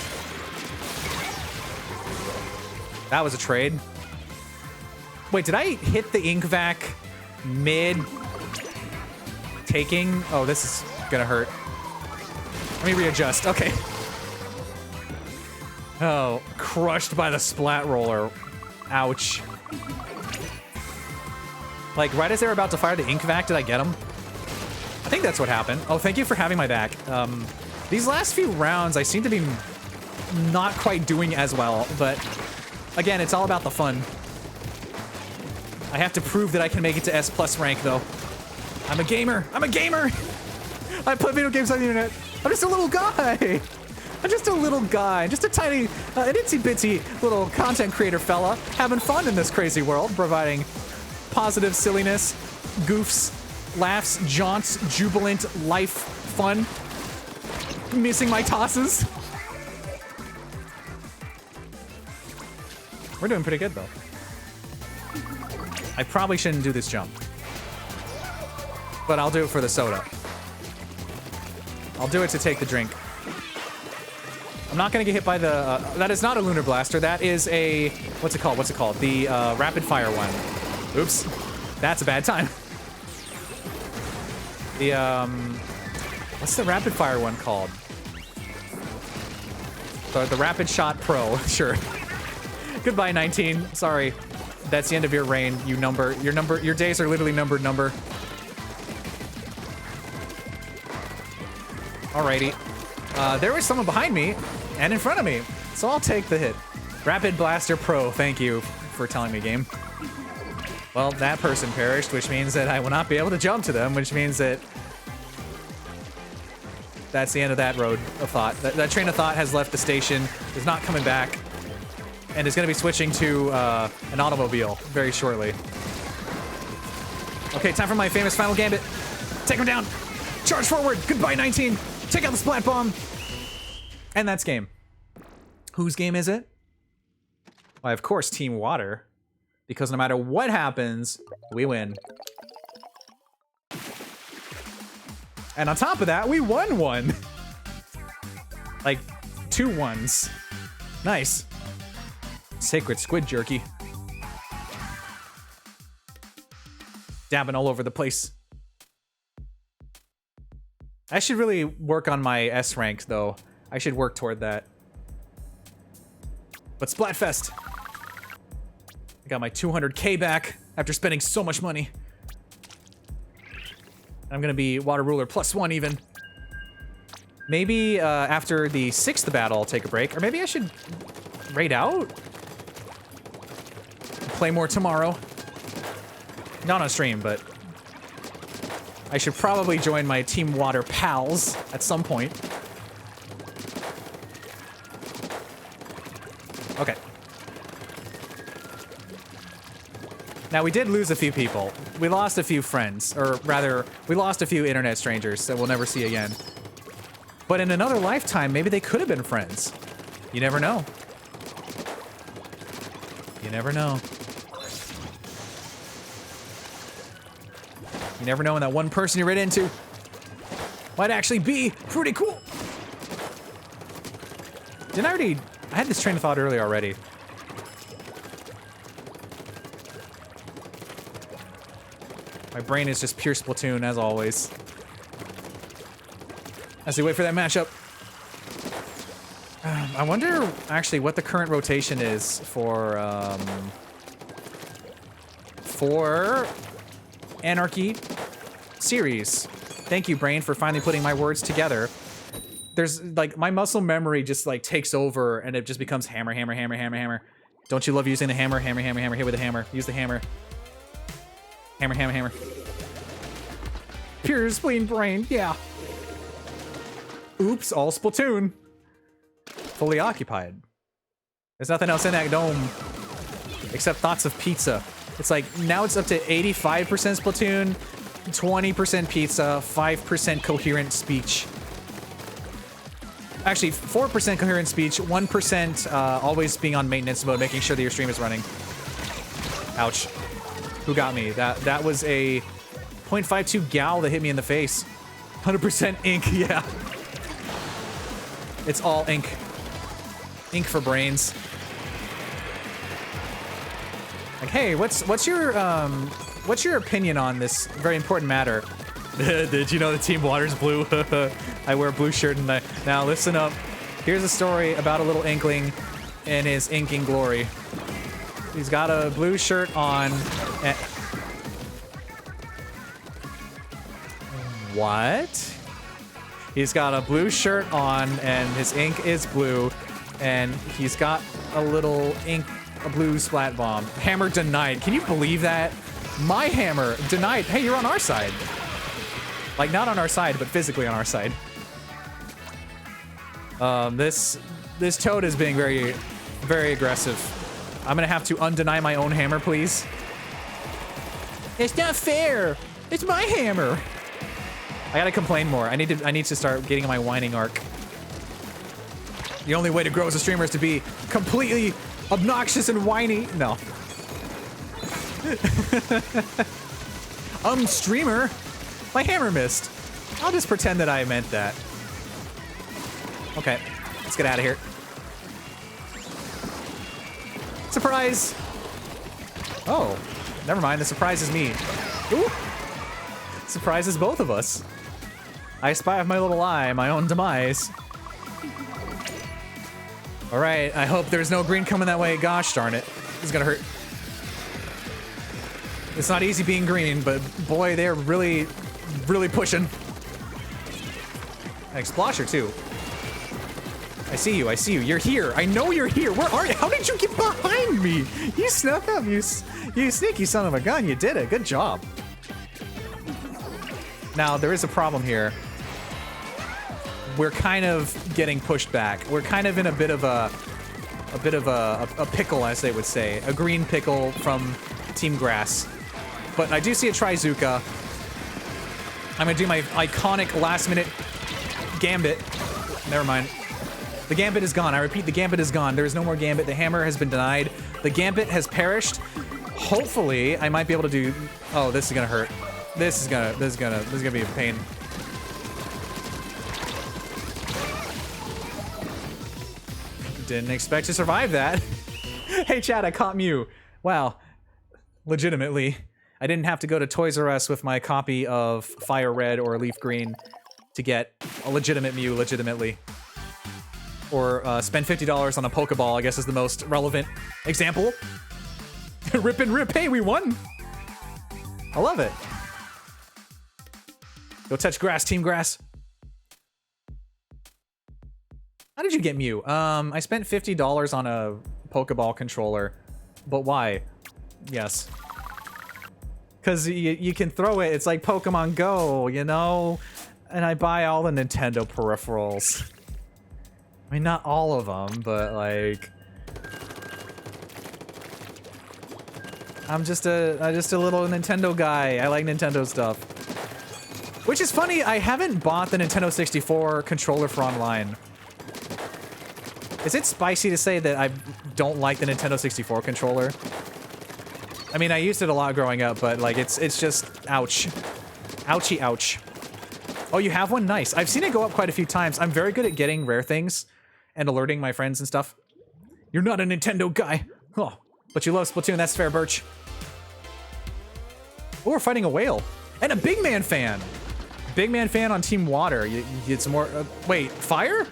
That was a trade. Wait, did I hit the ink vac mid taking? Oh, this is gonna hurt. Let me readjust. Okay. Oh, crushed by the splat roller. Ouch. Like, right as they were about to fire the ink vac, did I get him? I think that's what happened. Oh, thank you for having my back. These last few rounds, I seem to be not quite doing as well, but again, it's all about the fun. I have to prove that I can make it to S+ rank, though. I'm a gamer. I'm a gamer. I play video games on the internet. I'm just a little guy. I'm just a little guy. Just a tiny, an itsy-bitsy little content creator fella having fun in this crazy world, providing positive silliness, goofs, laughs, jaunts, jubilant life fun. Missing my tosses. We're doing pretty good, though. I probably shouldn't do this jump. But I'll do it for the soda. I'll do it to take the drink. I'm not gonna get hit by the... that is not a lunar blaster. That is a... What's it called? What's it called? The rapid fire one. Oops. That's a bad time. The, what's the rapid fire one called? The Rapid Shot Pro. Sure. Goodbye, 19. Sorry. That's the end of your reign. Your days are literally numbered. Alrighty. There was someone behind me and in front of me, so I'll take the hit. Rapid Blaster Pro. Thank you for telling me, game. Well, that person perished, which means that I will not be able to jump to them, which means that that's the end of that road of thought. That train of thought has left the station, is not coming back, and is going to be switching to an automobile very shortly. Okay, time for my famous final gambit. Take him down. Charge forward. Goodbye, 19. Take out the splat bomb. And that's game. Whose game is it? Why, of course, Team Water. Because no matter what happens, we win. And on top of that, we won one. Like, 2 ones. Nice. Sacred squid jerky. Dabbing all over the place. I should really work on my S rank, though. I should work toward that. But Splatfest. I got my 200K back after spending so much money. I'm gonna be Water Ruler +1 even. Maybe after the 6th battle, I'll take a break. Or maybe I should raid out? Play more tomorrow. Not on stream, but I should probably join my Team Water pals at some point. Okay. Now, we did lose a few people. We lost a few friends, or rather, we lost a few internet strangers that we'll never see again. But in another lifetime, maybe they could have been friends. You never know. You never know. You never know when that one person you ran into might actually be pretty cool. Didn't I already... I had this train of thought earlier already. My brain is just pure Splatoon, as always. As we wait for that matchup. I wonder, actually, what the current rotation is for Anarchy series. Thank you, brain, for finally putting my words together. There's like my muscle memory just like takes over and it just becomes hammer, hammer, hammer, hammer, hammer. Don't you love using the hammer? Hammer, hammer, hammer. Hit with the hammer. Use the hammer. Hammer, hammer, hammer. Pure spleen brain, yeah. Oops, all Splatoon. Fully occupied. There's nothing else in that dome except thoughts of pizza. It's like now it's up to 85% Splatoon, 20% pizza, 5% coherent speech. Actually, 4% coherent speech, 1% always being on maintenance mode, making sure that your stream is running. Ouch. Who got me? That was a 0.52 gal that hit me in the face. 100% ink, yeah. It's all ink. Ink for brains. Like, hey, what's your opinion on this very important matter? Did you know the team water's blue? I wear a blue shirt and now listen up. Here's a story about a little inkling in his inking glory. He's got a blue shirt on. What? He's got a blue shirt on and his ink is blue and he's got a little ink, a blue splat bomb. Hammer denied. Can you believe that? My hammer denied. Hey, you're on our side. Like, not on our side, but physically on our side. This toad is being very, very aggressive. I'm gonna have to undeny my own hammer, please. It's not fair. It's my hammer. I gotta complain more. I need to start getting my whining arc. The only way to grow as a streamer is to be completely obnoxious and whiny. No. Streamer. My hammer missed. I'll just pretend that I meant that. Okay, let's get out of here. Surprise! Oh, never mind. The surprise is me. Ooh. Surprises both of us. I spy with my little eye my own demise. All right, I hope there's no green coming that way. Gosh darn it. This is gonna hurt. It's not easy being green, but boy, they're really pushing. An Explosher too. I see you, I see you. You're here. I know you're here. Where are you? How did you get behind me? You snuck up, you sneaky son of a gun. You did it. Good job. Now, there is a problem here. We're kind of getting pushed back. We're kind of in a bit of a pickle, as they would say. A green pickle from Team Grass. But I do see a Trizuka. I'm gonna do my iconic last-minute Gambit. Never mind. The Gambit is gone. I repeat, the Gambit is gone. There is no more Gambit. The hammer has been denied. The Gambit has perished. Hopefully, I might be able to do... Oh, this is gonna hurt. This is gonna be a pain. Didn't expect to survive that. Hey, Chad, I caught Mew. Wow. Legitimately. I didn't have to go to Toys R Us with my copy of Fire Red or Leaf Green to get a legitimate Mew legitimately. Or spend $50 on a Pokeball, I guess is the most relevant example. Rip and rip, hey, we won! I love it. Go touch grass, Team Grass. How did you get Mew? I spent $50 on a Pokeball controller. But why? Yes. Because you can throw it, it's like Pokemon Go, you know? And I buy all the Nintendo peripherals. I mean, not all of them, but like... I'm just a little Nintendo guy. I like Nintendo stuff. Which is funny, I haven't bought the Nintendo 64 controller for online. Is it spicy to say that I don't like the Nintendo 64 controller? I mean, I used it a lot growing up, but like, it's just, ouch. Ouchie, ouch. Oh, you have one? Nice. I've seen it go up quite a few times. I'm very good at getting rare things and alerting my friends and stuff. You're not a Nintendo guy. Oh, but you love Splatoon. That's fair, Birch. Oh, we're fighting a whale. And a Big Man fan. Big Man fan on Team Water. It's more... wait, fire?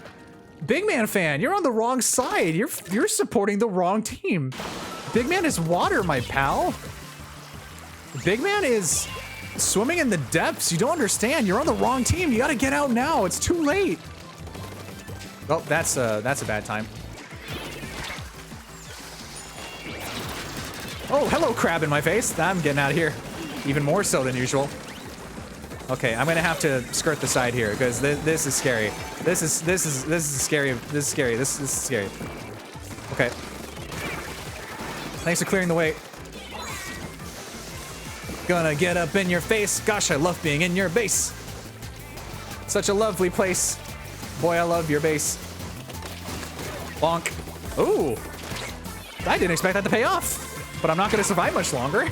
Big Man fan, you're on the wrong side. You're supporting the wrong team. Big Man is water, my pal. Big Man is Swimming in the depths. You don't understand. You're on the wrong team. You gotta get out now. It's too late. Oh, that's a bad time. Oh, hello, crab in my face. I'm getting out of here. Even more so than usual. Okay, I'm gonna have to skirt the side here because this is scary. This is scary. This is scary. This is scary. Okay. Thanks for clearing the way. Gonna get up in your face. Gosh, I love being in your base. Such a lovely place. Boy, I love your base. Bonk. Ooh. I didn't expect that to pay off, but I'm not gonna survive much longer.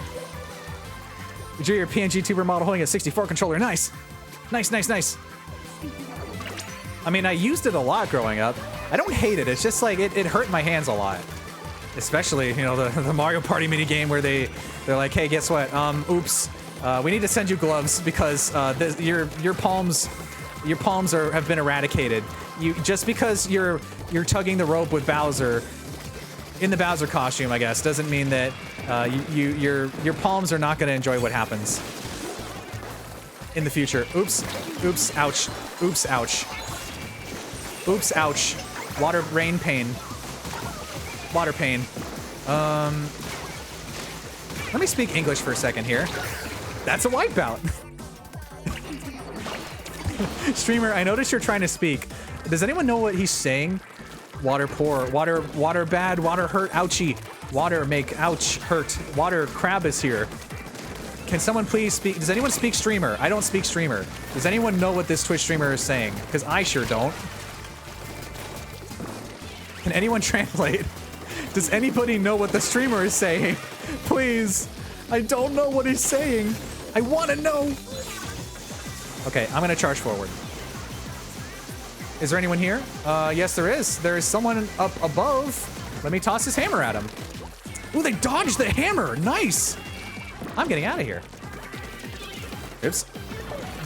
You're your PNG tuber model holding a 64 controller. Nice. Nice, nice, nice. I mean, I used it a lot growing up. I don't hate it. It's just like, it hurt my hands a lot. Especially, you know, the Mario Party mini game where they're like, hey, guess what? Oops. We need to send you gloves because your palms have been eradicated. Just because you're tugging the rope with Bowser in the Bowser costume, I guess, doesn't mean that your palms are not going to enjoy what happens in the future. Oops. Oops. Ouch. Oops. Ouch. Oops. Ouch. Water. Rain pain. Water pain. Let me speak English for a second here. That's a wipeout. Streamer, I noticed you're trying to speak. Does anyone know what he's saying? Water poor. Water bad. Water hurt. Ouchie. Water make ouch hurt. Water crab is here. Can someone please speak? Does anyone speak streamer? I don't speak streamer. Does anyone know what this Twitch streamer is saying? Because I sure don't. Can anyone translate? Does anybody know what the streamer is saying? Please. I don't know what he's saying. I want to know. Okay, I'm going to charge forward. Is there anyone here? Yes, there is. There is someone up above. Let me toss his hammer at him. Ooh, they dodged the hammer. Nice. I'm getting out of here. Oops.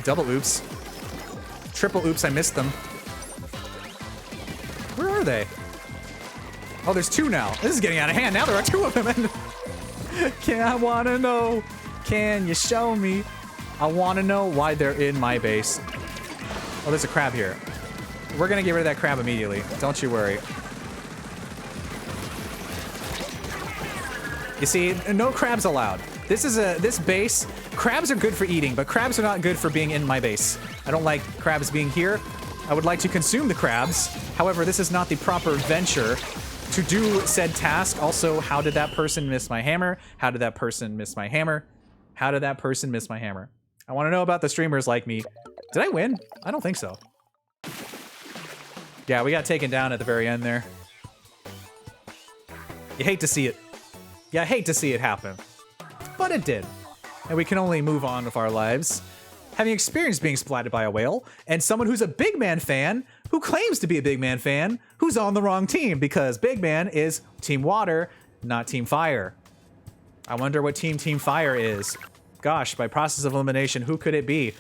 Double oops. Triple oops, I missed them. Where are they? Oh, there's two now. This is getting out of hand. Now there are two of them. I want to know. Can you show me? I want to know why they're in my base. Oh, there's a crab here. We're going to get rid of that crab immediately. Don't you worry. You see, no crabs allowed. This base, crabs are good for eating, but crabs are not good for being in my base. I don't like crabs being here. I would like to consume the crabs. However, this is not the proper venture to do said task. Also, how did that person miss my hammer? How did that person miss my hammer? How did that person miss my hammer? I want to know about the streamers like me. Did I win? I don't think so. Yeah, we got taken down at the very end there. You hate to see it. Yeah, I hate to see it happen. But it did. And we can only move on with our lives. Having experienced being splatted by a whale, and someone who's a Big Man fan, who claims to be a Big Man fan, who's on the wrong team, because Big Man is Team Water, not Team Fire. I wonder what Team Fire is. Gosh, by process of elimination, who could it be?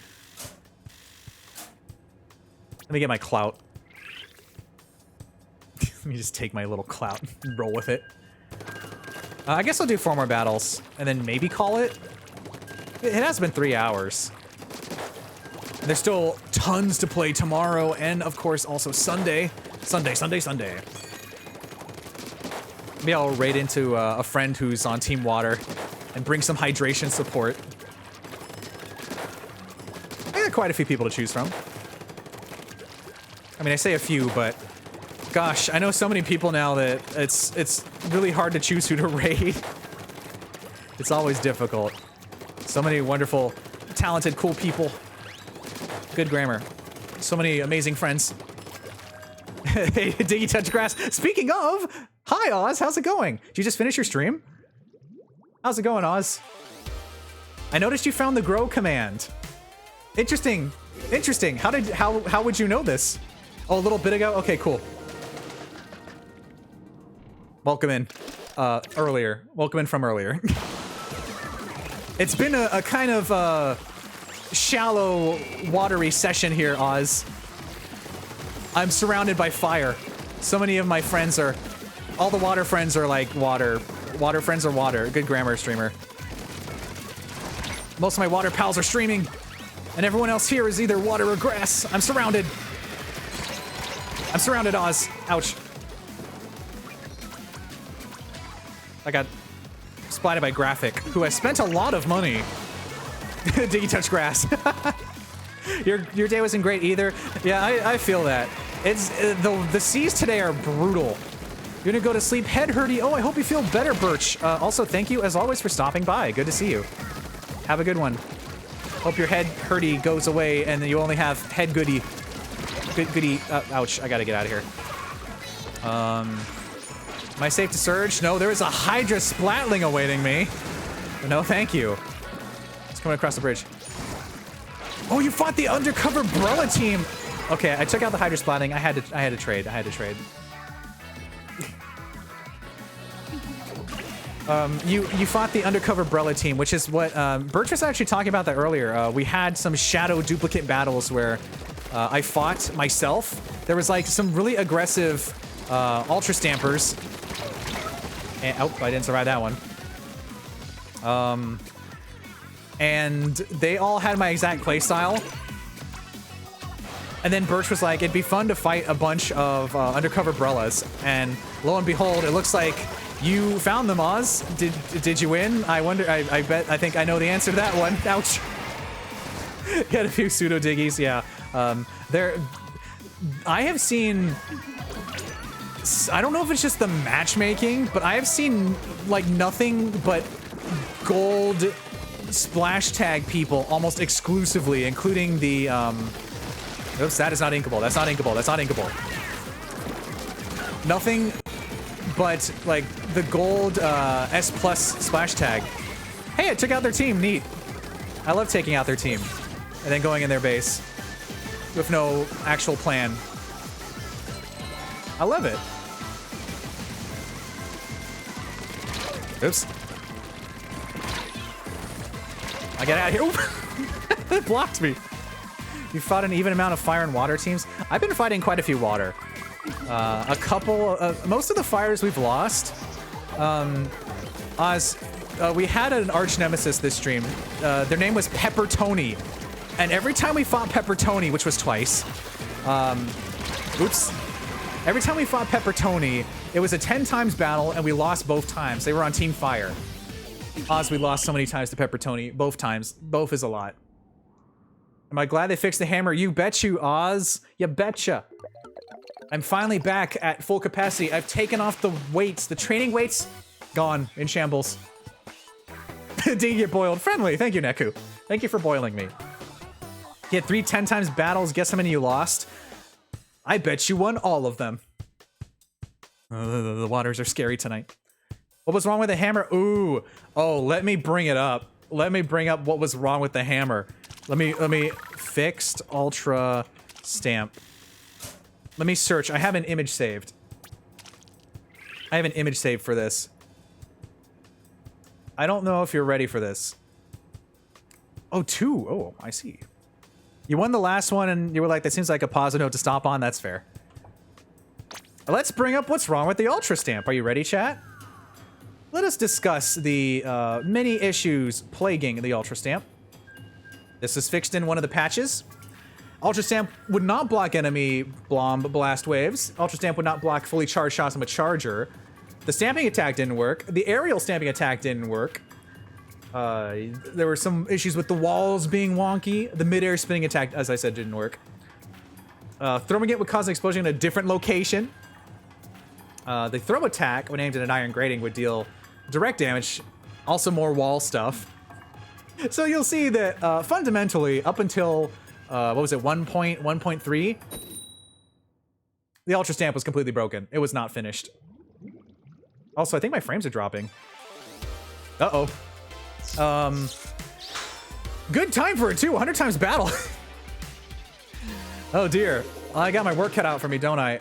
Let me get my clout. Let me just take my little clout and roll with it. I guess I'll do 4 more battles, and then maybe call it. It has been 3 hours. There's still tons to play tomorrow, and of course also Sunday. Sunday. Maybe I'll raid into a friend who's on Team Water and bring some hydration support. I got quite a few people to choose from. I mean, I say a few, but gosh, I know so many people now that it's really hard to choose who to raid. It's always difficult. So many wonderful, talented, cool people. Good grammar. So many amazing friends. Hey, Diggy Touch Grass. Speaking of, hi Oz, how's it going? Did you just finish your stream? How's it going, Oz? I noticed you found the grow command. Interesting. Interesting. How would you know this? Oh, a little bit ago? Okay, cool. Welcome in. Earlier. Welcome in from earlier. It's been a kind of shallow, watery session here, Oz. I'm surrounded by fire. So many of my friends are... All the water friends are like water. Water friends are water. Good grammar, streamer. Most of my water pals are streaming, and everyone else here is either water or grass. I'm surrounded. I'm surrounded, Oz. Ouch. I got splatted by Graphic, who has spent a lot of money. Did you touch grass? Your day wasn't great either. Yeah, I feel that. It's the seas today are brutal. You're gonna go to sleep, head hurty. Oh, I hope you feel better, Birch. Also, thank you as always for stopping by. Good to see you. Have a good one. Hope your head hurty goes away and you only have head goody. Goody. Ouch! I gotta get out of here. Am I safe to surge? No, there is a Hydra Splatling awaiting me. No, thank you. It's coming across the bridge. Oh, you fought the undercover Brella team. Okay, I took out the Hydra Splatling. I had to trade. You fought the undercover Brella team, which is what Birch was actually talking about that earlier. We had some shadow duplicate battles where I fought myself. There was like some really aggressive Ultra Stampers. And, oh, I didn't survive that one. And they all had my exact playstyle. And then Birch was like, it'd be fun to fight a bunch of undercover Brellas. And lo and behold, it looks like you found them, Oz. Did you win? I wonder, I think I know the answer to that one. Ouch. Got a few pseudo diggies, yeah. I have seen, I don't know if it's just the matchmaking, but I have seen like nothing but gold splash tag people almost exclusively, including the, oops, that is not inkable. That's not inkable. That's not inkable. Nothing but like the gold S+ splash tag. Hey, I took out their team. Neat. I love taking out their team and then going in their base with no actual plan. I love it. Oops. I get out of here. Oop. It blocked me. You fought an even amount of fire and water teams? I've been fighting quite a few water. A couple, most of the fires we've lost. We had an arch nemesis this stream. Their name was Pepper Tony. And every time we fought Pepper Tony, which was twice, oops. Every time we fought Pepper Tony, it was a 10 times battle and we lost both times. They were on Team Fire. Oz, we lost so many times to Pepper Tony. Both times. Both is a lot. Am I glad they fixed the hammer? You bet you, Oz. You betcha. I'm finally back at full capacity. I've taken off the weights. The training weights, gone in shambles. Did you get boiled? Friendly. Thank you, Neku. Thank you for boiling me. You had 3 10 times battles. Guess how many you lost? I bet you won all of them. The waters are scary tonight. What was wrong with the hammer? Ooh. Oh, let me bring it up. Let me bring up what was wrong with the hammer. Let me fixed ultra stamp. Let me search. I have an image saved. I have an image saved for this. I don't know if you're ready for this. Oh, 2. Oh, I see. You won the last one and you were like, that seems like a positive note to stop on. That's fair. Let's bring up what's wrong with the ultra stamp. Are you ready, chat? Let us discuss the many issues plaguing the ultra stamp. This is fixed in one of the patches. Ultra Stamp would not block enemy blast waves. Ultra Stamp would not block fully charged shots from a charger. The stamping attack didn't work. The aerial stamping attack didn't work. There were some issues with the walls being wonky. The mid-air spinning attack, as I said, didn't work. Throwing it would cause an explosion in a different location. The throw attack, when aimed at an iron grating, would deal direct damage. Also more wall stuff. So you'll see that fundamentally, up until what was it, 1.3, the Ultra Stamp was completely broken. It was not finished. Also, I think my frames are dropping. Uh-oh. Good time for it too. 100 times battle. Oh dear. I got my work cut out for me, don't I?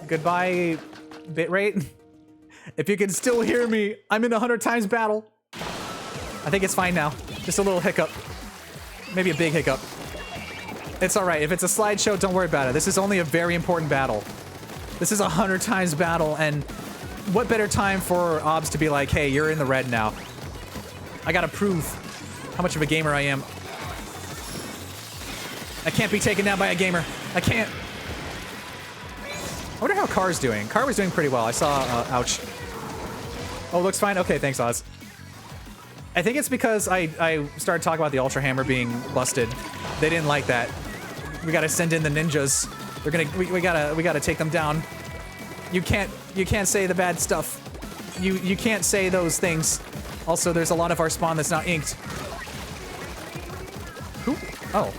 Goodbye, bitrate. If you can still hear me, I'm in 100 times battle. I think it's fine now. Just a little hiccup. Maybe a big hiccup. It's alright. If it's a slideshow, don't worry about it. This is only a very important battle. This is 100 times battle, and what better time for Obs to be like, hey, you're in the red now. I gotta prove how much of a gamer I am. I can't be taken down by a gamer. I can't. I wonder how Car's doing. Car was doing pretty well. I saw, ouch. Oh, looks fine? Okay, thanks, Oz. I think it's because I started talking about the Ultra Hammer being busted. They didn't like that. We gotta send in the ninjas. We gotta take them down. You can't say the bad stuff. You can't say those things. Also, there's a lot of our spawn that's not inked. Who? Oh.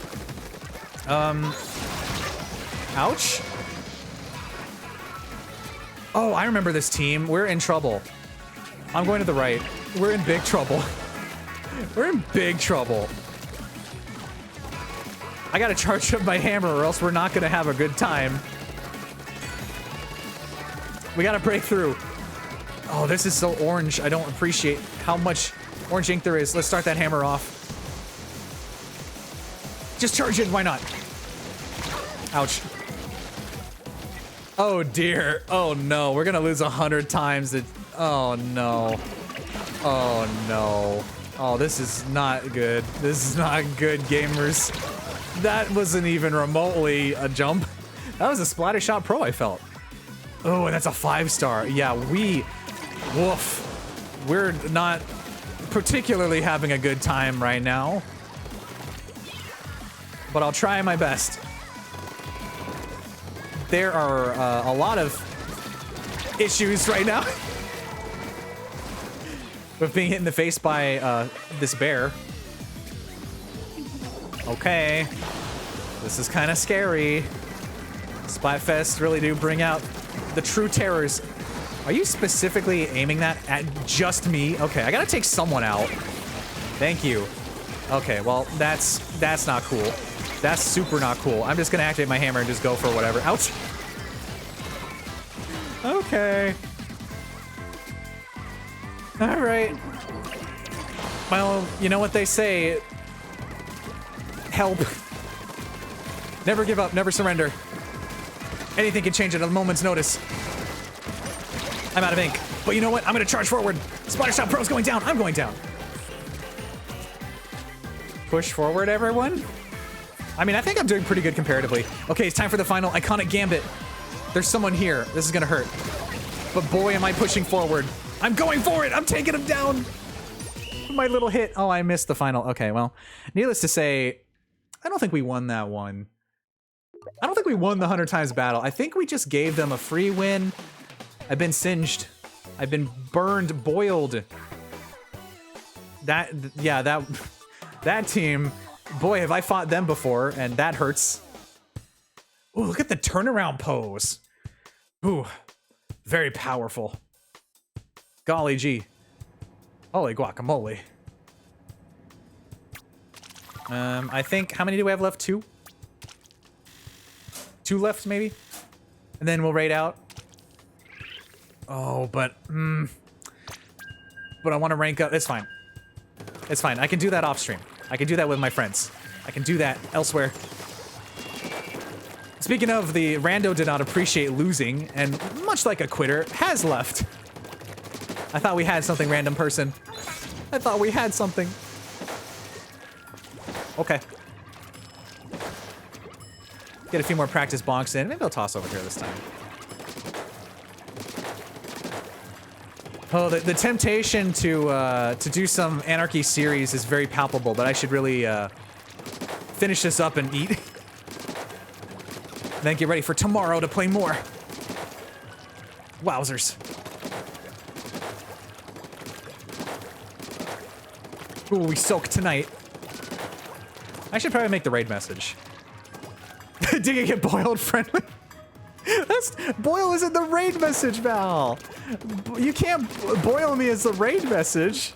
Ouch. Oh, I remember this team. We're in trouble. I'm going to the right. We're in big trouble. We're in big trouble. I gotta charge up my hammer or else we're not gonna have a good time. We gotta break through. Oh, this is so orange. I don't appreciate how much orange ink there is. Let's start that hammer off. Just charge it, why not? Ouch. Oh dear. Oh no, we're gonna lose 100 times. Oh no. Oh no. Oh, this is not good. This is not good, gamers. That wasn't even remotely a jump. That was a Splatter Shot Pro, I felt. Oh, and that's a 5-star. Yeah, woof. We're not particularly having a good time right now. But I'll try my best. There are a lot of issues right now. With being hit in the face by this bear. Okay. This is kind of scary. Splatfest really do bring out the true terrors. Are you specifically aiming that at just me? Okay, I gotta take someone out. Thank you. Okay, well, that's not cool. That's super not cool. I'm just gonna activate my hammer and just go for whatever. Ouch. Okay. All right. Well, you know what they say. Help. Never give up, never surrender. Anything can change at a moment's notice. I'm out of ink. But you know what? I'm gonna charge forward. Splatter Shot Pro's going down. I'm going down. Push forward, everyone. I mean, I think I'm doing pretty good comparatively. Okay, it's time for the final iconic gambit. There's someone here. This is gonna hurt. But boy, am I pushing forward. I'm going for it. I'm taking him down. My little hit. Oh, I missed the final. Okay, well, needless to say, I don't think we won that one. I don't think we won the 100 times battle. I think we just gave them a free win. I've been singed. I've been burned, boiled. That team, boy, have I fought them before, and that hurts. Ooh, look at the turnaround pose. Ooh, very powerful. Golly gee. Holy guacamole. I think, how many do we have left? 2? 2 left, maybe? And then we'll raid out. Oh, but I want to rank up. It's fine. It's fine. I can do that off stream. I can do that with my friends. I can do that elsewhere. Speaking of, the rando did not appreciate losing, and much like a quitter, has left. I thought we had something, random person. I thought we had something. Okay. Get a few more practice bonks in. Maybe I'll toss over here this time. Oh, the temptation to do some Anarchy series is very palpable, but I should really finish this up and eat. Then get ready for tomorrow to play more. Wowzers. Ooh, we soak tonight. I should probably make the raid message. Did you get boiled friendly? Boil isn't the raid message, Val. You can't boil me as the raid message.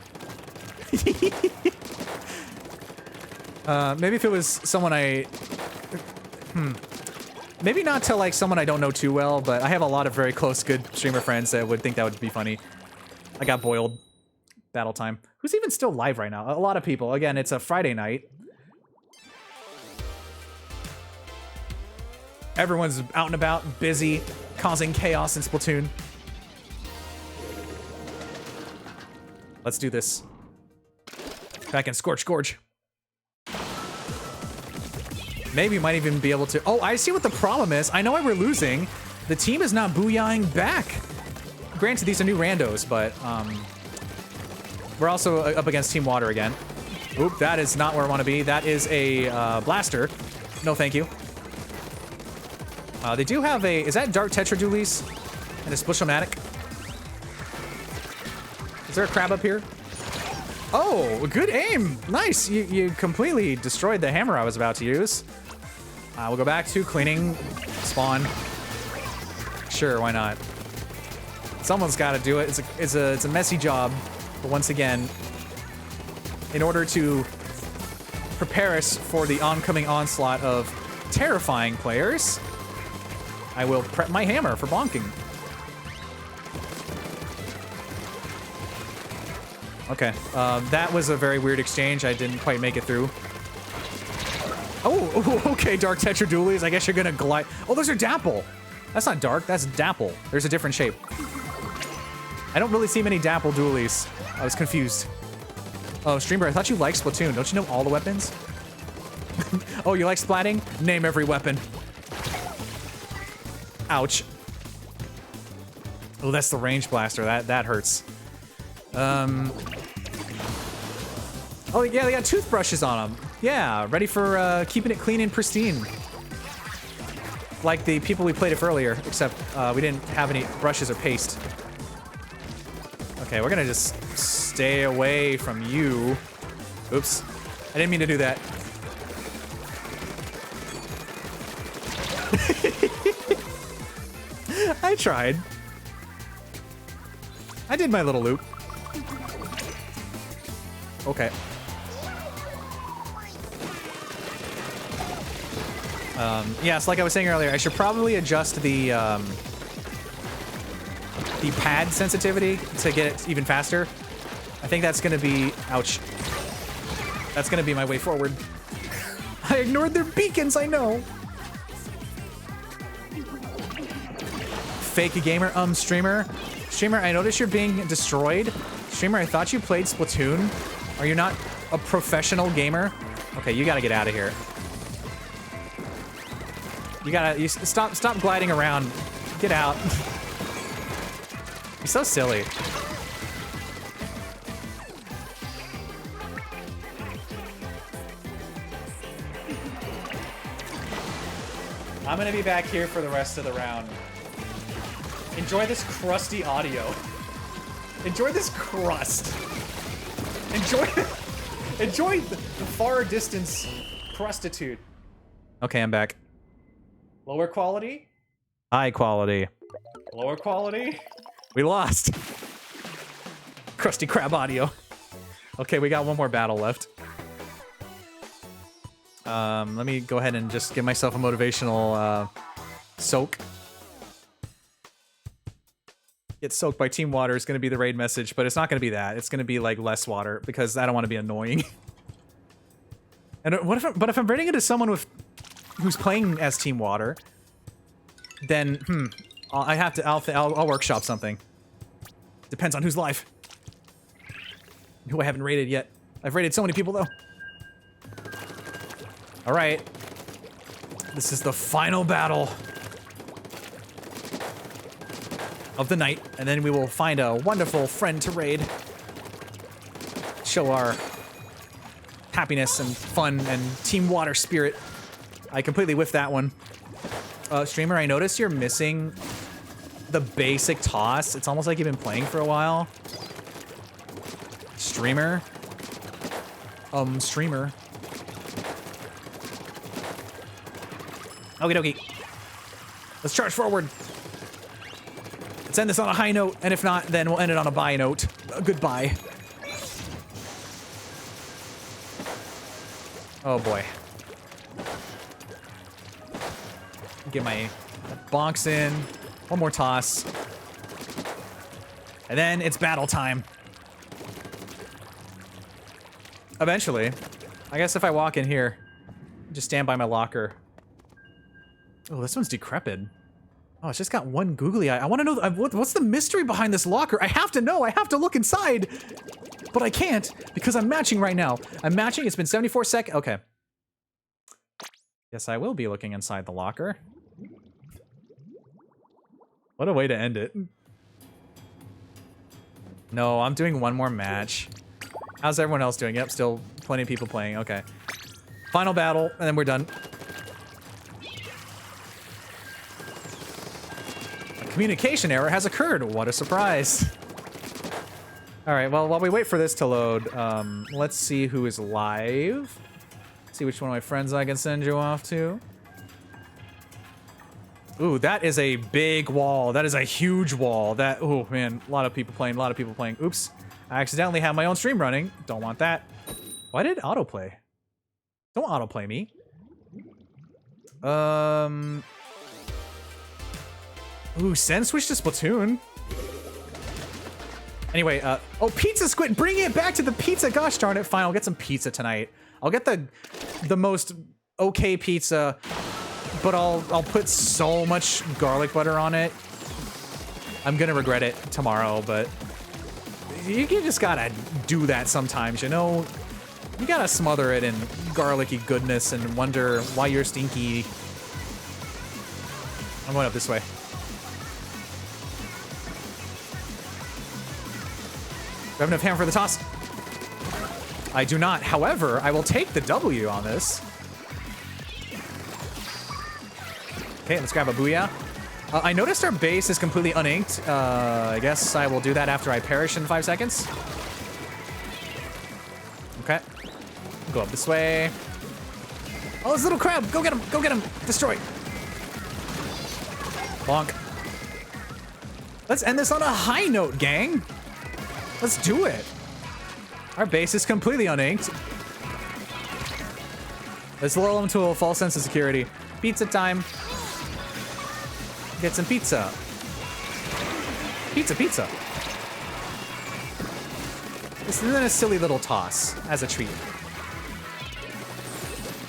Maybe if it was someone maybe not to like someone I don't know too well, but I have a lot of very close, good streamer friends that would think that would be funny. I got boiled. Battle time. Who's even still live right now? A lot of people. Again, it's a Friday night. Everyone's out and about, busy, causing chaos in Splatoon. Let's do this. Back in Scorch Gorge. Maybe we might even be able to... Oh, I see what the problem is. I know why we're losing. The team is not booyahing back. Granted, these are new randos, but we're also up against Team Water again. Oop, that is not where I want to be. That is a blaster. No, thank you. They do have a... Is that Dark Tetra Dualies? And a Splatoon-matic? Is there a crab up here? Oh, good aim. Nice. You completely destroyed the hammer I was about to use. We'll go back to cleaning spawn. Sure, why not? Someone's got to do it. It's a messy job. But once again, in order to prepare us for the oncoming onslaught of terrifying players, I will prep my hammer for bonking. Okay, that was a very weird exchange. I didn't quite make it through. Oh, okay, Dark Tetra Dualies. I guess you're gonna glide. Oh, those are Dapple. That's not Dark, that's Dapple. There's a different shape. I don't really see many Dapple Dualies. I was confused. Oh, Streamer, I thought you liked Splatoon. Don't you know all the weapons? Oh, you like splatting? Name every weapon. Ouch. Oh, that's the range blaster. That hurts. Oh, yeah, they got toothbrushes on them. Yeah, ready for keeping it clean and pristine. Like the people we played with earlier, except we didn't have any brushes or paste. Okay, we're gonna just stay away from you. Oops. I didn't mean to do that. I tried. I did my little loop. Okay. Yes, like I was saying earlier, I should probably adjust the pad sensitivity to get it even faster. I think that's gonna be... Ouch. That's gonna be my way forward. I ignored their beacons, I know! Fake gamer, streamer. Streamer, I noticed you're being destroyed. Streamer, I thought you played Splatoon. Are you not a professional gamer? Okay, you gotta get out of here. You stop gliding around. Get out. You're so silly. I'm gonna be back here for the rest of the round. Enjoy this crusty audio. Enjoy this crust. Enjoy the far distance crustitude. Okay, I'm back. Lower quality? High quality. Lower quality? We lost. Crusty crab audio. Okay, we got one more battle left. Let me go ahead and just give myself a motivational soak. Get soaked by Team Water is going to be the raid message, but it's not going to be that. It's going to be like less water because I don't want to be annoying. And but if I'm raiding into someone who's playing as Team Water, then I'll workshop something. Depends on who's live. Who I haven't raided yet. I've raided so many people though. All right, this is the final battle of the night, and then we will find a wonderful friend to raid. Show our happiness and fun and Team Water spirit. I completely whiffed that one. Streamer, I noticed you're missing the basic toss. It's almost like you've been playing for a while. Streamer. Streamer. Okie dokie. Let's charge forward. Let's end this on a high note, and if not, then we'll end it on a bye note. Goodbye. Oh boy. Get my bonks in. One more toss. And then it's battle time. Eventually. I guess if I walk in here, just stand by my locker. Oh, this one's decrepit. Oh, it's just got one googly eye. I want to know, what's the mystery behind this locker? I have to know. I have to look inside. but I can't because I'm matching right now. I'm matching. It's been 74 seconds. Okay. Yes, I will be looking inside the locker. What a way to end it. No, I'm doing one more match. How's everyone else doing? Yep, still plenty of people playing. Okay. Final battle, and then we're done. A communication error has occurred. What a surprise. All right, well, while we wait for this to load, let's see who is live. See which one of my friends I can send you off to. Ooh, that is a big wall. That is a huge wall. That, oh man, a lot of people playing, a lot of people playing. Oops, I accidentally have my own stream running. Don't want that. Why did autoplay? Don't autoplay me. Ooh, send switch to Splatoon. Anyway, oh, pizza squid, bring it back to the pizza. Gosh darn it, fine, I'll get some pizza tonight. I'll get the most okay pizza, but I'll put so much garlic butter on it. I'm gonna regret it tomorrow, but you just gotta do that sometimes, you know? You gotta smother it in garlicky goodness and wonder why you're stinky. I'm going up this way. Do I have enough hammer for the toss? I do not. However, I will take the W on this. Okay, let's grab a booyah. I noticed our base is completely uninked. I guess I will do that after I perish in 5 seconds. Okay. Go up this way. Oh, this little crab! Go get him! Go get him! Destroy! Bonk. Let's end this on a high note, gang! Let's do it! Our base is completely uninked. Let's lull him to a false sense of security. Pizza time. Get some pizza. Pizza, pizza. This is a silly little toss as a treat.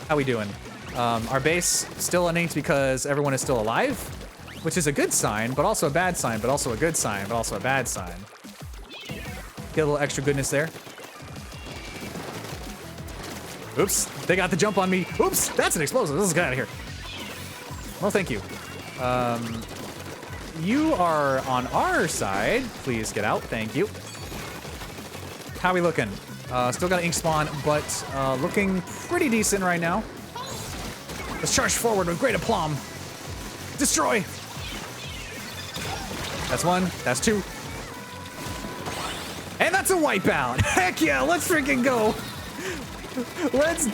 How we doing? Our base still uninked because everyone is still alive, which is a good sign, but also a bad sign, but also a good sign, but also a bad sign. Get a little extra goodness there. Oops, they got the jump on me. Oops, that's an explosive. Let's get out of here. Well, thank you. You are on our side. Please get out. Thank you. How are we looking? Still got an ink spawn, but looking pretty decent right now. Let's charge forward with great aplomb. Destroy. That's one. That's two. And that's a wipeout. Heck yeah, let's freaking go. Let's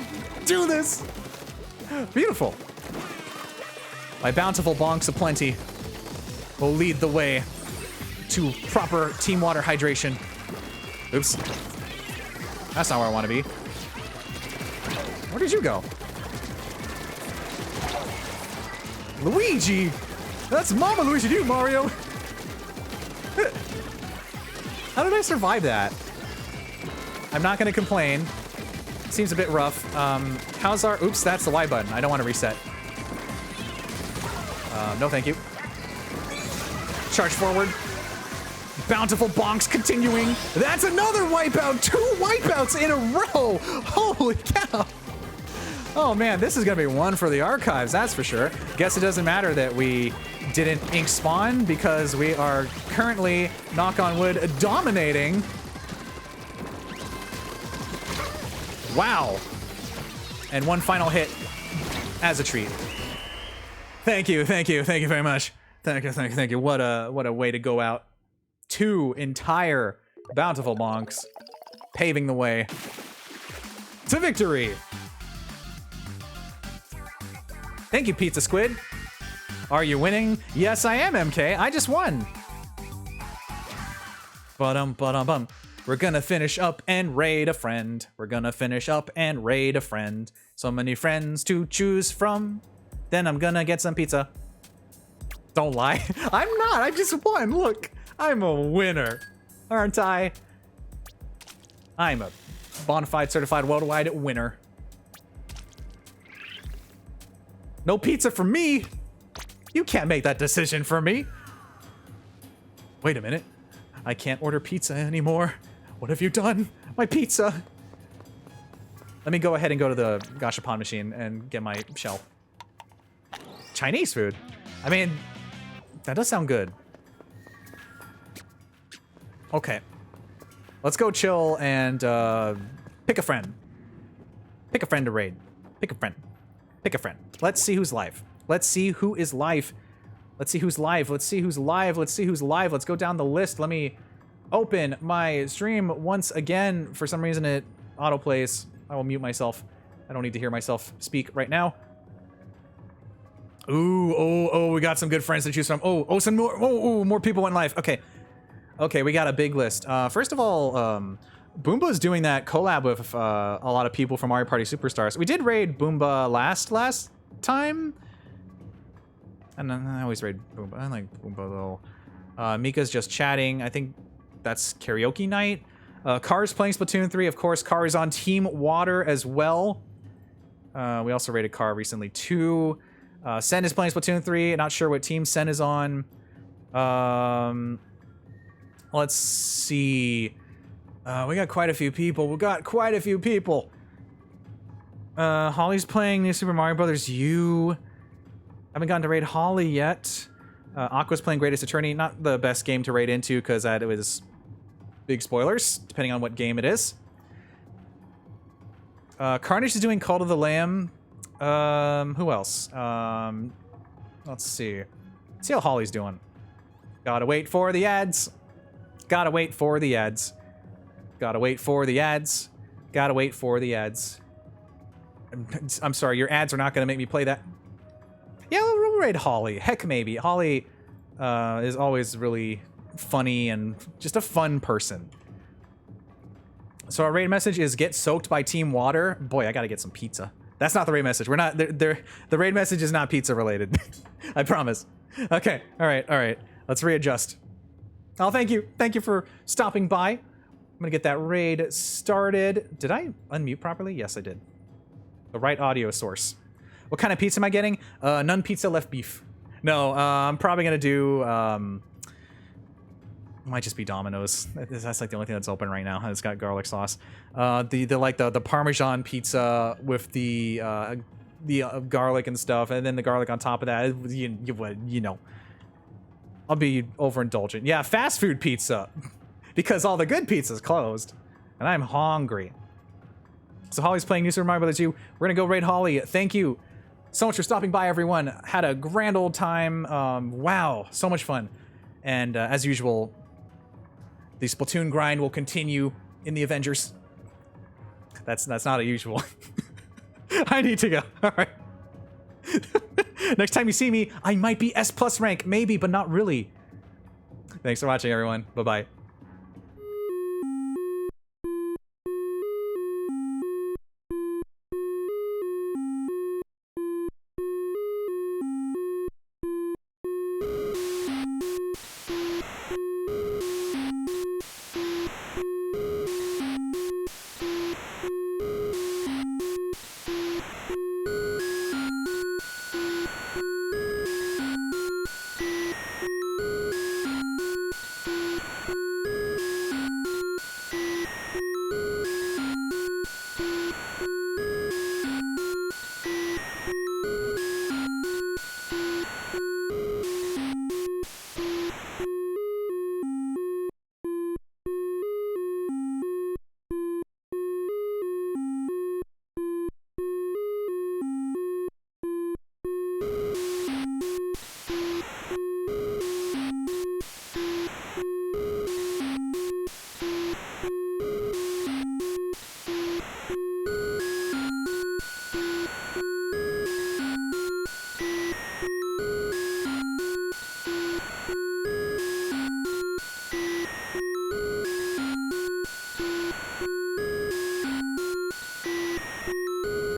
do this. Beautiful. My bountiful bonks aplenty will lead the way to proper team water hydration. Oops. That's not where I want to be. Where did you go? Luigi! That's Mama Luigi to you, Mario! How did I survive that? I'm not gonna complain. Seems a bit rough. How's our... Oops, that's the Y button. I don't want to reset. No thank you. Charge forward. Bountiful bonks continuing. That's another wipeout. 2 wipeouts in a row. Holy cow. Oh man, this is gonna be one for the archives, that's for sure. Guess it doesn't matter that we didn't ink spawn because we are currently, knock on wood, dominating. Wow. And one final hit as a treat. Thank you, thank you, thank you very much. Thank you, thank you, thank you. What a way to go out. 2 entire bountiful bonks paving the way to victory. Thank you, Pizza Squid. Are you winning? Yes, I am, MK. I just won. Ba-dum. We're gonna finish up and raid a friend. We're gonna finish up and raid a friend. So many friends to choose from. Then I'm gonna get some pizza. Don't lie. I'm not. I just won. Look, I'm a winner. Aren't I? I'm a bonafide certified worldwide winner. No pizza for me. You can't make that decision for me. Wait a minute. I can't order pizza anymore. What have you done? My pizza! Let me go ahead and go to the gashapon machine and get my shell. Chinese food? I mean, that does sound good. Okay. Let's go chill and pick a friend. Pick a friend to raid. Pick a friend. Pick a friend. Let's see who's live. Let's see who is live. Let's see who's live. Let's see who's live. Let's see who's live. Let's go down the list. Let me open my stream once again. For some reason it autoplays. I will mute myself. I don't need to hear myself speak right now. Ooh, oh, we got some good friends to choose from. Oh, some more. Oh, more people went live. Okay. Okay, we got a big list. First of all, Boomba's doing that collab with a lot of people from Mario Party Superstars. We did raid Boomba last time. And I always raid Boomba. I like Boomba though. Mika's just chatting. I think that's karaoke night. Car's playing Splatoon 3. Of course, Car is on Team Water as well. We also raided Car recently too. Sen is playing Splatoon 3. Not sure what team Sen is on. Let's see. We got quite a few people. Holly's playing New Super Mario Brothers U. Haven't gotten to raid Holly yet. Aqua's playing Greatest Attorney. Not the best game to raid into because it was big spoilers, depending on what game it is. Carnage is doing Cult of the Lamb. Who else? Let's see. Let's see how Holly's doing. Gotta wait for the ads. Gotta wait for the ads. Gotta wait for the ads. Gotta wait for the ads. I'm sorry, your ads are not gonna make me play that. Yeah, we'll raid Holly. Heck, maybe. Holly is always really funny and just a fun person. So our raid message is get soaked by Team Water. Boy, I gotta get some pizza. That's not the raid message. We're not. The raid message is not pizza related. I promise. Okay. All right. Let's readjust. Oh, thank you. Thank you for stopping by. I'm gonna get that raid started. Did I unmute properly? Yes, I did. The right audio source. What kind of pizza am I getting? None pizza, left beef. No, I'm probably gonna do. Might just be Domino's. That's like the only thing that's open right now. It's got garlic sauce. The Parmesan pizza with the garlic and stuff, and then the garlic on top of that. You know, I'll be overindulgent. Yeah, fast food pizza, because all the good pizza's closed, and I'm hungry. So Holly's playing New Super Mario Brothers U. We're gonna go raid Holly. Thank you so much for stopping by, everyone. Had a grand old time. Wow, so much fun. And as usual, the Splatoon grind will continue in the Avengers. That's not a usual. I need to go. All right. Next time you see me, I might be S+ rank, maybe, but not really. Thanks for watching, everyone. Bye-bye.